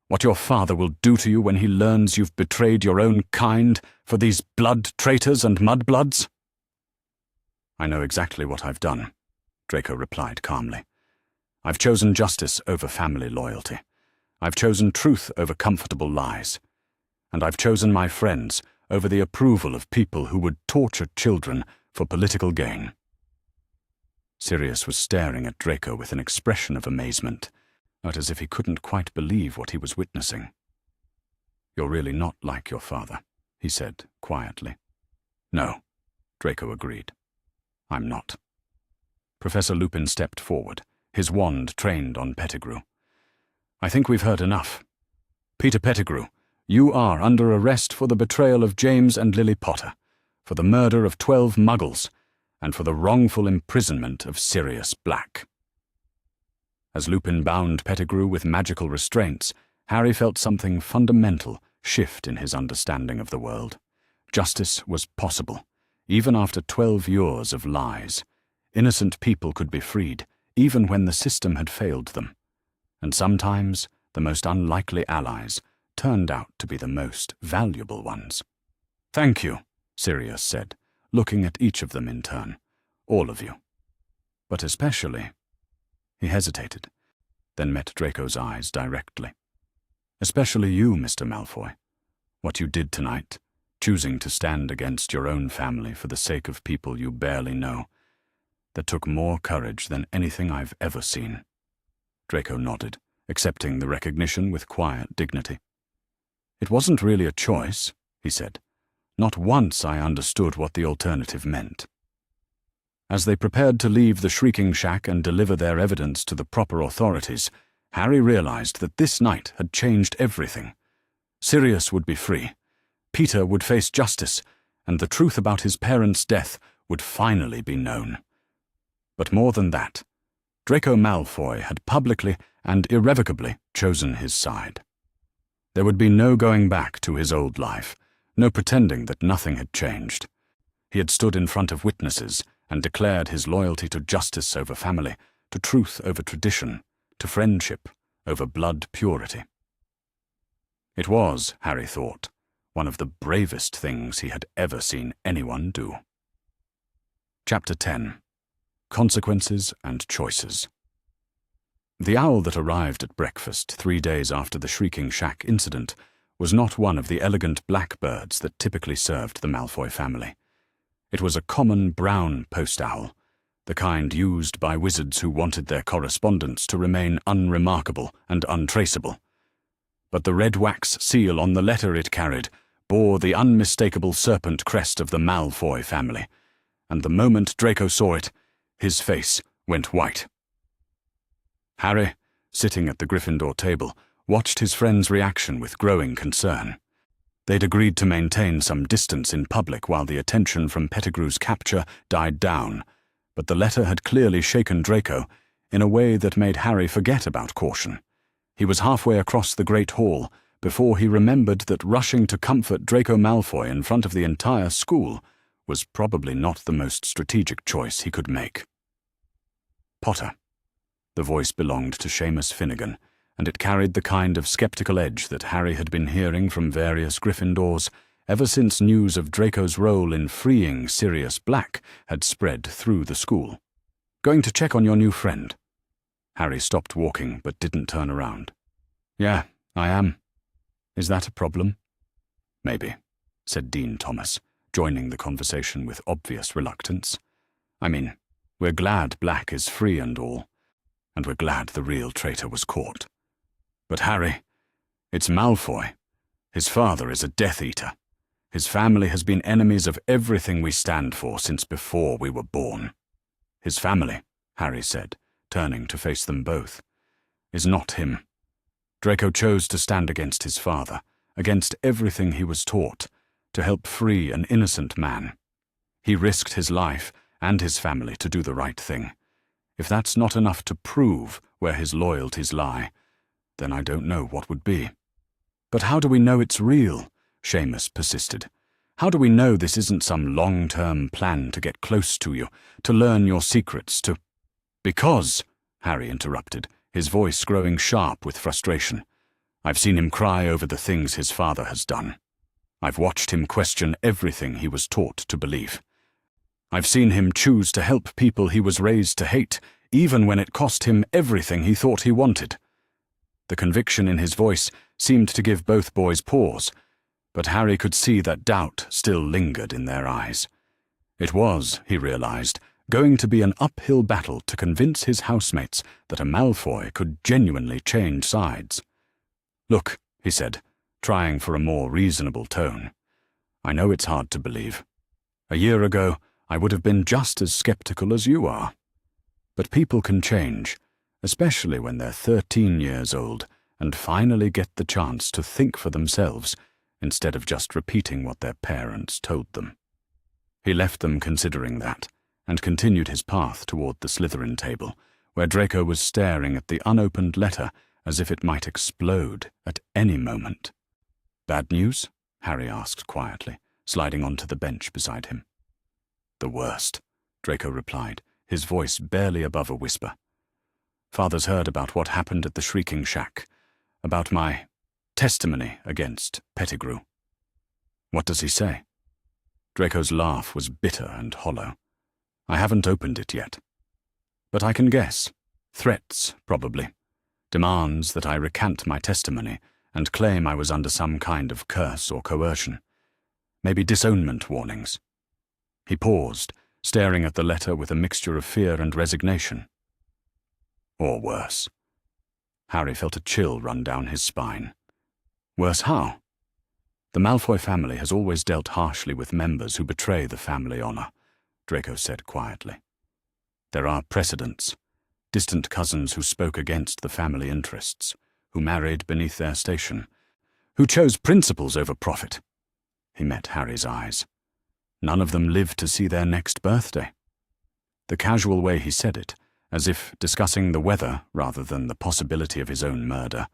What your father will do to you when he learns you've betrayed your own kind for these blood traitors and mudbloods?" "I know exactly what I've done," Draco replied calmly. "I've chosen justice over family loyalty. I've chosen truth over comfortable lies. And I've chosen my friends over the approval of people who would torture children for political gain." Sirius was staring at Draco with an expression of amazement, not as if he couldn't quite believe what he was witnessing. "You're really not like your father," he said quietly. "No," Draco agreed. "I'm not." Professor Lupin stepped forward, his wand trained on Pettigrew. "I think we've heard enough. Peter Pettigrew, you are under arrest for the betrayal of James and Lily Potter, for the murder of 12 Muggles, and for the wrongful imprisonment of Sirius Black." As Lupin bound Pettigrew with magical restraints, Harry felt something fundamental shift in his understanding of the world. Justice was possible, even after 12 years of lies. Innocent people could be freed, even when the system had failed them. And sometimes the most unlikely allies, turned out to be the most valuable ones. "Thank you," Sirius said, looking at each of them in turn. "All of you. But especially—" He hesitated, then met Draco's eyes directly. "Especially you, Mr. Malfoy. What you did tonight, choosing to stand against your own family for the sake of people you barely know, that took more courage than anything I've ever seen." Draco nodded, accepting the recognition with quiet dignity. "It wasn't really a choice," he said. "Not once I understood what the alternative meant." As they prepared to leave the Shrieking Shack and deliver their evidence to the proper authorities, Harry realized that this night had changed everything. Sirius would be free, Peter would face justice, and the truth about his parents' death would finally be known. But more than that, Draco Malfoy had publicly and irrevocably chosen his side. There would be no going back to his old life, no pretending that nothing had changed. He had stood in front of witnesses and declared his loyalty to justice over family, to truth over tradition, to friendship over blood purity. It was, Harry thought, one of the bravest things he had ever seen anyone do. Chapter 10. Consequences and Choices. The owl that arrived at breakfast 3 days after the Shrieking Shack incident was not one of the elegant blackbirds that typically served the Malfoy family. It was a common brown post owl, the kind used by wizards who wanted their correspondence to remain unremarkable and untraceable. But the red wax seal on the letter it carried bore the unmistakable serpent crest of the Malfoy family, and the moment Draco saw it, his face went white. Harry, sitting at the Gryffindor table, watched his friend's reaction with growing concern. They'd agreed to maintain some distance in public while the attention from Pettigrew's capture died down, but the letter had clearly shaken Draco in a way that made Harry forget about caution. He was halfway across the Great Hall before he remembered that rushing to comfort Draco Malfoy in front of the entire school was probably not the most strategic choice he could make. Potter. The voice belonged to Seamus Finnegan, and it carried the kind of skeptical edge that Harry had been hearing from various Gryffindors ever since news of Draco's role in freeing Sirius Black had spread through the school. "Going to check on your new friend?" Harry stopped walking but didn't turn around. "Yeah, I am. Is that a problem?" "Maybe," said Dean Thomas, joining the conversation with obvious reluctance. "I mean, we're glad Black is free and all, and we're glad the real traitor was caught. But Harry, it's Malfoy. His father is a Death Eater. His family has been enemies of everything we stand for since before we were born. His family," Harry said, turning to face them both, "is not him. Draco chose to stand against his father, against everything he was taught, to help free an innocent man. He risked his life and his family to do the right thing. If that's not enough to prove where his loyalties lie, then I don't know what would be." "But how do we know it's real?" Seamus persisted. "How do we know this isn't some long-term plan to get close to you, to learn your secrets, to—" "Because," Harry interrupted, his voice growing sharp with frustration, "I've seen him cry over the things his father has done. I've watched him question everything he was taught to believe. I've seen him choose to help people he was raised to hate, even when it cost him everything he thought he wanted." The conviction in his voice seemed to give both boys pause, but Harry could see that doubt still lingered in their eyes. It was, he realized, going to be an uphill battle to convince his housemates that a Malfoy could genuinely change sides. "Look," he said, trying for a more reasonable tone, "I know it's hard to believe. A year ago, I would have been just as skeptical as you are. But people can change, especially when they're 13 years old and finally get the chance to think for themselves instead of just repeating what their parents told them." He left them considering that, and continued his path toward the Slytherin table, where Draco was staring at the unopened letter as if it might explode at any moment. "Bad news?" Harry asked quietly, sliding onto the bench beside him. "The worst," Draco replied, his voice barely above a whisper. "Father's heard about what happened at the Shrieking Shack. about my testimony against Pettigrew." "What does he say?" Draco's laugh was bitter and hollow. "I haven't opened it yet. But I can guess. Threats, probably. Demands that I recant my testimony and claim I was under some kind of curse or coercion. Maybe disownment warnings." He paused, staring at the letter with a mixture of fear and resignation. Or worse. Harry felt a chill run down his spine. Worse how? "The Malfoy family has always dealt harshly with members who betray the family honor," Draco said quietly. "There are precedents. Distant cousins who spoke against the family interests, who married beneath their station, who chose principles over profit." He met Harry's eyes. "None of them lived to see their next birthday." The casual way he said it, as if discussing the weather rather than the possibility of his own murder,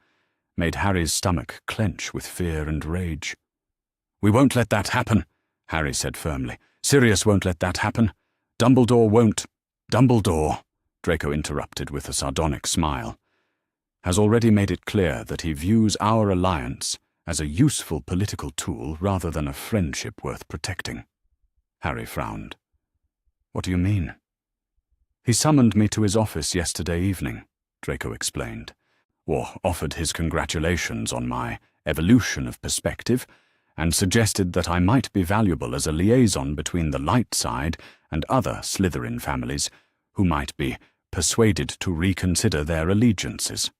made Harry's stomach clench with fear and rage. "We won't let that happen," Harry said firmly. "Sirius won't let that happen. Dumbledore won't." "Dumbledore," Draco interrupted with a sardonic smile, "has already made it clear that he views our alliance as a useful political tool rather than a friendship worth protecting." Harry frowned. "What do you mean?" "He summoned me to his office yesterday evening," Draco explained, "or offered his congratulations on my evolution of perspective, and suggested that I might be valuable as a liaison between the light side and other Slytherin families who might be persuaded to reconsider their allegiances."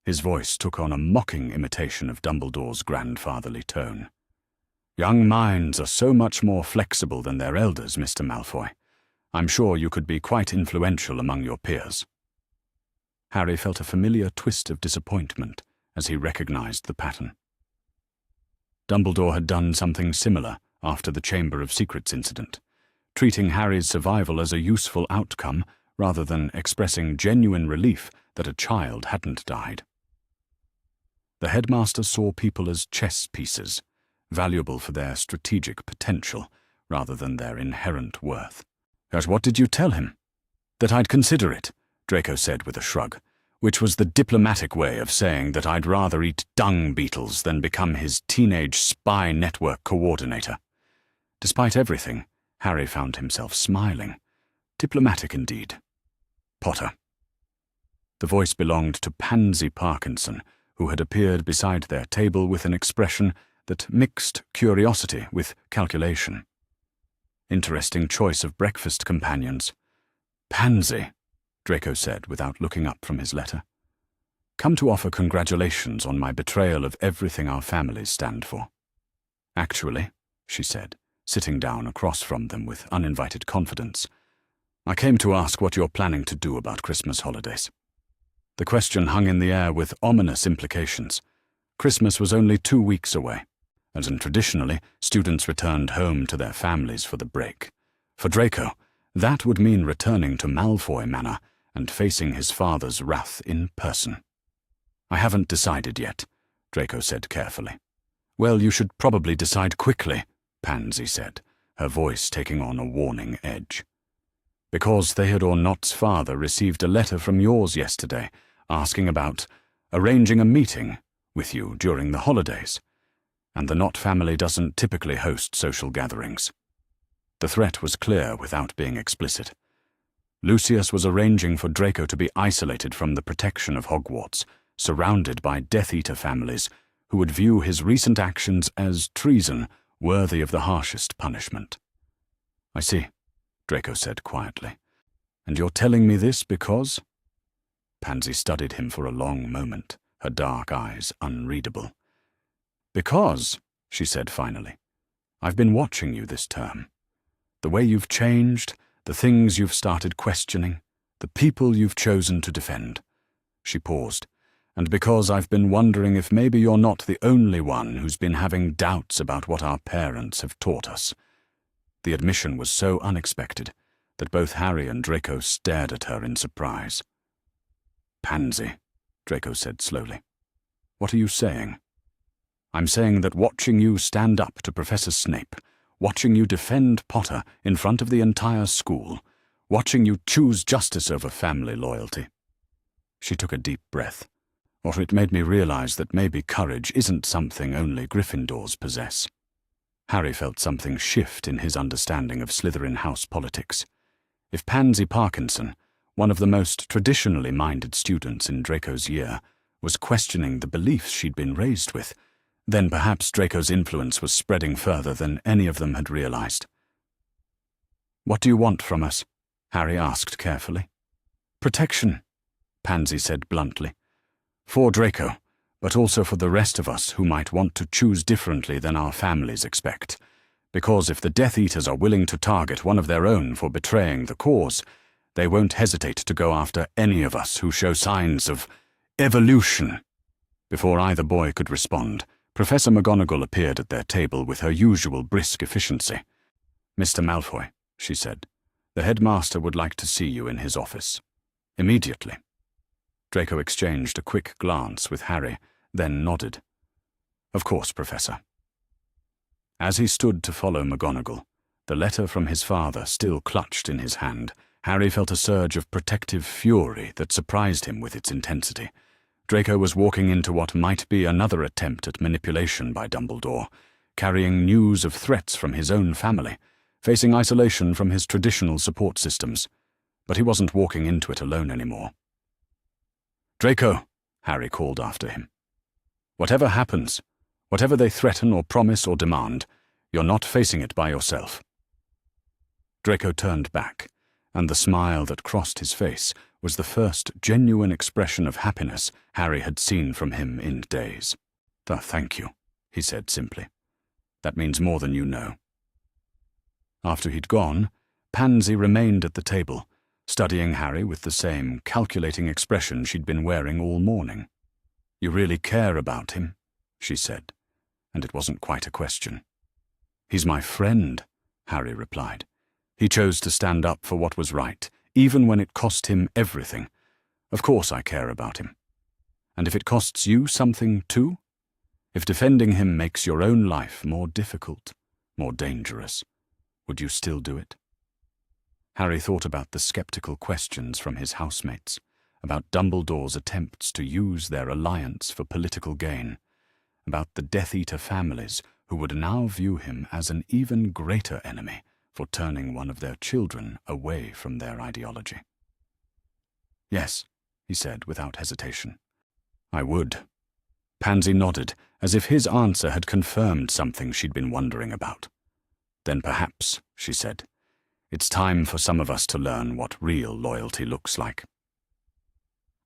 His voice took on a mocking imitation of Dumbledore's grandfatherly tone. "Young minds are so much more flexible than their elders, Mr. Malfoy. I'm sure you could be quite influential among your peers." Harry felt a familiar twist of disappointment as he recognized the pattern. Dumbledore had done something similar after the Chamber of Secrets incident, treating Harry's survival as a useful outcome rather than expressing genuine relief that a child hadn't died. The headmaster saw people as chess pieces, valuable for their strategic potential rather than their inherent worth. "But what did you tell him?" "That I'd consider it," Draco said with a shrug, which was the diplomatic way of saying that I'd rather eat dung beetles than become his teenage spy network coordinator. Despite everything, Harry found himself smiling. Diplomatic indeed. "Potter." The voice belonged to Pansy Parkinson, who had appeared beside their table with an expression that mixed curiosity with calculation. Interesting choice of breakfast companions. "Pansy," Draco said without looking up from his letter. "Come to offer congratulations on my betrayal of everything our families stand for." "Actually," she said, sitting down across from them with uninvited confidence, "I came to ask what you're planning to do about Christmas holidays." The question hung in the air with ominous implications. Christmas was only 2 weeks away, and traditionally, students returned home to their families for the break. For Draco, that would mean returning to Malfoy Manor and facing his father's wrath in person. "I haven't decided yet," Draco said carefully. "Well, you should probably decide quickly," Pansy said, her voice taking on a warning edge. "Because Theodore Nott's father received a letter from yours yesterday asking about arranging a meeting with you during the holidays, and the Nott family doesn't typically host social gatherings." The threat was clear without being explicit. Lucius was arranging for Draco to be isolated from the protection of Hogwarts, surrounded by Death Eater families who would view his recent actions as treason worthy of the harshest punishment. "I see," Draco said quietly. "And you're telling me this because—" Pansy studied him for a long moment, her dark eyes unreadable. "Because," she said finally, "I've been watching you this term. The way you've changed, the things you've started questioning, the people you've chosen to defend." She paused. "And because I've been wondering if maybe you're not the only one who's been having doubts about what our parents have taught us." The admission was so unexpected that both Harry and Draco stared at her in surprise. "Pansy," Draco said slowly, "what are you saying?" "I'm saying that watching you stand up to Professor Snape, watching you defend Potter in front of the entire school, watching you choose justice over family loyalty." She took a deep breath. Or it made me realize that maybe courage isn't something only Gryffindors possess. Harry felt something shift in his understanding of Slytherin house politics. If Pansy Parkinson, one of the most traditionally minded students in Draco's year, was questioning the beliefs she'd been raised with, then perhaps Draco's influence was spreading further than any of them had realized. "What do you want from us?" Harry asked carefully. "Protection," Pansy said bluntly. "For Draco, but also for the rest of us who might want to choose differently than our families expect. Because if the Death Eaters are willing to target one of their own for betraying the cause, they won't hesitate to go after any of us who show signs of evolution." Before either boy could respond, Professor McGonagall appeared at their table with her usual brisk efficiency. "Mr. Malfoy," she said, "the headmaster would like to see you in his office. Immediately." Draco exchanged a quick glance with Harry, then nodded. "Of course, Professor." As he stood to follow McGonagall, the letter from his father still clutched in his hand, Harry felt a surge of protective fury that surprised him with its intensity. Draco was walking into what might be another attempt at manipulation by Dumbledore, carrying news of threats from his own family, facing isolation from his traditional support systems. But he wasn't walking into it alone anymore. "Draco," Harry called after him. "Whatever happens, whatever they threaten or promise or demand, you're not facing it by yourself." Draco turned back, and the smile that crossed his face was the first genuine expression of happiness Harry had seen from him in days. "Thank you," he said simply. "That means more than you know." After he'd gone, Pansy remained at the table, studying Harry with the same calculating expression she'd been wearing all morning. "You really care about him," she said, and it wasn't quite a question. "He's my friend," Harry replied. "He chose to stand up for what was right, even when it cost him everything. Of course I care about him. And if it costs you something too? If defending him makes your own life more difficult, more dangerous, would you still do it?" Harry thought about the skeptical questions from his housemates, about Dumbledore's attempts to use their alliance for political gain, about the Death Eater families who would now view him as an even greater enemy for turning one of their children away from their ideology. "Yes," he said without hesitation. "I would." Pansy nodded, as if his answer had confirmed something she'd been wondering about. "Then perhaps," she said, "it's time for some of us to learn what real loyalty looks like."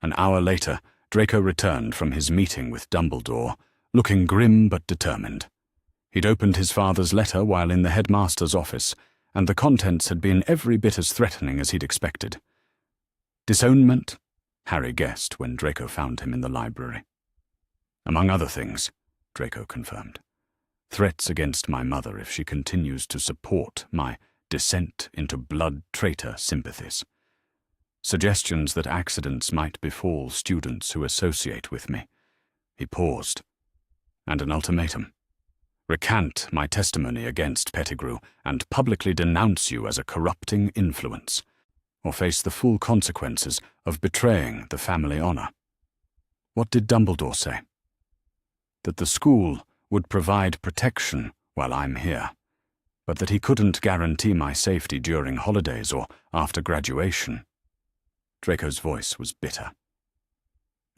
An hour later, Draco returned from his meeting with Dumbledore, looking grim but determined. He'd opened his father's letter while in the headmaster's office, and the contents had been every bit as threatening as he'd expected. Disownment, Harry guessed when Draco found him in the library. "Among other things," Draco confirmed. "Threats against my mother if she continues to support my descent into blood traitor sympathies. Suggestions that accidents might befall students who associate with me." He paused. "And an ultimatum. Recant my testimony against Pettigrew and publicly denounce you as a corrupting influence, or face the full consequences of betraying the family honor." What did Dumbledore say? "That the school would provide protection while I'm here, but that he couldn't guarantee my safety during holidays or after graduation." Draco's voice was bitter.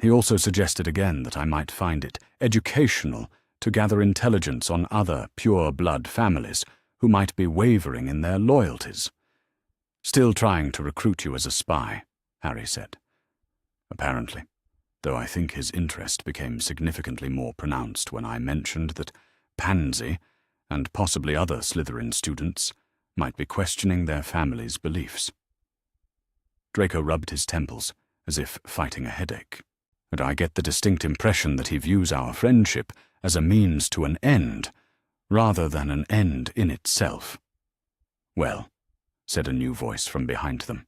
He also suggested again that I might find it educational to gather intelligence on other pure-blood families who might be wavering in their loyalties. "Still trying to recruit you as a spy," Harry said. Apparently, though I think his interest became significantly more pronounced when I mentioned that Pansy, and possibly other Slytherin students, might be questioning their family's beliefs. Draco rubbed his temples, as if fighting a headache. "And I get the distinct impression that he views our friendship as a means to an end, rather than an end in itself." "Well," said a new voice from behind them,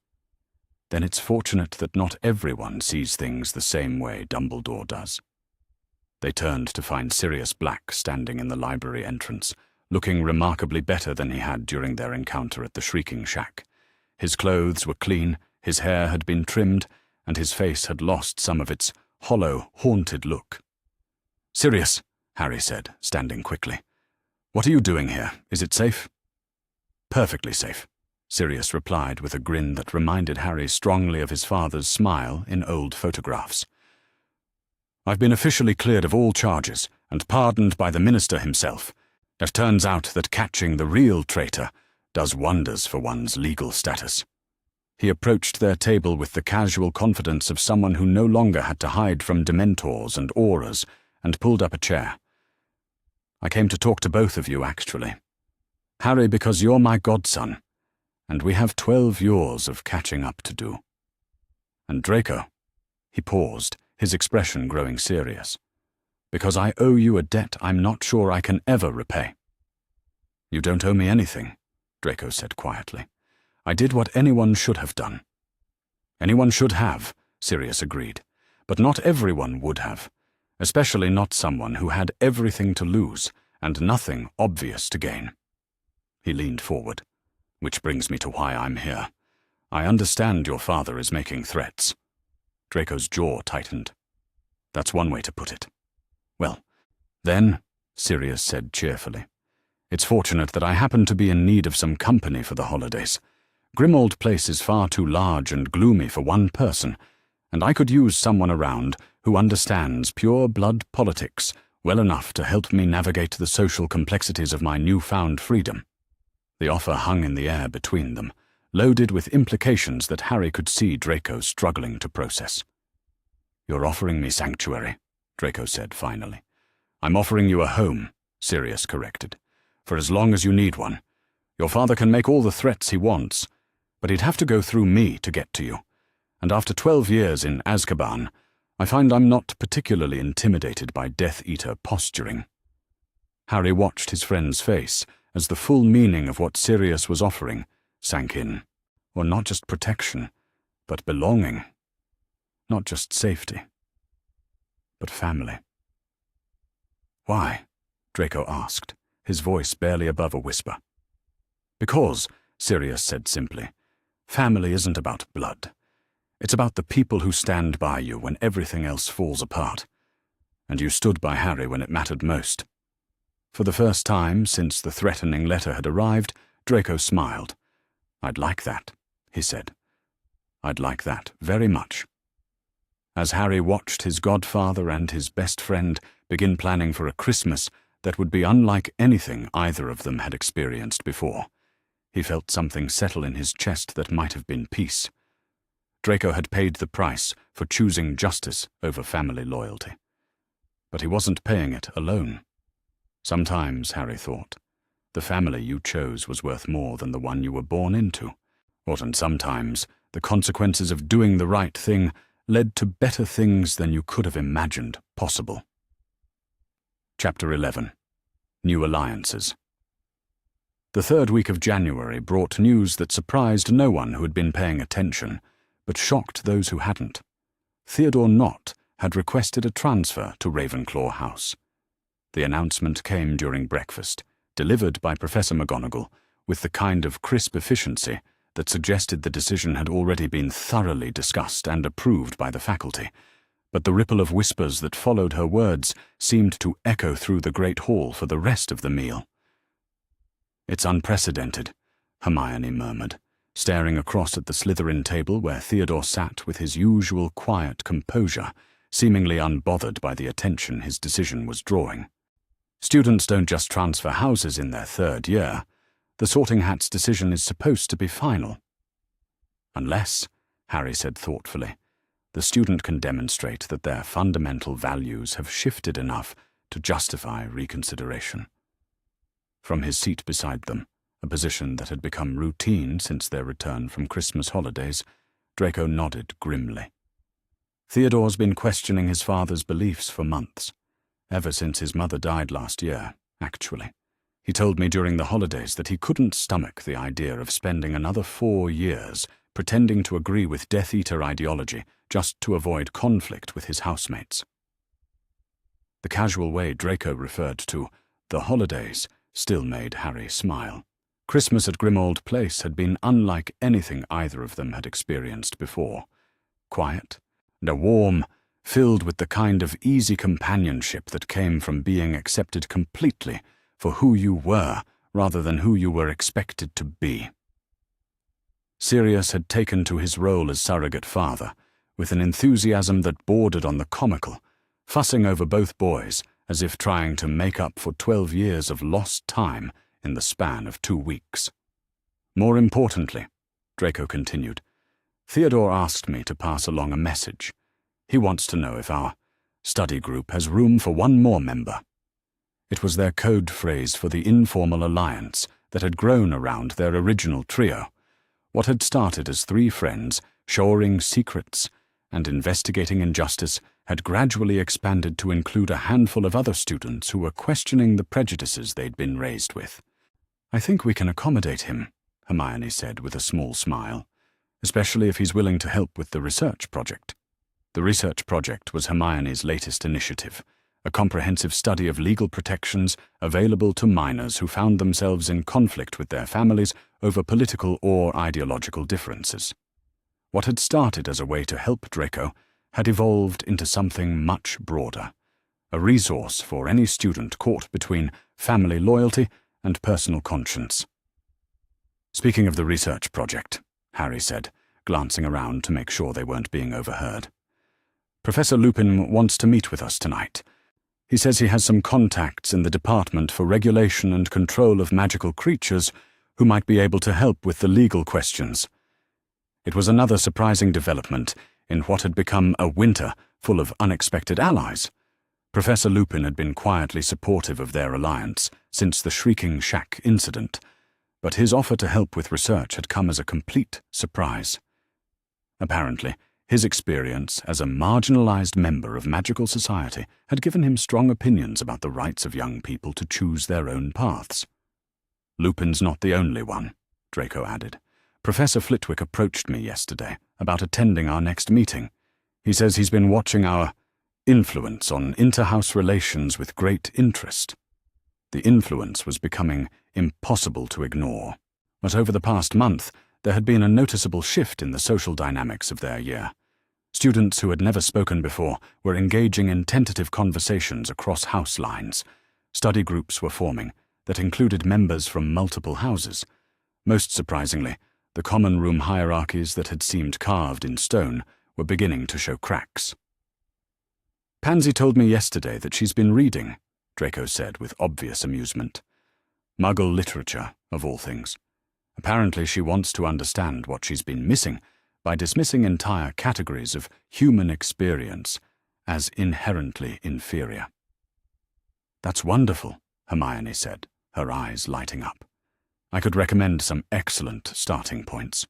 "then it's fortunate that not everyone sees things the same way Dumbledore does." They turned to find Sirius Black standing in the library entrance, looking remarkably better than he had during their encounter at the Shrieking Shack. His clothes were clean, his hair had been trimmed, and his face had lost some of its hollow, haunted look. "Sirius," Harry said, standing quickly. "What are you doing here? Is it safe?" "Perfectly safe," Sirius replied with a grin that reminded Harry strongly of his father's smile in old photographs. "I've been officially cleared of all charges and pardoned by the minister himself. It turns out that catching the real traitor does wonders for one's legal status." He approached their table with the casual confidence of someone who no longer had to hide from dementors and auras, and pulled up a chair. "I came to talk to both of you, actually. Harry, because you're my godson, and we have 12 years of catching up to do. And Draco," he paused, his expression growing serious, "because I owe you a debt I'm not sure I can ever repay." "You don't owe me anything," Draco said quietly. "I did what anyone should have done." "Anyone should have," Sirius agreed, "but not everyone would have, especially not someone who had everything to lose and nothing obvious to gain." He leaned forward. "Which brings me to why I'm here. I understand your father is making threats." Draco's jaw tightened. "That's one way to put it." "Well, then," Sirius said cheerfully, "it's fortunate that I happen to be in need of some company for the holidays. Grimmauld Place is far too large and gloomy for one person, and I could use someone around who understands pure-blood politics well enough to help me navigate the social complexities of my newfound freedom." The offer hung in the air between them, loaded with implications that Harry could see Draco struggling to process. "You're offering me sanctuary," Draco said finally. "I'm offering you a home," Sirius corrected, "for as long as you need one. Your father can make all the threats he wants, but he'd have to go through me to get to you. And after 12 years in Azkaban, I find I'm not particularly intimidated by Death Eater posturing." Harry watched his friend's face as the full meaning of what Sirius was offering sank in. Or not just protection, but belonging. Not just safety, but family. "Why?" Draco asked, his voice barely above a whisper. "Because," Sirius said simply, "family isn't about blood. It's about the people who stand by you when everything else falls apart. And you stood by Harry when it mattered most." For the first time since the threatening letter had arrived, Draco smiled. "I'd like that," he said. "I'd like that very much." As Harry watched his godfather and his best friend begin planning for a Christmas that would be unlike anything either of them had experienced before, he felt something settle in his chest that might have been peace. Draco had paid the price for choosing justice over family loyalty. But he wasn't paying it alone. Sometimes, Harry thought, the family you chose was worth more than the one you were born into. And sometimes the consequences of doing the right thing led to better things than you could have imagined possible. Chapter 11. New Alliances. The third week of January brought news that surprised no one who had been paying attention, but shocked those who hadn't. Theodore Nott had requested a transfer to Ravenclaw House. The announcement came during breakfast, delivered by Professor McGonagall, with the kind of crisp efficiency that suggested the decision had already been thoroughly discussed and approved by the faculty, but the ripple of whispers that followed her words seemed to echo through the great hall for the rest of the meal. "It's unprecedented," Hermione murmured, staring across at the Slytherin table where Theodore sat with his usual quiet composure, seemingly unbothered by the attention his decision was drawing. "Students don't just transfer houses in their third year. The Sorting Hat's decision is supposed to be final." "Unless," Harry said thoughtfully, "the student can demonstrate that their fundamental values have shifted enough to justify reconsideration." From his seat beside them, a position that had become routine since their return from Christmas holidays, Draco nodded grimly. "Theodore's been questioning his father's beliefs for months, ever since his mother died last year, actually. He told me during the holidays that he couldn't stomach the idea of spending another 4 years pretending to agree with Death Eater ideology just to avoid conflict with his housemates." The casual way Draco referred to the holidays still made Harry smile. Christmas at Grimmauld Place had been unlike anything either of them had experienced before. Quiet, and a warm, filled with the kind of easy companionship that came from being accepted completely for who you were rather than who you were expected to be. Sirius had taken to his role as surrogate father with an enthusiasm that bordered on the comical, fussing over both boys as if trying to make up for 12 years of lost time in the span of 2 weeks. More importantly, Draco continued, Theodore asked me to pass along a message. He wants to know if our study group has room for one more member. It was their code phrase for the informal alliance that had grown around their original trio. What had started as 3 friends, shoring secrets and investigating injustice, had gradually expanded to include a handful of other students who were questioning the prejudices they'd been raised with. I think we can accommodate him, Hermione said with a small smile, especially if he's willing to help with the research project. The research project was Hermione's latest initiative, a comprehensive study of legal protections available to minors who found themselves in conflict with their families over political or ideological differences. What had started as a way to help Draco had evolved into something much broader, a resource for any student caught between family loyalty and personal conscience. Speaking of the research project, Harry said, glancing around to make sure they weren't being overheard. Professor Lupin wants to meet with us tonight. He says he has some contacts in the Department for Regulation and Control of Magical Creatures who might be able to help with the legal questions. It was another surprising development in what had become a winter full of unexpected allies. Professor Lupin had been quietly supportive of their alliance since the Shrieking Shack incident, but his offer to help with research had come as a complete surprise. Apparently, his experience as a marginalized member of magical society had given him strong opinions about the rights of young people to choose their own paths. Lupin's not the only one, Draco added. Professor Flitwick approached me yesterday about attending our next meeting. He says he's been watching our influence on inter-house relations with great interest. The influence was becoming impossible to ignore, but over the past month there had been a noticeable shift in the social dynamics of their year. Students who had never spoken before were engaging in tentative conversations across house lines. Study groups were forming that included members from multiple houses. Most surprisingly, the common room hierarchies that had seemed carved in stone were beginning to show cracks. Pansy told me yesterday that she's been reading, Draco said with obvious amusement. Muggle literature, of all things. Apparently she wants to understand what she's been missing by dismissing entire categories of human experience as inherently inferior. That's wonderful, Hermione said, her eyes lighting up. I could recommend some excellent starting points.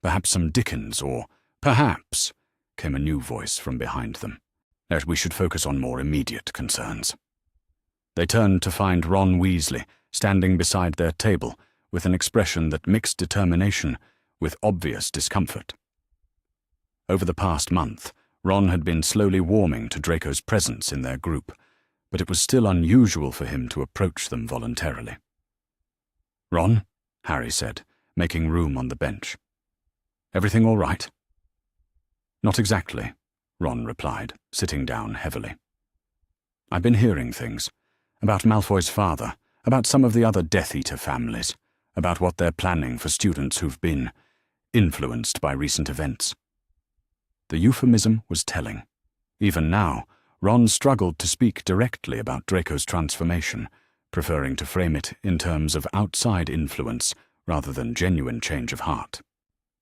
Perhaps some Dickens, or perhaps, came a new voice from behind them, that we should focus on more immediate concerns. They turned to find Ron Weasley standing beside their table with an expression that mixed determination with obvious discomfort. Over the past month, Ron had been slowly warming to Draco's presence in their group, but it was still unusual for him to approach them voluntarily. Ron, Harry said, making room on the bench. Everything all right? Not exactly, Ron replied, sitting down heavily. I've been hearing things about Malfoy's father, about some of the other Death Eater families, about what they're planning for students who've been influenced by recent events. The euphemism was telling. Even now, Ron struggled to speak directly about Draco's transformation, preferring to frame it in terms of outside influence rather than genuine change of heart.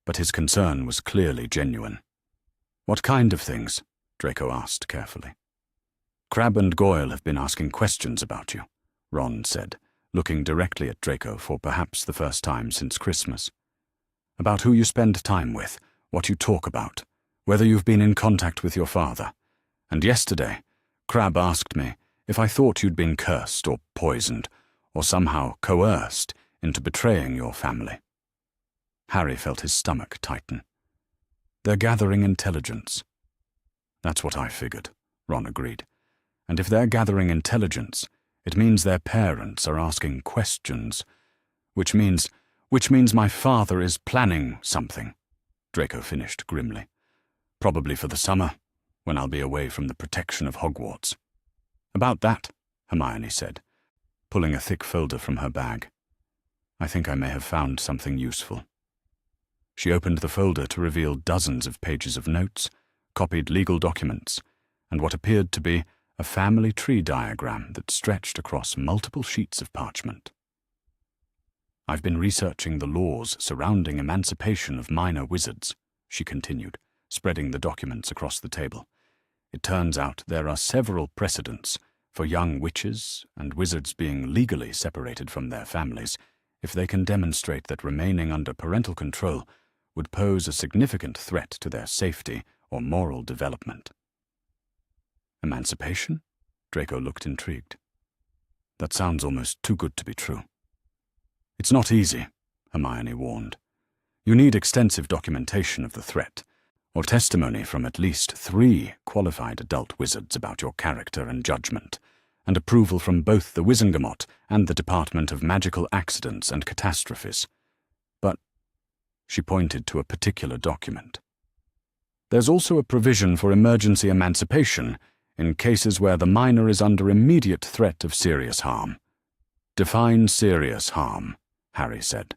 But his concern was clearly genuine. What kind of things? Draco asked carefully. Crabbe and Goyle have been asking questions about you, Ron said, looking directly at Draco for perhaps the first time since Christmas. About who you spend time with, what you talk about, whether you've been in contact with your father. And yesterday, Crabbe asked me if I thought you'd been cursed or poisoned or somehow coerced into betraying your family. Harry felt his stomach tighten. They're gathering intelligence. That's what I figured, Ron agreed. And if they're gathering intelligence, it means their parents are asking questions, which means my father is planning something, Draco finished grimly. Probably for the summer, when I'll be away from the protection of Hogwarts. About that, Hermione said, pulling a thick folder from her bag. I think I may have found something useful. She opened the folder to reveal dozens of pages of notes, copied legal documents, and what appeared to be a family tree diagram that stretched across multiple sheets of parchment. I've been researching the laws surrounding emancipation of minor wizards, she continued, spreading the documents across the table. It turns out there are several precedents for young witches and wizards being legally separated from their families if they can demonstrate that remaining under parental control would pose a significant threat to their safety or moral development. Emancipation? Draco looked intrigued. That sounds almost too good to be true. It's not easy, Hermione warned. You need extensive documentation of the threat, or testimony from at least 3 qualified adult wizards about your character and judgment, and approval from both the Wizengamot and the Department of Magical Accidents and Catastrophes. But she pointed to a particular document. There's also a provision for emergency emancipation in cases where the minor is under immediate threat of serious harm. Define serious harm, Harry said.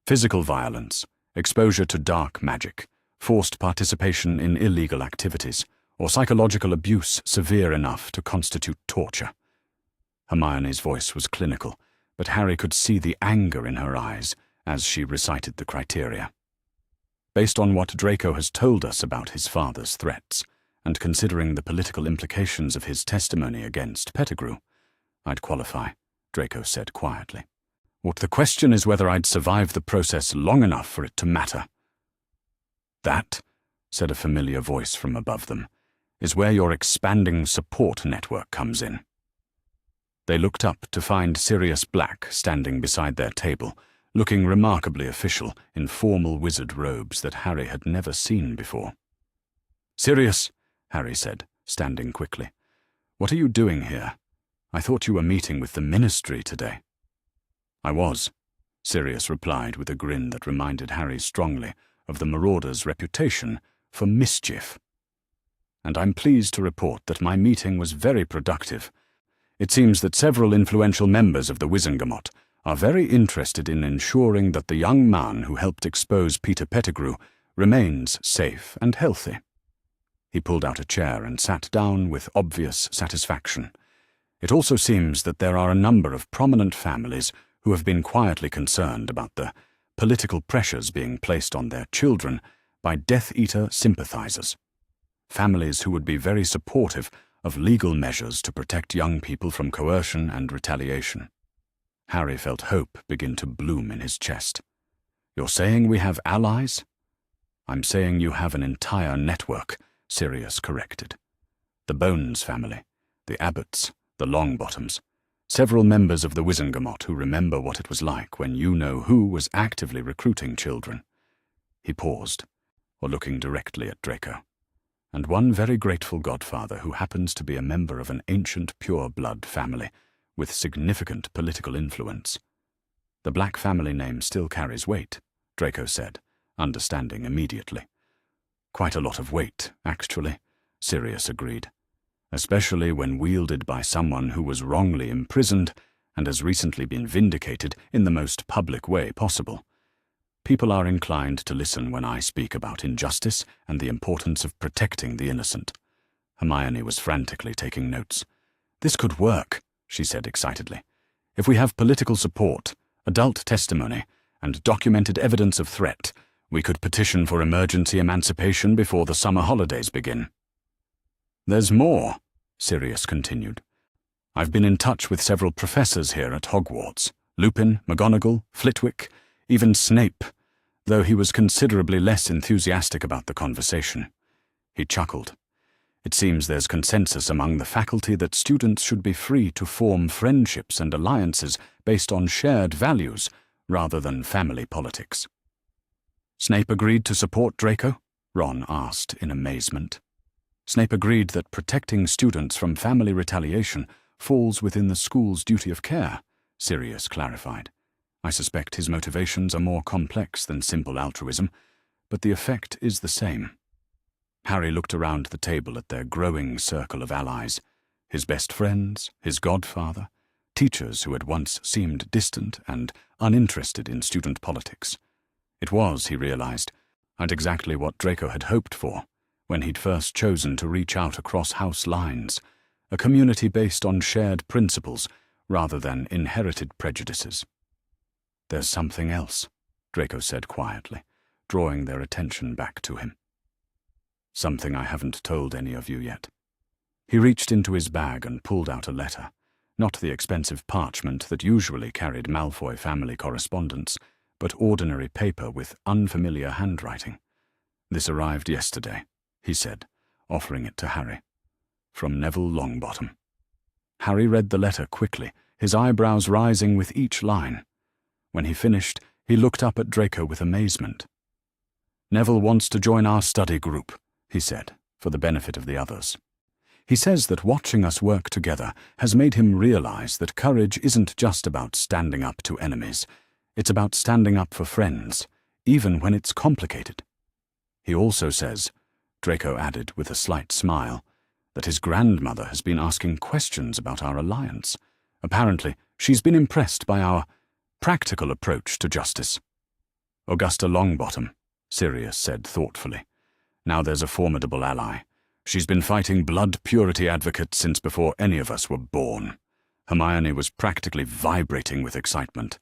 Physical violence, exposure to dark magic, forced participation in illegal activities, or psychological abuse severe enough to constitute torture. Hermione's voice was clinical, but Harry could see the anger in her eyes as she recited the criteria. Based on what Draco has told us about his father's threats, and considering the political implications of his testimony against Pettigrew, I'd qualify, Draco said quietly. What the question is whether I'd survive the process long enough for it to matter. That, said a familiar voice from above them, is where your expanding support network comes in. They looked up to find Sirius Black standing beside their table, looking remarkably official in formal wizard robes that Harry had never seen before. Sirius, Harry said, standing quickly. What are you doing here? I thought you were meeting with the Ministry today. I was, Sirius replied with a grin that reminded Harry strongly of the Marauder's reputation for mischief. And I'm pleased to report that my meeting was very productive. It seems that several influential members of the Wizengamot are very interested in ensuring that the young man who helped expose Peter Pettigrew remains safe and healthy. He pulled out a chair and sat down with obvious satisfaction. It also seems that there are a number of prominent families who have been quietly concerned about the political pressures being placed on their children by Death Eater sympathizers. Families who would be very supportive of legal measures to protect young people from coercion and retaliation. Harry felt hope begin to bloom in his chest. You're saying we have allies? I'm saying you have an entire network, Sirius corrected. The Bones family, the Abbotts, the Longbottoms, several members of the Wizengamot who remember what it was like when you-know-who was actively recruiting children. He paused, or looking directly at Draco. And one very grateful godfather who happens to be a member of an ancient pure-blood family with significant political influence. The Black family name still carries weight, Draco said, understanding immediately. Quite a lot of weight, actually, Sirius agreed, especially when wielded by someone who was wrongly imprisoned and has recently been vindicated in the most public way possible. People are inclined to listen when I speak about injustice and the importance of protecting the innocent. Hermione was frantically taking notes. This could work, she said excitedly. If we have political support, adult testimony, and documented evidence of threat, we could petition for emergency emancipation before the summer holidays begin. There's more, Sirius continued. I've been in touch with several professors here at Hogwarts. Lupin, McGonagall, Flitwick, even Snape, though he was considerably less enthusiastic about the conversation. He chuckled. It seems there's consensus among the faculty that students should be free to form friendships and alliances based on shared values rather than family politics. Snape agreed to support Draco? Ron asked in amazement. Snape agreed that protecting students from family retaliation falls within the school's duty of care, Sirius clarified. I suspect his motivations are more complex than simple altruism, but the effect is the same. Harry looked around the table at their growing circle of allies, his best friends, his godfather, teachers who had once seemed distant and uninterested in student politics. It was, he realized, and exactly what Draco had hoped for when he'd first chosen to reach out across house lines, a community based on shared principles rather than inherited prejudices. "There's something else," Draco said quietly, drawing their attention back to him. "Something I haven't told any of you yet." He reached into his bag and pulled out a letter, not the expensive parchment that usually carried Malfoy family correspondence, but ordinary paper with unfamiliar handwriting. "This arrived yesterday," he said, offering it to Harry. "From Neville Longbottom." Harry read the letter quickly, his eyebrows rising with each line. When he finished, he looked up at Draco with amazement. "Neville wants to join our study group," he said, for the benefit of the others. "He says that watching us work together has made him realize that courage isn't just about standing up to enemies. It's about standing up for friends, even when it's complicated. He also says," Draco added with a slight smile, "that his grandmother has been asking questions about our alliance. Apparently, she's been impressed by our practical approach to justice." "Augusta Longbottom," Sirius said thoughtfully. "Now there's a formidable ally. She's been fighting blood purity advocates since before any of us were born." Hermione was practically vibrating with excitement.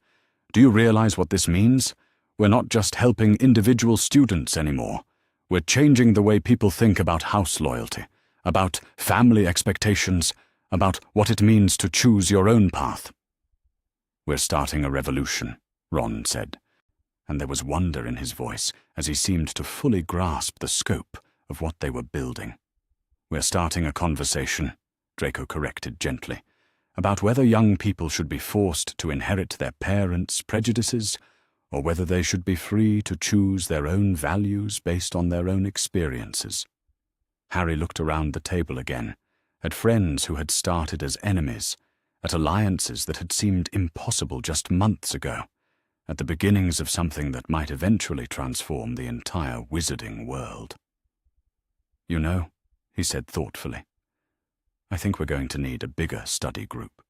"Do you realize what this means? We're not just helping individual students anymore. We're changing the way people think about house loyalty, about family expectations, about what it means to choose your own path." "We're starting a revolution," Ron said, and there was wonder in his voice as he seemed to fully grasp the scope of what they were building. "We're starting a conversation," Draco corrected gently, "about whether young people should be forced to inherit their parents' prejudices, or whether they should be free to choose their own values based on their own experiences." Harry looked around the table again, at friends who had started as enemies, at alliances that had seemed impossible just months ago, at the beginnings of something that might eventually transform the entire wizarding world. "You know," he said thoughtfully, "I think we're going to need a bigger study group."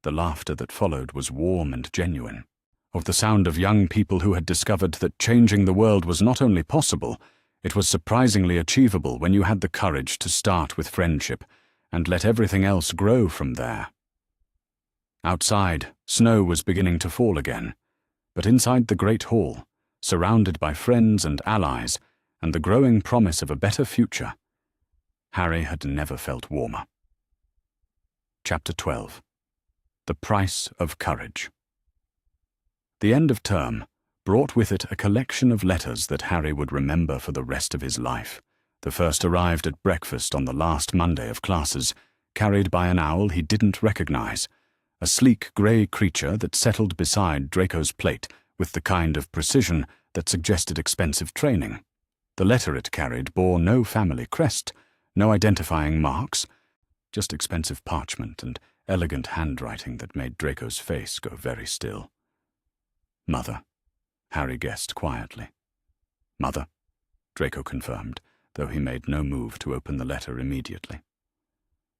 The laughter that followed was warm and genuine, of the sound of young people who had discovered that changing the world was not only possible, it was surprisingly achievable when you had the courage to start with friendship and let everything else grow from there. Outside, snow was beginning to fall again, but inside the Great Hall, surrounded by friends and allies and the growing promise of a better future, Harry had never felt warmer. Chapter 12. The Price of Courage. The end of term brought with it a collection of letters that Harry would remember for the rest of his life. The first arrived at breakfast on the last Monday of classes, carried by an owl he didn't recognize, a sleek grey creature that settled beside Draco's plate with the kind of precision that suggested expensive training. The letter it carried bore no family crest, no identifying marks, just expensive parchment and elegant handwriting that made Draco's face go very still. "Mother," Harry guessed quietly. "Mother," Draco confirmed, though he made no move to open the letter immediately.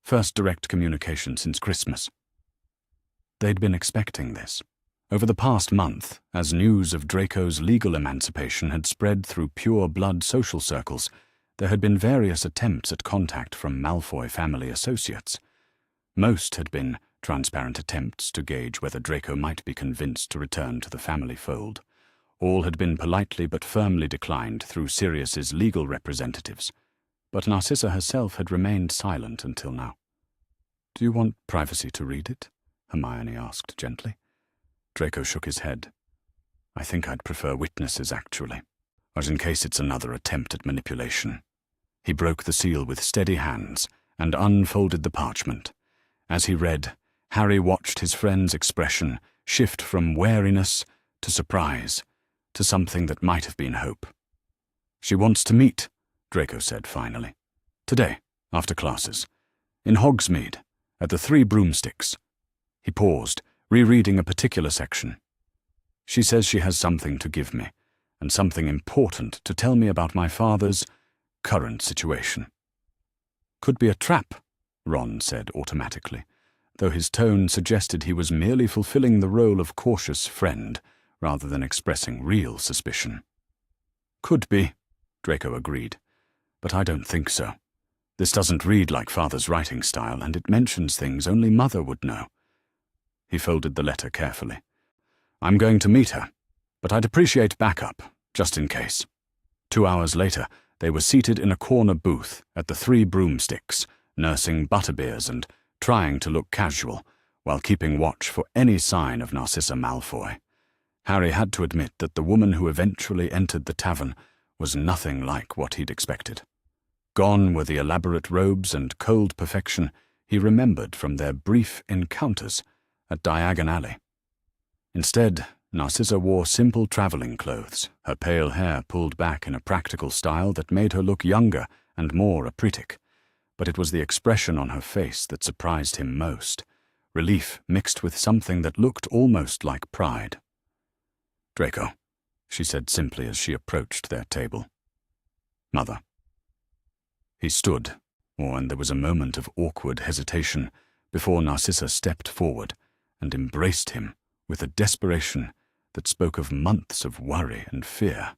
"First direct communication since Christmas." They'd been expecting this. Over the past month, as news of Draco's legal emancipation had spread through pure-blood social circles, there had been various attempts at contact from Malfoy family associates. Most had been transparent attempts to gauge whether Draco might be convinced to return to the family fold. All had been politely but firmly declined through Sirius's legal representatives, but Narcissa herself had remained silent until now. "Do you want privacy to read it?" Hermione asked gently. Draco shook his head. "I think I'd prefer witnesses, actually, but in case it's another attempt at manipulation." He broke the seal with steady hands and unfolded the parchment. As he read, Harry watched his friend's expression shift from wariness to surprise, to something that might have been hope. "She wants to meet," Draco said finally. "Today, after classes. In Hogsmeade, at the Three Broomsticks." He paused, rereading a particular section. "She says she has something to give me, and something important to tell me about my father's current situation. Could be a trap, Ron said automatically, though his tone suggested he was merely fulfilling the role of cautious friend rather than expressing real suspicion. Could be, Draco agreed, but I don't think so. This doesn't read like Father's writing style, and it mentions things only Mother would know. He folded the letter carefully. I'm going to meet her, but I'd appreciate backup, just in case. 2 hours later, they were seated in a corner booth at the Three Broomsticks, nursing butterbeers and trying to look casual, while keeping watch for any sign of Narcissa Malfoy. Harry had to admit that the woman who eventually entered the tavern was nothing like what he'd expected. Gone were the elaborate robes and cold perfection he remembered from their brief encounters at Diagon Alley. Instead, Narcissa wore simple traveling clothes, her pale hair pulled back in a practical style that made her look younger and more apritic. But it was the expression on her face that surprised him most, relief mixed with something that looked almost like pride. Draco, she said simply as she approached their table. Mother. He stood, and there was a moment of awkward hesitation before Narcissa stepped forward and embraced him with a desperation that spoke of months of worry and fear.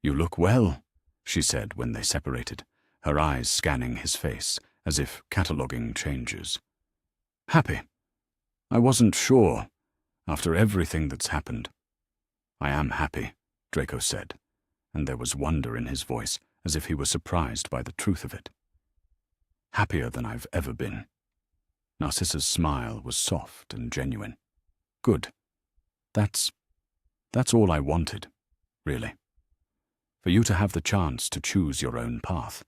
You look well, she said when they separated, her eyes scanning his face as if cataloguing changes. Happy. I wasn't sure, after everything that's happened. I am happy, Draco said, and there was wonder in his voice, as if he were surprised by the truth of it. Happier than I've ever been. Narcissa's smile was soft and genuine. Good. That's all I wanted, really. For you to have the chance to choose your own path.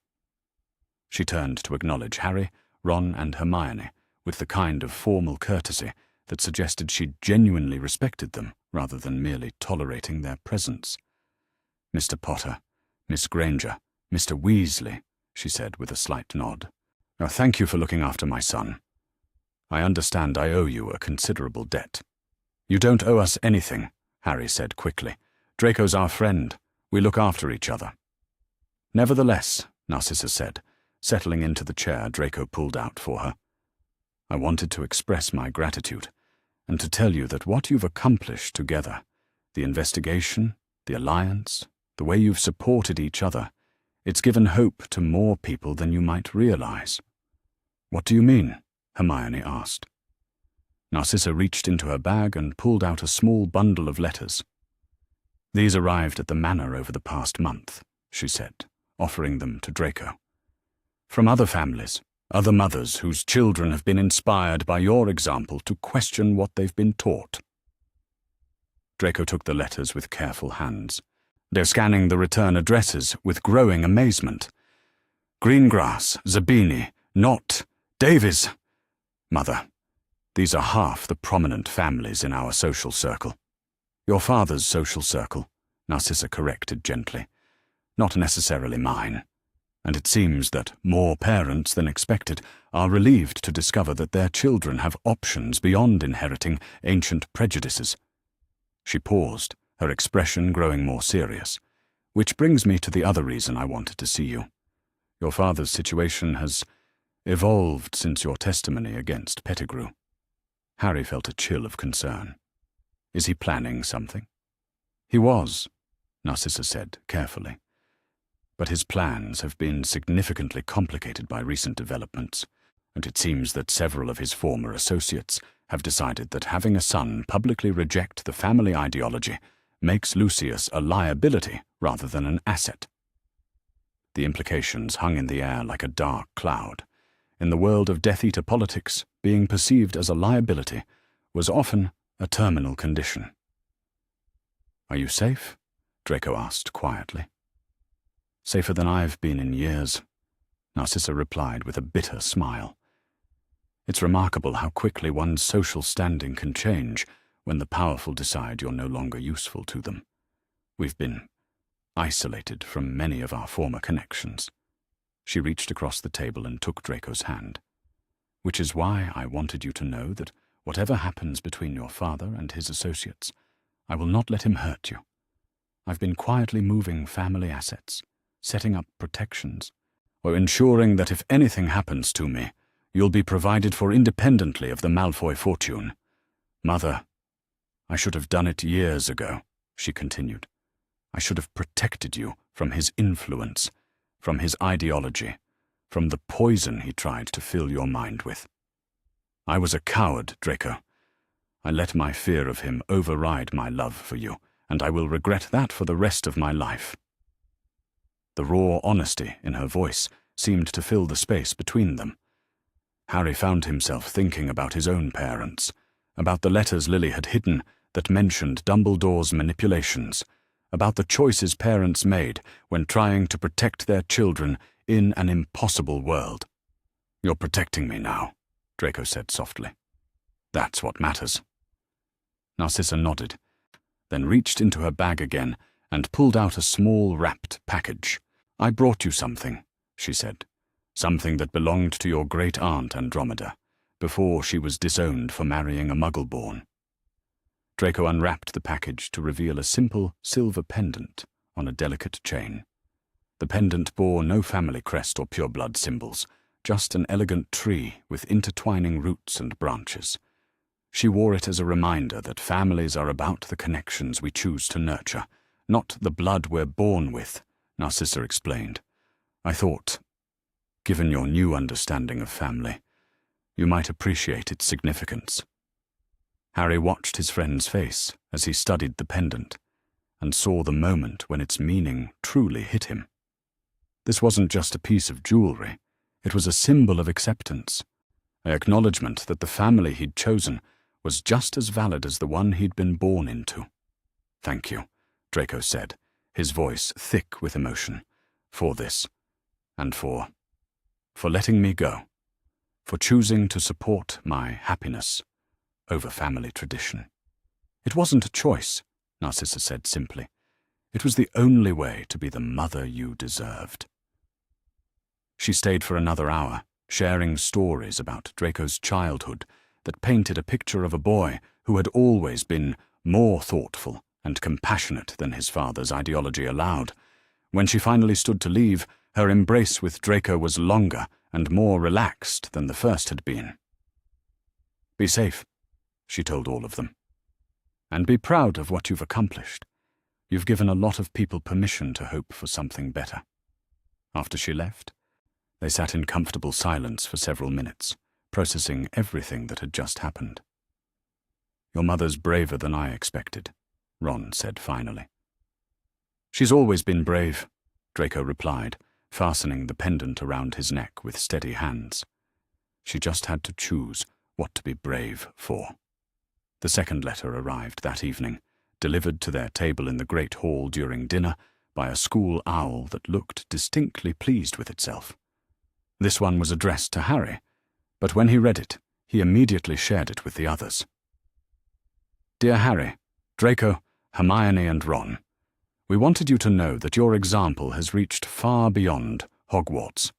She turned to acknowledge Harry, Ron, and Hermione with the kind of formal courtesy that suggested she genuinely respected them rather than merely tolerating their presence. Mr. Potter, Miss Granger, Mr. Weasley, she said with a slight nod. Now thank you for looking after my son. I understand I owe you a considerable debt. You don't owe us anything, Harry said quickly. Draco's our friend. We look after each other. Nevertheless, Narcissa said, settling into the chair Draco pulled out for her. I wanted to express my gratitude, and to tell you that what you've accomplished together, the investigation, the alliance, the way you've supported each other, it's given hope to more people than you might realize. What do you mean? Hermione asked. Narcissa reached into her bag and pulled out a small bundle of letters. These arrived at the manor over the past month, she said, offering them to Draco. From other families, other mothers whose children have been inspired by your example to question what they've been taught. Draco took the letters with careful hands. They're scanning the return addresses with growing amazement. Greengrass, Zabini, Knott, Davies. Mother, these are half the prominent families in our social circle. Your father's social circle, Narcissa corrected gently. Not necessarily mine. And it seems that more parents than expected are relieved to discover that their children have options beyond inheriting ancient prejudices. She paused, her expression growing more serious, which brings me to the other reason I wanted to see you. Your father's situation has evolved since your testimony against Pettigrew. Harry felt a chill of concern. Is he planning something? He was, Narcissa said carefully. But his plans have been significantly complicated by recent developments, and it seems that several of his former associates have decided that having a son publicly reject the family ideology makes Lucius a liability rather than an asset. The implications hung in the air like a dark cloud. In the world of Death Eater politics, being perceived as a liability was often a terminal condition. Are you safe? Draco asked quietly. Safer than I've been in years, Narcissa replied with a bitter smile. It's remarkable how quickly one's social standing can change when the powerful decide you're no longer useful to them. We've been isolated from many of our former connections. She reached across the table and took Draco's hand. Which is why I wanted you to know that whatever happens between your father and his associates, I will not let him hurt you. I've been quietly moving family assets, setting up protections, or ensuring that if anything happens to me, you'll be provided for independently of the Malfoy fortune. Mother, I should have done it years ago, she continued. I should have protected you from his influence, from his ideology, from the poison he tried to fill your mind with. I was a coward, Draco. I let my fear of him override my love for you, and I will regret that for the rest of my life. The raw honesty in her voice seemed to fill the space between them. Harry found himself thinking about his own parents, about the letters Lily had hidden that mentioned Dumbledore's manipulations, about the choices parents made when trying to protect their children in an impossible world. You're protecting me now, Draco said softly. That's what matters. Narcissa nodded, then reached into her bag again and pulled out a small wrapped package. I brought you something, she said. Something that belonged to your great-aunt Andromeda, before she was disowned for marrying a Muggle-born. Draco unwrapped the package to reveal a simple silver pendant on a delicate chain. The pendant bore no family crest or pureblood symbols, just an elegant tree with intertwining roots and branches. She wore it as a reminder that families are about the connections we choose to nurture, not the blood we're born with, Narcissa explained. I thought, given your new understanding of family, you might appreciate its significance. Harry watched his friend's face as he studied the pendant, and saw the moment when its meaning truly hit him. This wasn't just a piece of jewelry, it was a symbol of acceptance, an acknowledgement that the family he'd chosen was just as valid as the one he'd been born into. Thank you, Draco said, his voice thick with emotion, for this, and for letting me go, for choosing to support my happiness over family tradition. It wasn't a choice, Narcissa said simply. It was the only way to be the mother you deserved. She stayed for another hour, sharing stories about Draco's childhood that painted a picture of a boy who had always been more thoughtful and compassionate than his father's ideology allowed. When she finally stood to leave, her embrace with Draco was longer and more relaxed than the first had been. Be safe, she told all of them. And be proud of what you've accomplished. You've given a lot of people permission to hope for something better. After she left, they sat in comfortable silence for several minutes, processing everything that had just happened. Your mother's braver than I expected, Ron said finally. She's always been brave, Draco replied, fastening the pendant around his neck with steady hands. She just had to choose what to be brave for. The second letter arrived that evening, delivered to their table in the great hall during dinner by a school owl that looked distinctly pleased with itself. This one was addressed to Harry, but when he read it, he immediately shared it with the others. Dear Harry, Draco, Hermione and Ron, we wanted you to know that your example has reached far beyond Hogwarts.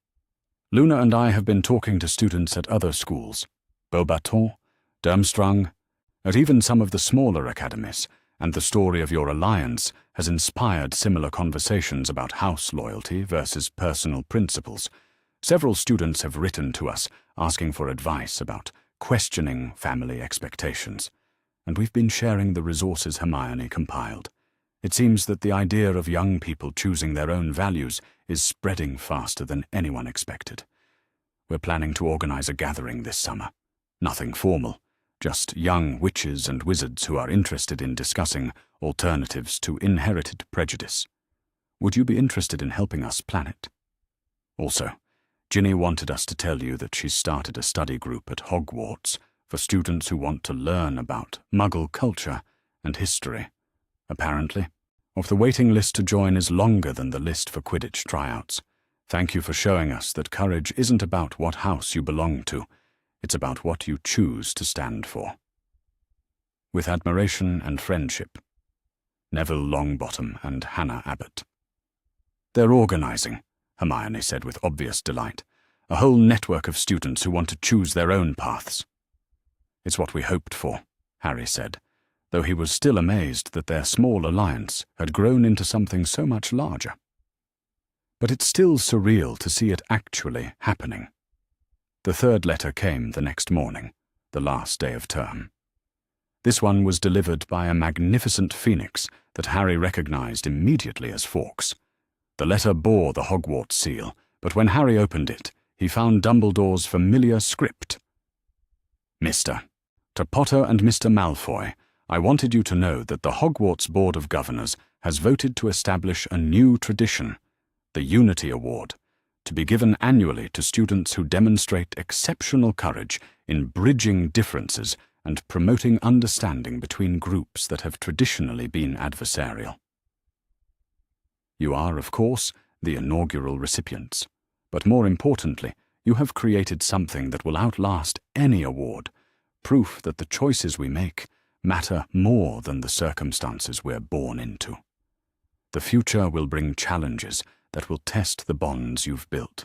Luna and I have been talking to students at other schools, Beauxbatons, Durmstrang, at even some of the smaller academies, and the story of your alliance has inspired similar conversations about house loyalty versus personal principles. Several students have written to us asking for advice about questioning family expectations, and we've been sharing the resources Hermione compiled. It seems that the idea of young people choosing their own values is spreading faster than anyone expected. We're planning to organize a gathering this summer. Nothing formal, just young witches and wizards who are interested in discussing alternatives to inherited prejudice. Would you be interested in helping us plan it? Also, Ginny wanted us to tell you that she's started a study group at Hogwarts for students who want to learn about Muggle culture and history. Apparently, the waiting list to join is longer than the list for Quidditch tryouts. Thank you for showing us that courage isn't about what house you belong to. It's about what you choose to stand for. With admiration and friendship, Neville Longbottom and Hannah Abbott. They're organizing, Hermione said with obvious delight, a whole network of students who want to choose their own paths. It's what we hoped for, Harry said, though he was still amazed that their small alliance had grown into something so much larger. but it's still surreal to see it actually happening. The third letter came the next morning, the last day of term. This one was delivered by a magnificent phoenix that Harry recognized immediately as Fawkes. The letter bore the Hogwarts seal, but when Harry opened it, he found Dumbledore's familiar script. Mr. To Potter and Mr. Malfoy, I wanted you to know that the Hogwarts Board of Governors has voted to establish a new tradition, the Unity Award, to be given annually to students who demonstrate exceptional courage in bridging differences and promoting understanding between groups that have traditionally been adversarial. You are, of course, the inaugural recipients, but more importantly, you have created something that will outlast any award, proof that the choices we make matter more than the circumstances we're born into. The future will bring challenges that will test the bonds you've built.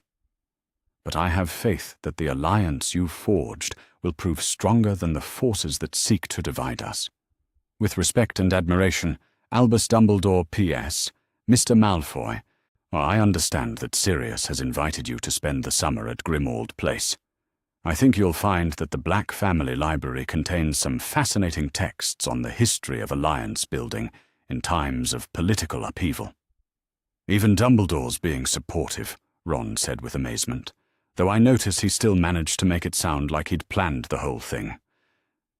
But I have faith that the alliance you've forged will prove stronger than the forces that seek to divide us. With respect and admiration, Albus Dumbledore P.S., Mr. Malfoy, I understand that Sirius has invited you to spend the summer at Grimmauld Place. I think you'll find that the Black Family Library contains some fascinating texts on the history of alliance building in times of political upheaval. Even Dumbledore's being supportive, Ron said with amazement, though I notice he still managed to make it sound like he'd planned the whole thing.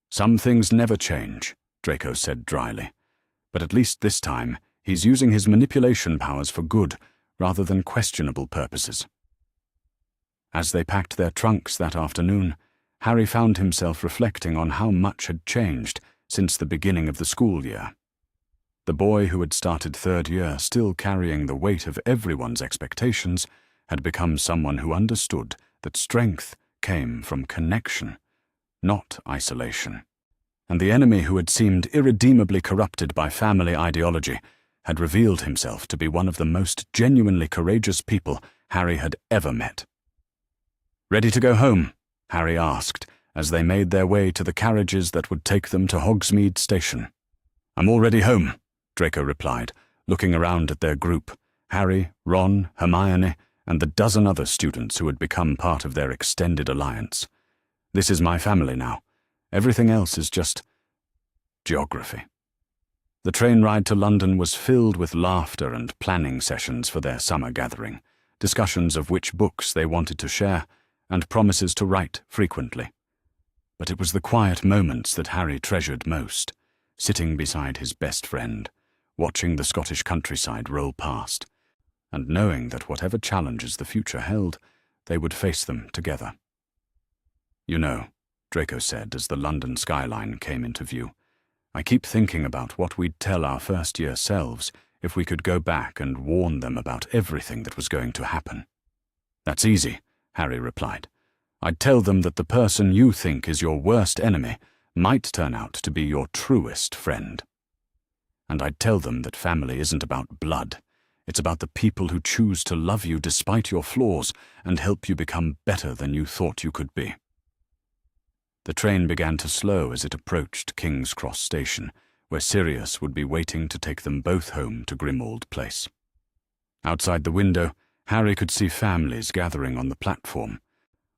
Some things never change, Draco said dryly, but at least this time he's using his manipulation powers for good rather than questionable purposes. As they packed their trunks that afternoon, Harry found himself reflecting on how much had changed since the beginning of the school year. The boy who had started third year still carrying the weight of everyone's expectations had become someone who understood that strength came from connection, not isolation. And the enemy who had seemed irredeemably corrupted by family ideology had revealed himself to be one of the most genuinely courageous people Harry had ever met. "Ready to go home?" Harry asked, as they made their way to the carriages that would take them to Hogsmeade Station. "I'm already home," Draco replied, looking around at their group, Harry, Ron, Hermione, and the dozen other students who had become part of their extended alliance. "This is my family now. Everything else is just geography." The train ride to London was filled with laughter and planning sessions for their summer gathering, discussions of which books they wanted to share, and promises to write frequently. But it was the quiet moments that Harry treasured most, sitting beside his best friend, watching the Scottish countryside roll past, and knowing that whatever challenges the future held, they would face them together. "You know," Draco said as the London skyline came into view, "I keep thinking about what we'd tell our first-year selves if we could go back and warn them about everything that was going to happen." "That's easy," Harry replied. "I'd tell them that the person you think is your worst enemy might turn out to be your truest friend. And I'd tell them that family isn't about blood. It's about the people who choose to love you despite your flaws and help you become better than you thought you could be." The train began to slow as it approached King's Cross Station, where Sirius would be waiting to take them both home to Grimmauld Place. Outside the window, Harry could see families gathering on the platform,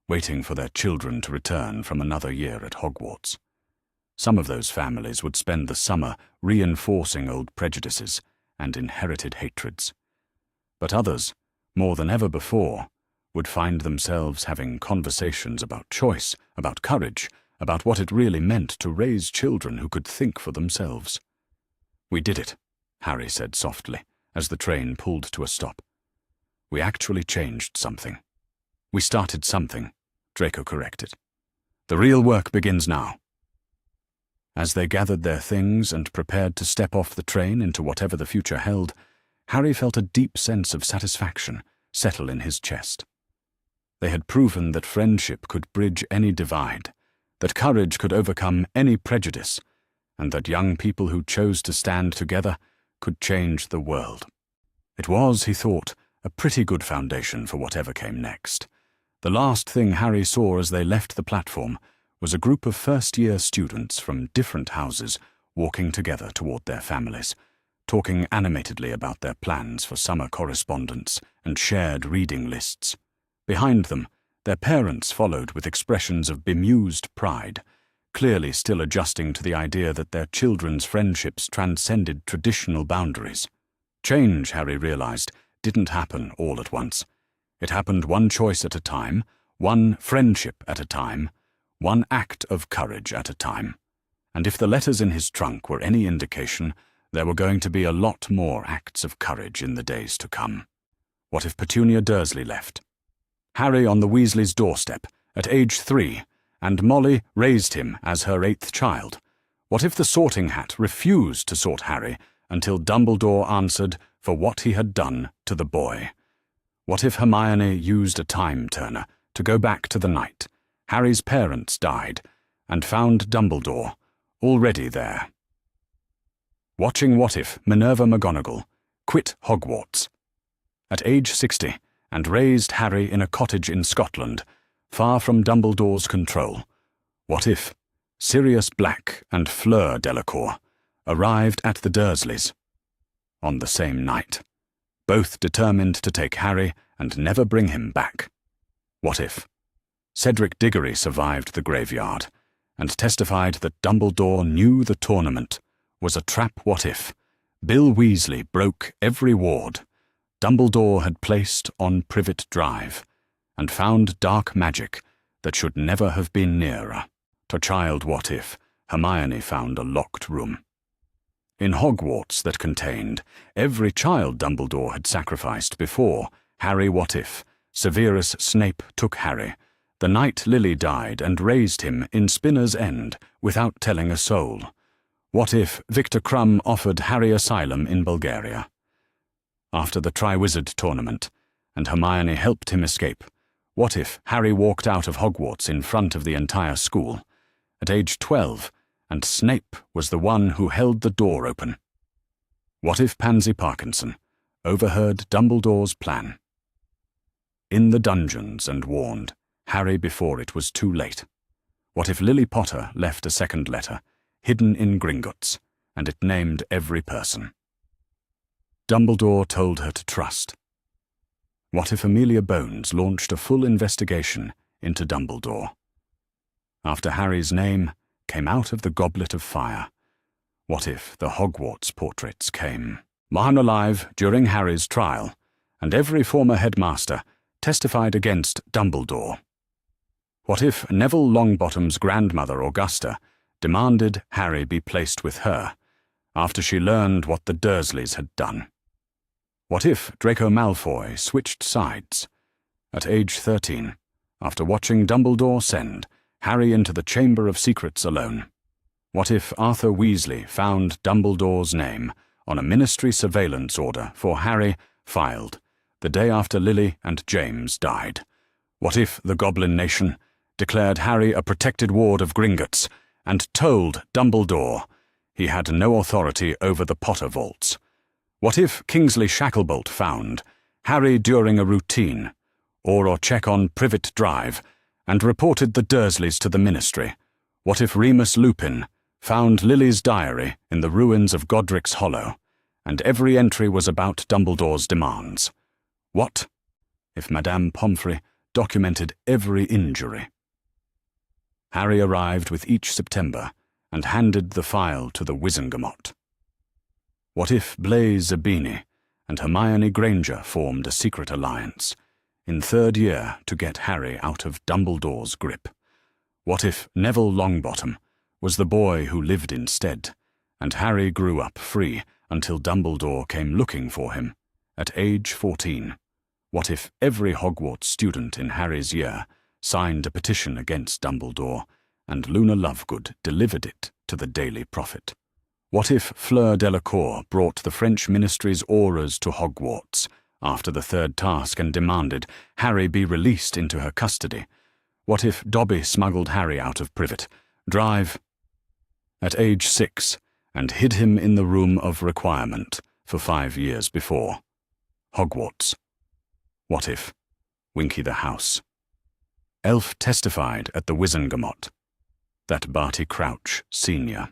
waiting for their children to return from another year at Hogwarts. Some of those families would spend the summer reinforcing old prejudices and inherited hatreds. But others, more than ever before, would find themselves having conversations about choice, about courage, about what it really meant to raise children who could think for themselves. "We did it," Harry said softly, as the train pulled to a stop. "We actually changed something. We started something," Draco corrected. "The real work begins now." As they gathered their things and prepared to step off the train into whatever the future held, Harry felt a deep sense of satisfaction settle in his chest. They had proven that friendship could bridge any divide, that courage could overcome any prejudice, and that young people who chose to stand together could change the world. It was, he thought, a pretty good foundation for whatever came next. The last thing Harry saw as they left the platform was a group of first-year students from different houses walking together toward their families, talking animatedly about their plans for summer correspondence and shared reading lists. Behind them, their parents followed with expressions of bemused pride, clearly still adjusting to the idea that their children's friendships transcended traditional boundaries. Change, Harry realized, didn't happen all at once. It happened one choice at a time, one friendship at a time, one act of courage at a time. And if the letters in his trunk were any indication, there were going to be a lot more acts of courage in the days to come. What if Petunia Dursley left? Harry on the Weasleys' doorstep, at age 3, and Molly raised him as her 8th child. What if the Sorting Hat refused to sort Harry until Dumbledore answered for what he had done to the boy? What if Hermione used a time-turner to go back to the night Harry's parents died and found Dumbledore already there? Watching what if Minerva McGonagall quit Hogwarts at age 60 and raised Harry in a cottage in Scotland, far from Dumbledore's control. What if Sirius Black and Fleur Delacour arrived at the Dursleys on the same night, both determined to take Harry and never bring him back? What if Cedric Diggory survived the graveyard and testified that Dumbledore knew the tournament was a trap? What if Bill Weasley broke every ward Dumbledore had placed on Privet Drive and found dark magic that should never have been nearer? To child what if Hermione found a locked room in Hogwarts that contained every child Dumbledore had sacrificed before Harry? What if Severus Snape took Harry the night Lily died and raised him in Spinner's End without telling a soul? What if Victor Krum offered Harry asylum in Bulgaria after the Triwizard Tournament and Hermione helped him escape? What if Harry walked out of Hogwarts in front of the entire school at age 12 and Snape was the one who held the door open? What if Pansy Parkinson overheard Dumbledore's plan in the dungeons and warned Harry before it was too late? What if Lily Potter left a second letter hidden in Gringotts and it named every person Dumbledore told her to trust? What if Amelia Bones launched a full investigation into Dumbledore after Harry's name came out of the Goblet of Fire? What if the Hogwarts portraits came alive during Harry's trial and every former headmaster testified against Dumbledore? What if Neville Longbottom's grandmother Augusta demanded Harry be placed with her after she learned what the Dursleys had done? What if Draco Malfoy switched sides at age 13 after watching Dumbledore send Harry into the Chamber of Secrets alone? What if Arthur Weasley found Dumbledore's name on a ministry surveillance order for Harry filed the day after Lily and James died? What if the Goblin Nation declared Harry a protected ward of Gringotts and told Dumbledore he had no authority over the Potter vaults? What if Kingsley Shacklebolt found Harry during a routine or check on Privet Drive and reported the Dursleys to the Ministry? What if Remus Lupin found Lily's diary in the ruins of Godric's Hollow and every entry was about Dumbledore's demands? What if Madame Pomfrey documented every injury? Harry arrived with each September and handed the file to the Wizengamot. What if Blaise Zabini and Hermione Granger formed a secret alliance in 3rd year to get Harry out of Dumbledore's grip? What if Neville Longbottom was the boy who lived instead, and Harry grew up free until Dumbledore came looking for him at age 14? What if every Hogwarts student in Harry's year signed a petition against Dumbledore and Luna Lovegood delivered it to the Daily Prophet? What if Fleur Delacour brought the French ministry's auras to Hogwarts after the 3rd task and demanded Harry be released into her custody? What if Dobby smuggled Harry out of Privet Drive at age 6 and hid him in the Room of Requirement for 5 years before Hogwarts? What if Winky the House Elf testified at the Wizengamot that Barty Crouch, Sr.,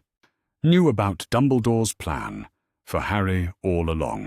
knew about Dumbledore's plan for Harry all along.